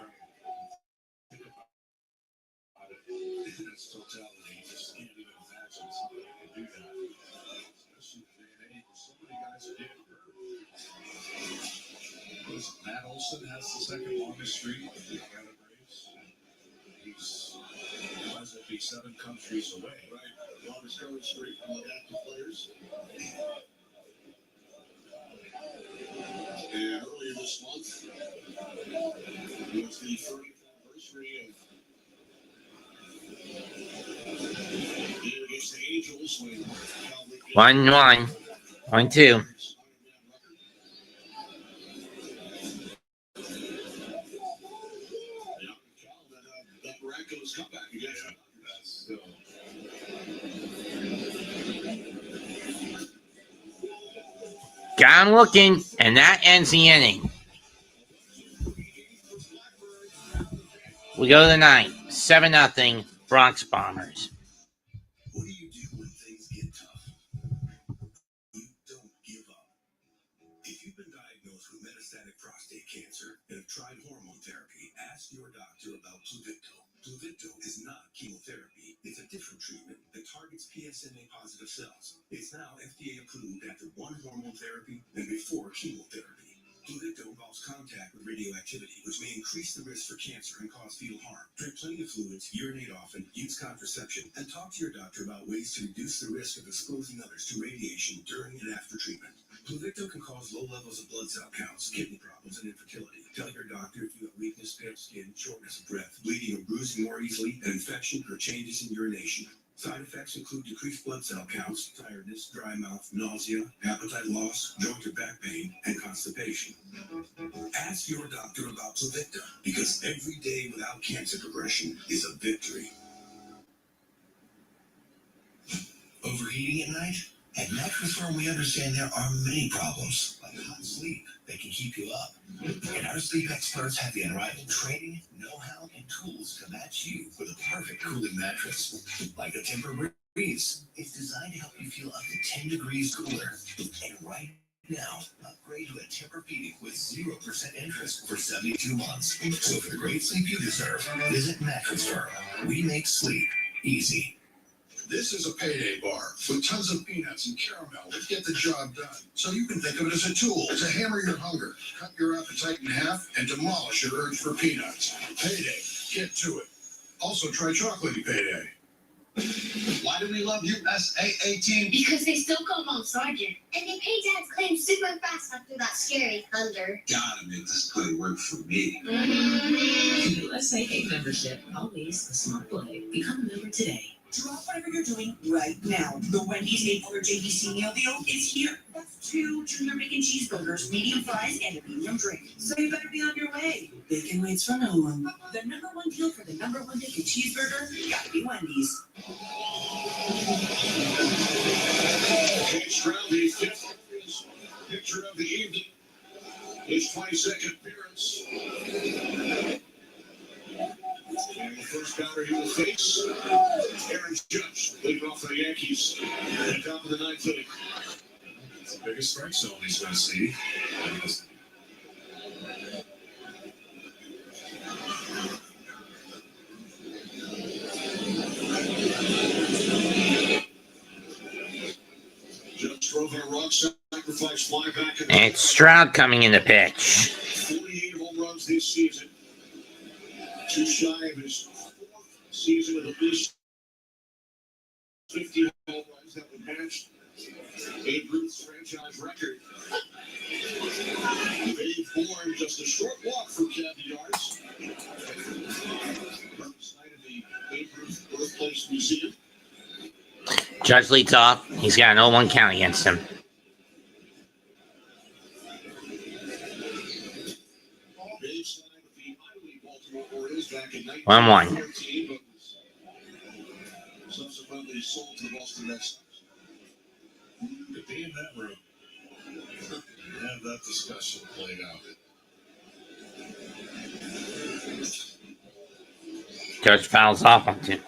B: That's totality. You just can't even imagine somebody can do that. Especially in the day and age where so many guys are getting hurt. Matt Olson has the second longest streak with the Atlanta Braves. He's pleasantly 7 countries away. Right. Longest current streak among active players. And earlier this month was the 30th anniversary of the game against the Angels when Cal Ripken
A: 1-1. 1-2.
B: that miraculous comeback against him. That's still.
A: Got him looking, and that ends the inning. We go to the 9th. 7-0. Bronx Bombers.
G: What do you do when things get tough? You don't give up. If you've been diagnosed with metastatic prostate cancer and have tried hormone therapy, ask your doctor about Pluvicto. Pluvicto is not chemotherapy. It's a different treatment that targets PSMA-positive cells. It's now FDA approved after 1 hormone therapy and before chemotherapy. Pluvicto involves contact with radioactivity, which may increase the risk for cancer and cause fetal harm. Drink plenty of fluids, urinate often, use contraception, and talk to your doctor about ways to reduce the risk of exposing others to radiation during and after treatment. Pluvicto can cause low levels of blood cell counts, kidney problems, and infertility. Tell your doctor if you have
B: Jaundice, pale skin, shortness of breath, bleeding or bruising more easily, an infection, or changes in urination. Side effects include decreased blood cell counts, tiredness, dry mouth, nausea, appetite loss, joint or back pain, and constipation. Ask your doctor about Pluvicto, because every day without cancer progression is a victory.
G: Overheating at night? At Mattress Firm, we understand there are many problems, like hot sleep, that can keep you up. And our sleep experts have the unrivaled training, know-how, and tools to match you with a perfect cooling mattress. Like the Tempur Breeze, it's designed to help you feel up to 10 degrees cooler. And right now, upgrade to a Tempur-Pedic with 0% interest for 72 months. So for the great sleep you deserve, visit Mattress Firm. We make sleep easy.
B: This is a payday bar with tons of peanuts and caramel that get the job done. So you can think of it as a tool to hammer your hunger, cut your appetite in half, and demolish your urge for peanuts. Payday. Get to it. Also try chocolatey payday.
C: Why do we love USA 18?
L: Because they still call Mom Sergeant. And they pay Dad's claim super fast after that scary thunder.
B: Gotta make this play work for me.
E: USA 8 membership, always a smart play. Become a member today. Drop whatever you're doing right now. The Wendy's $8 JBC meal deal is here. That's 2 Junior Bacon Cheeseburgers, medium fries, and a medium drink. So you better be on your way. Bacon waits for no one. The #1 deal for the #1 bacon cheeseburger, gotta be Wendy's.
B: Jake Stroud, the fifth picture of the evening. His 22nd appearance. And the first batter he will face, Aaron Judge, leading off for the Yankees at the top of the 9th inning. It's the biggest strike zone he's going to see. Judge drove a rock sacrifice fly back.
A: And it's Stroud coming in to pitch.
B: 48 home runs this season. Too shy of his 4th season of at least 50 home runs that would match Babe Ruth's franchise record. Babe born just a short walk from Camden Yards. Site of the Babe Ruth Birthplace Museum.
A: Judge leads off. He's got an 0-1 count against him.
B: Babe signed with the Baltimore Orioles back in
A: 1-1.
B: 1914, but was subsequently sold to the Boston Red Sox. Could be in that room. Have that discussion played out.
A: Judge fouls off on 2.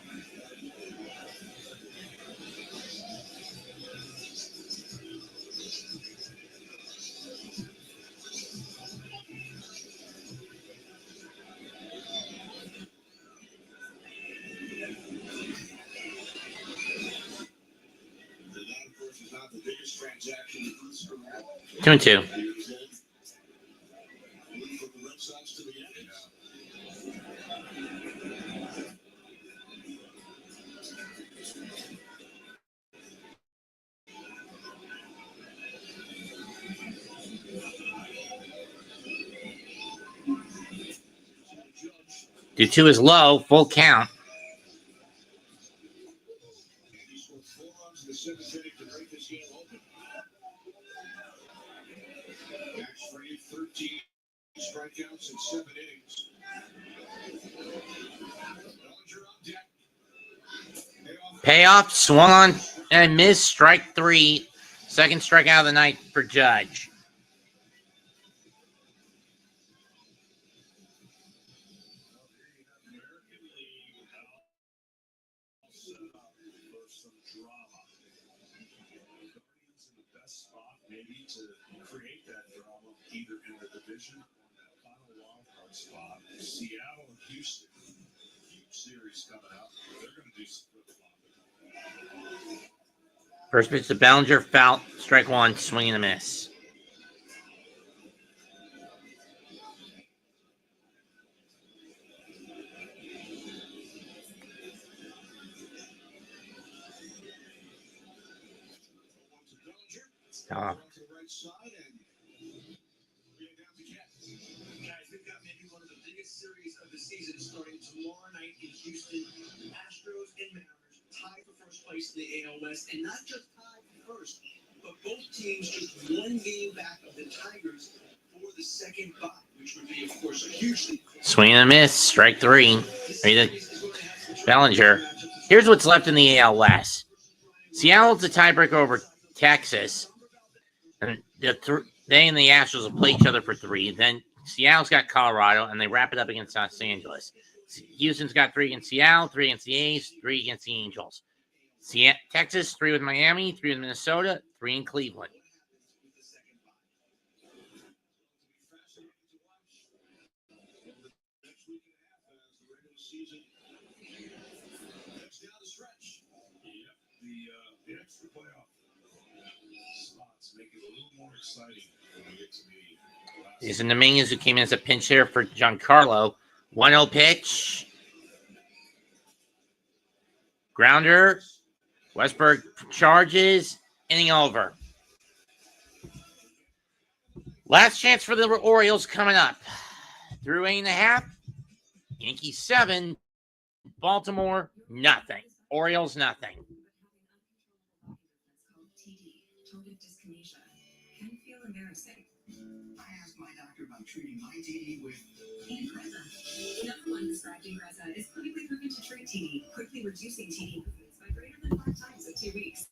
B: The biggest transaction in
A: 2-2.
B: from the Red Sox to the Yankees.
A: The 2 is low, full count.
B: He scored 4 runs in the 7th inning to break this game open. Max Frey, 13 strikeouts in 7 innings. Bellinger on deck.
A: Payoff, swung on and missed, strike 3. Second strikeout of the night for Judge.
B: Maybe to create that drama either in the division or in that final wildcard spot. Seattle and Houston, huge series coming up. They're going to do some flip-flopping.
A: First pitch to Bellinger, foul, strike 1, swing and a miss.
B: Guys, they've got maybe one of the biggest series
G: the AL West, and not just tied for first, but both teams just one game back of the Tigers for the second spot, which would be, of course, a hugely
A: Swing and a miss. Strike three. Bellinger. Here's what's left in the AL West. Seattle's a tiebreaker over Texas. And they and the Astros will play each other for 3. Then Seattle's got Colorado, and they wrap it up against Los Angeles. Houston's got 3 against Seattle, 3 against the A's, 3 against the Angels. Texas, 3 with Miami, 3 with Minnesota, 3 in Cleveland.
B: The extra playoff spots make it a little more exciting when we get to the
A: Jason Dominguez, who came in as a pinch hitter for Giancarlo. 1-0 pitch. Grounder. Westberg charges. Inning over. Last chance for the Orioles coming up. Through 8.5. Yankees 7. Baltimore, nothing. Orioles, nothing.
D: Tardive dyskinesia can feel embarrassing.
G: I asked my doctor about treating my TD with
D: Ingrezza. Number one prescribed Ingrezza is clinically proven to treat TD, quickly reducing TD improvements by greater than 5 times in 2 weeks.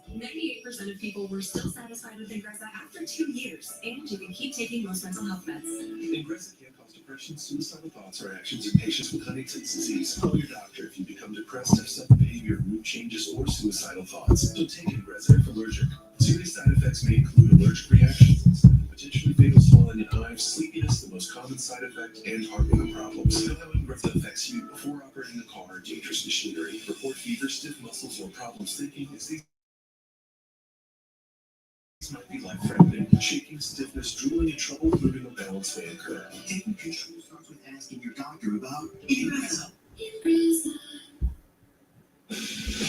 D: 98% of people were still satisfied with Ingrezza after 2 years, and you can keep taking most mental health meds.
G: Ingrezza can cause depression, suicidal thoughts, or actions in patients with Huntington's disease. Call your doctor if you become depressed, have sudden behavior, mood changes, or suicidal thoughts. Don't take Ingrezza if allergic. Serious side effects may include allergic reactions, potentially fatal swelling in eyes, sleepiness, the most common side effect, and heart rhythm problems. Know how Ingrezza affects you before operating a car or dangerous machinery. Report fever, stiff muscles, or problems thinking. These might be life-threatening. Shaking, stiffness, drooling, and trouble moving a balance may occur. Taking control starts with asking your doctor about Ingrezza.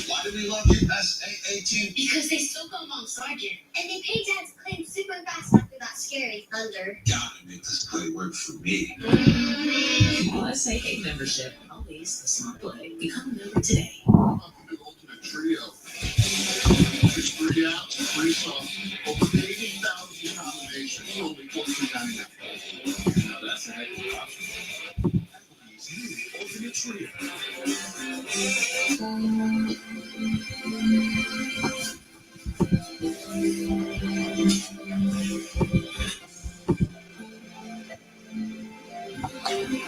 C: Why do we love you, S-A-A-T?
L: Because they still go alongside you. And they pay dads clean super fast after that scary thunder.
C: Gotta make this play work for me.
E: SAA membership, always a smart play. Become a member today.
C: The ultimate trio. It's free out, free sauce, over 80,000 combinations, only $14.99. Now that's a heck of an option. The ultimate trio.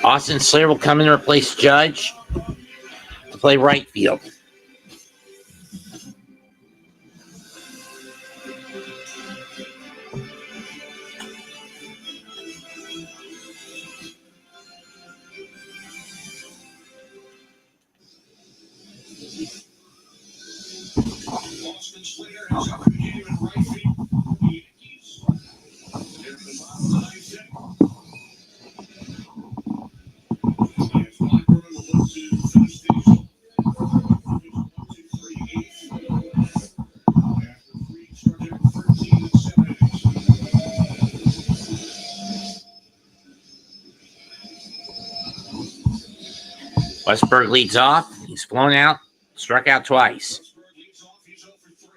A: Austin Slater will come in and replace Judge to play right field.
B: Austin Slater has a good game in right field. The Yankees. There's the bottom of the ninth inning. If Blackburn will look to finish things off. 1, 2, 3, 8. After 3, started at 13 and 7 innings.
A: Westberg leads off. He's flown out, struck out twice.
B: Westberg leads off. He's 0 for 3.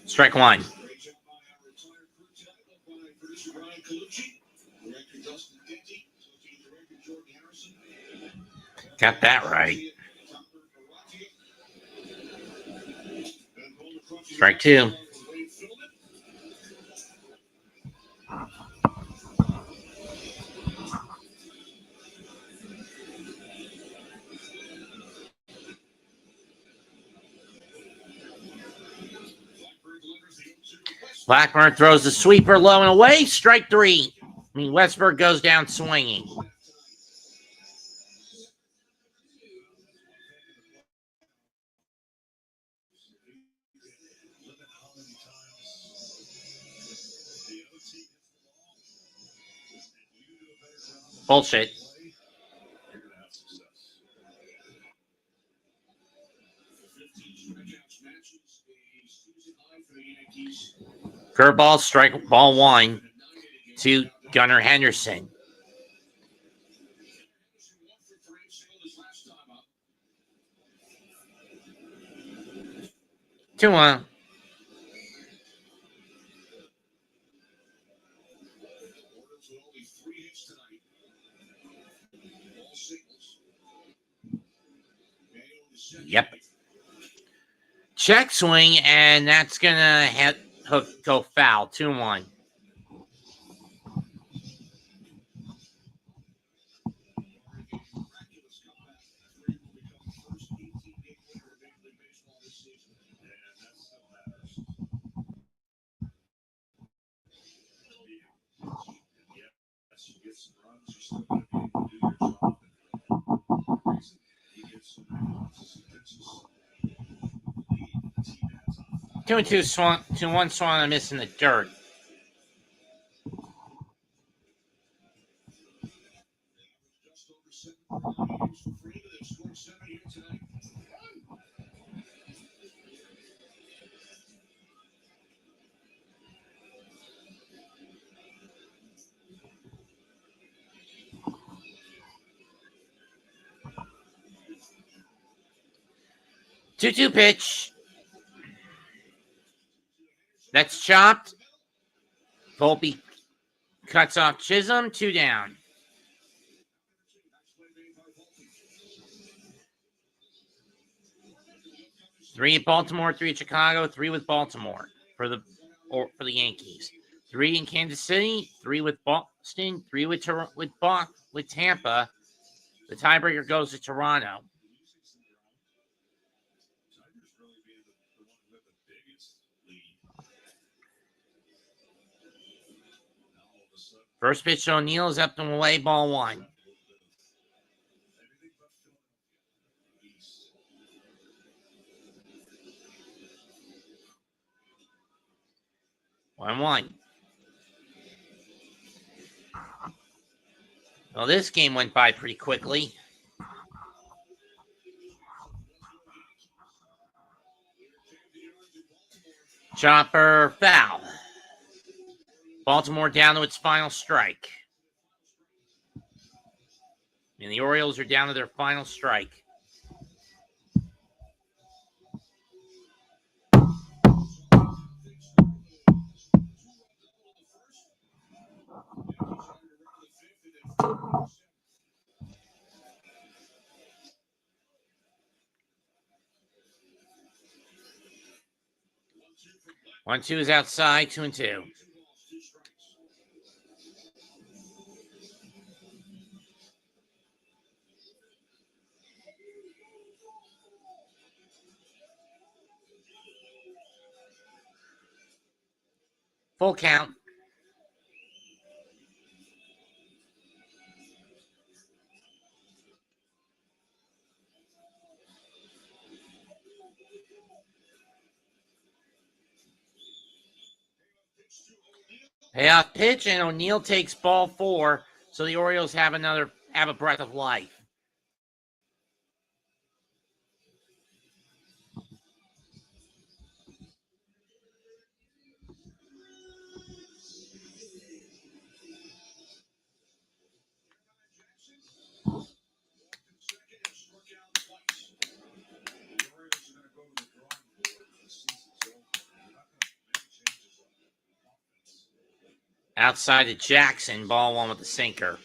A: Strike one.
B: Great job by our retired crew tonight, led by producer Brian Colucci, director Dustin Denty, associate director Jordan Harrison.
A: Got that right. Strike two. Blackburn throws the sweeper low and away. Strike three. Westberg goes down swinging. Bullshit. Curveball, strike ball one to Gunnar Henderson. 2-1.
B: Orioles with only 3 hits tonight. All singles. Mayo in the second.
A: Yep. Check swing, and that's gonna go foul. 2-1.
B: Miraculous comeback. Three will become the first 18-game winner of Major League Baseball this season. And that still matters. Yes, you get some runs, you're still going to be able to do your job. And the reason he gets so many runs is he pitches leading the team at top.
A: 2-2 Swan. 2-1 Swan. I'm missing the dirt.
B: Just over 7 innings for Freeman. They've scored 7 here tonight.
A: Two pitch. That's chopped. Volpe cuts off Chisholm. 2 down. Three at Baltimore, 3 at Chicago, 3 with Baltimore for the Yankees. 3 in Kansas City, 3 with Boston, 3 with Tampa. The tiebreaker goes to Toronto. First pitch to O'Neill is up and away, ball 1. One. Well, this game went by pretty quickly. Chopper foul. Baltimore down to its final strike. And the Orioles are down to their final strike. One, 2 is outside, 2-2. Full count. Payoff pitch, and O'Neill takes ball 4, so the Orioles have a breath of life. Outside to Jackson, ball 1 with the sinker.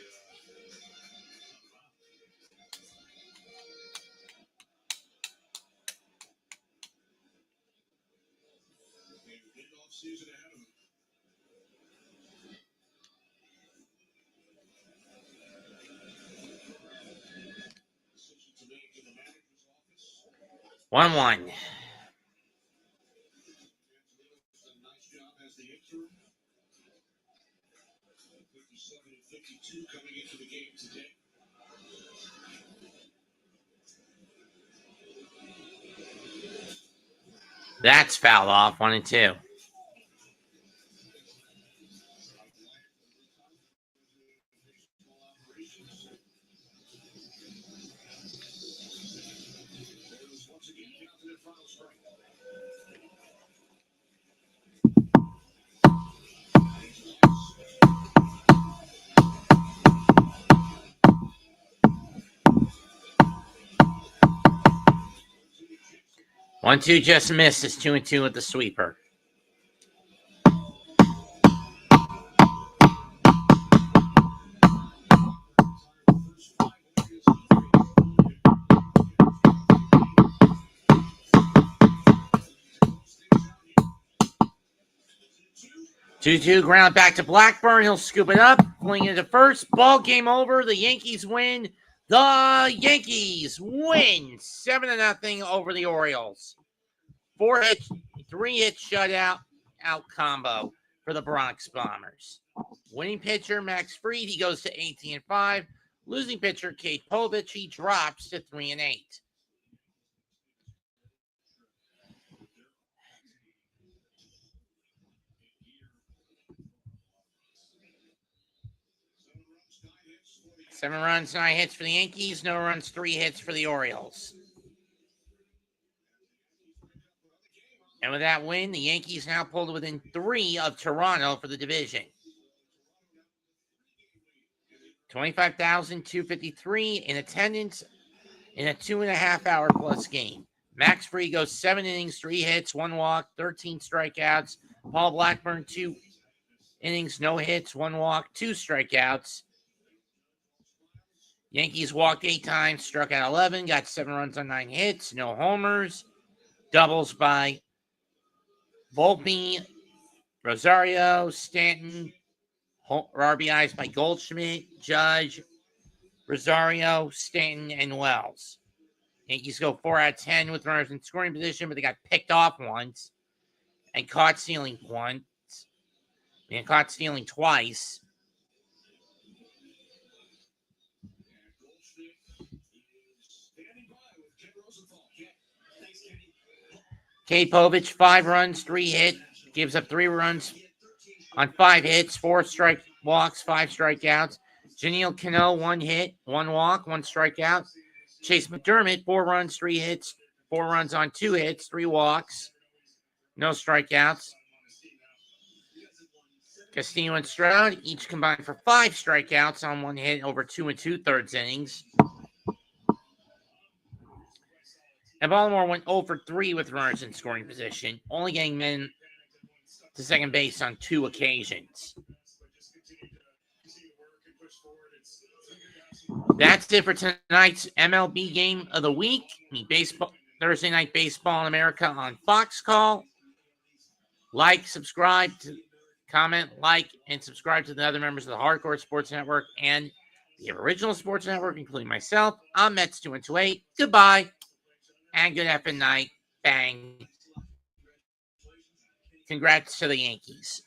A: One.
B: Coming into the game today.
A: That's fouled off, 1-2. 1-2 just missed. It's 2-2 with the sweeper. Two ground back to Blackburn. He'll scoop it up, fling it to first. Ball game over. The Yankees win. The Yankees win 7-0 over the Orioles. 3 hit shutout combo for the Bronx Bombers. Winning pitcher Max Fried, he goes to 18-5. Losing pitcher Kate Povich, he drops to 3-8. Seven runs, 9 hits for the Yankees. No runs, 3 hits for the Orioles. And with that win, the Yankees now pulled within 3 of Toronto for the division. 25,253 in attendance in a 2.5-hour plus game. Max Fried goes 7 innings, 3 hits, 1 walk, 13 strikeouts. Paul Blackburn, 2 innings, no hits, 1 walk, 2 strikeouts. Yankees walked 8 times, struck out 11, got 7 runs on 9 hits, no homers. Doubles by Volpe, Rosario, Stanton, RBIs by Goldschmidt, Judge, Rosario, Stanton, and Wells. Yankees go 4 out of 10 with runners in scoring position, but they got picked off once and caught stealing once and caught stealing twice. Kate Povich, 5 runs, 3 hits, gives up 3 runs on 5 hits, 4 strike walks, 5 strikeouts. Janelle Cano, 1 hit, 1 walk, 1 strikeout. Chase McDermott, 4 runs, 3 hits, 4 runs on 2 hits, 3 walks, no strikeouts. Castillo and Stroud each combined for 5 strikeouts on 1 hit over 2 2/3 innings. And Baltimore went 0-for-3 with runners in scoring position, only getting men to second base on 2 occasions. That's it for tonight's MLB game of the week. Thursday Night Baseball in America on Fox Call. Like, subscribe, comment, like, and subscribe to the other members of the Hardcore Sports Network and the Aboriginal Sports Network, including myself. I'm Mets2128. Goodbye. And good effing night. Bang. Congrats to the Yankees.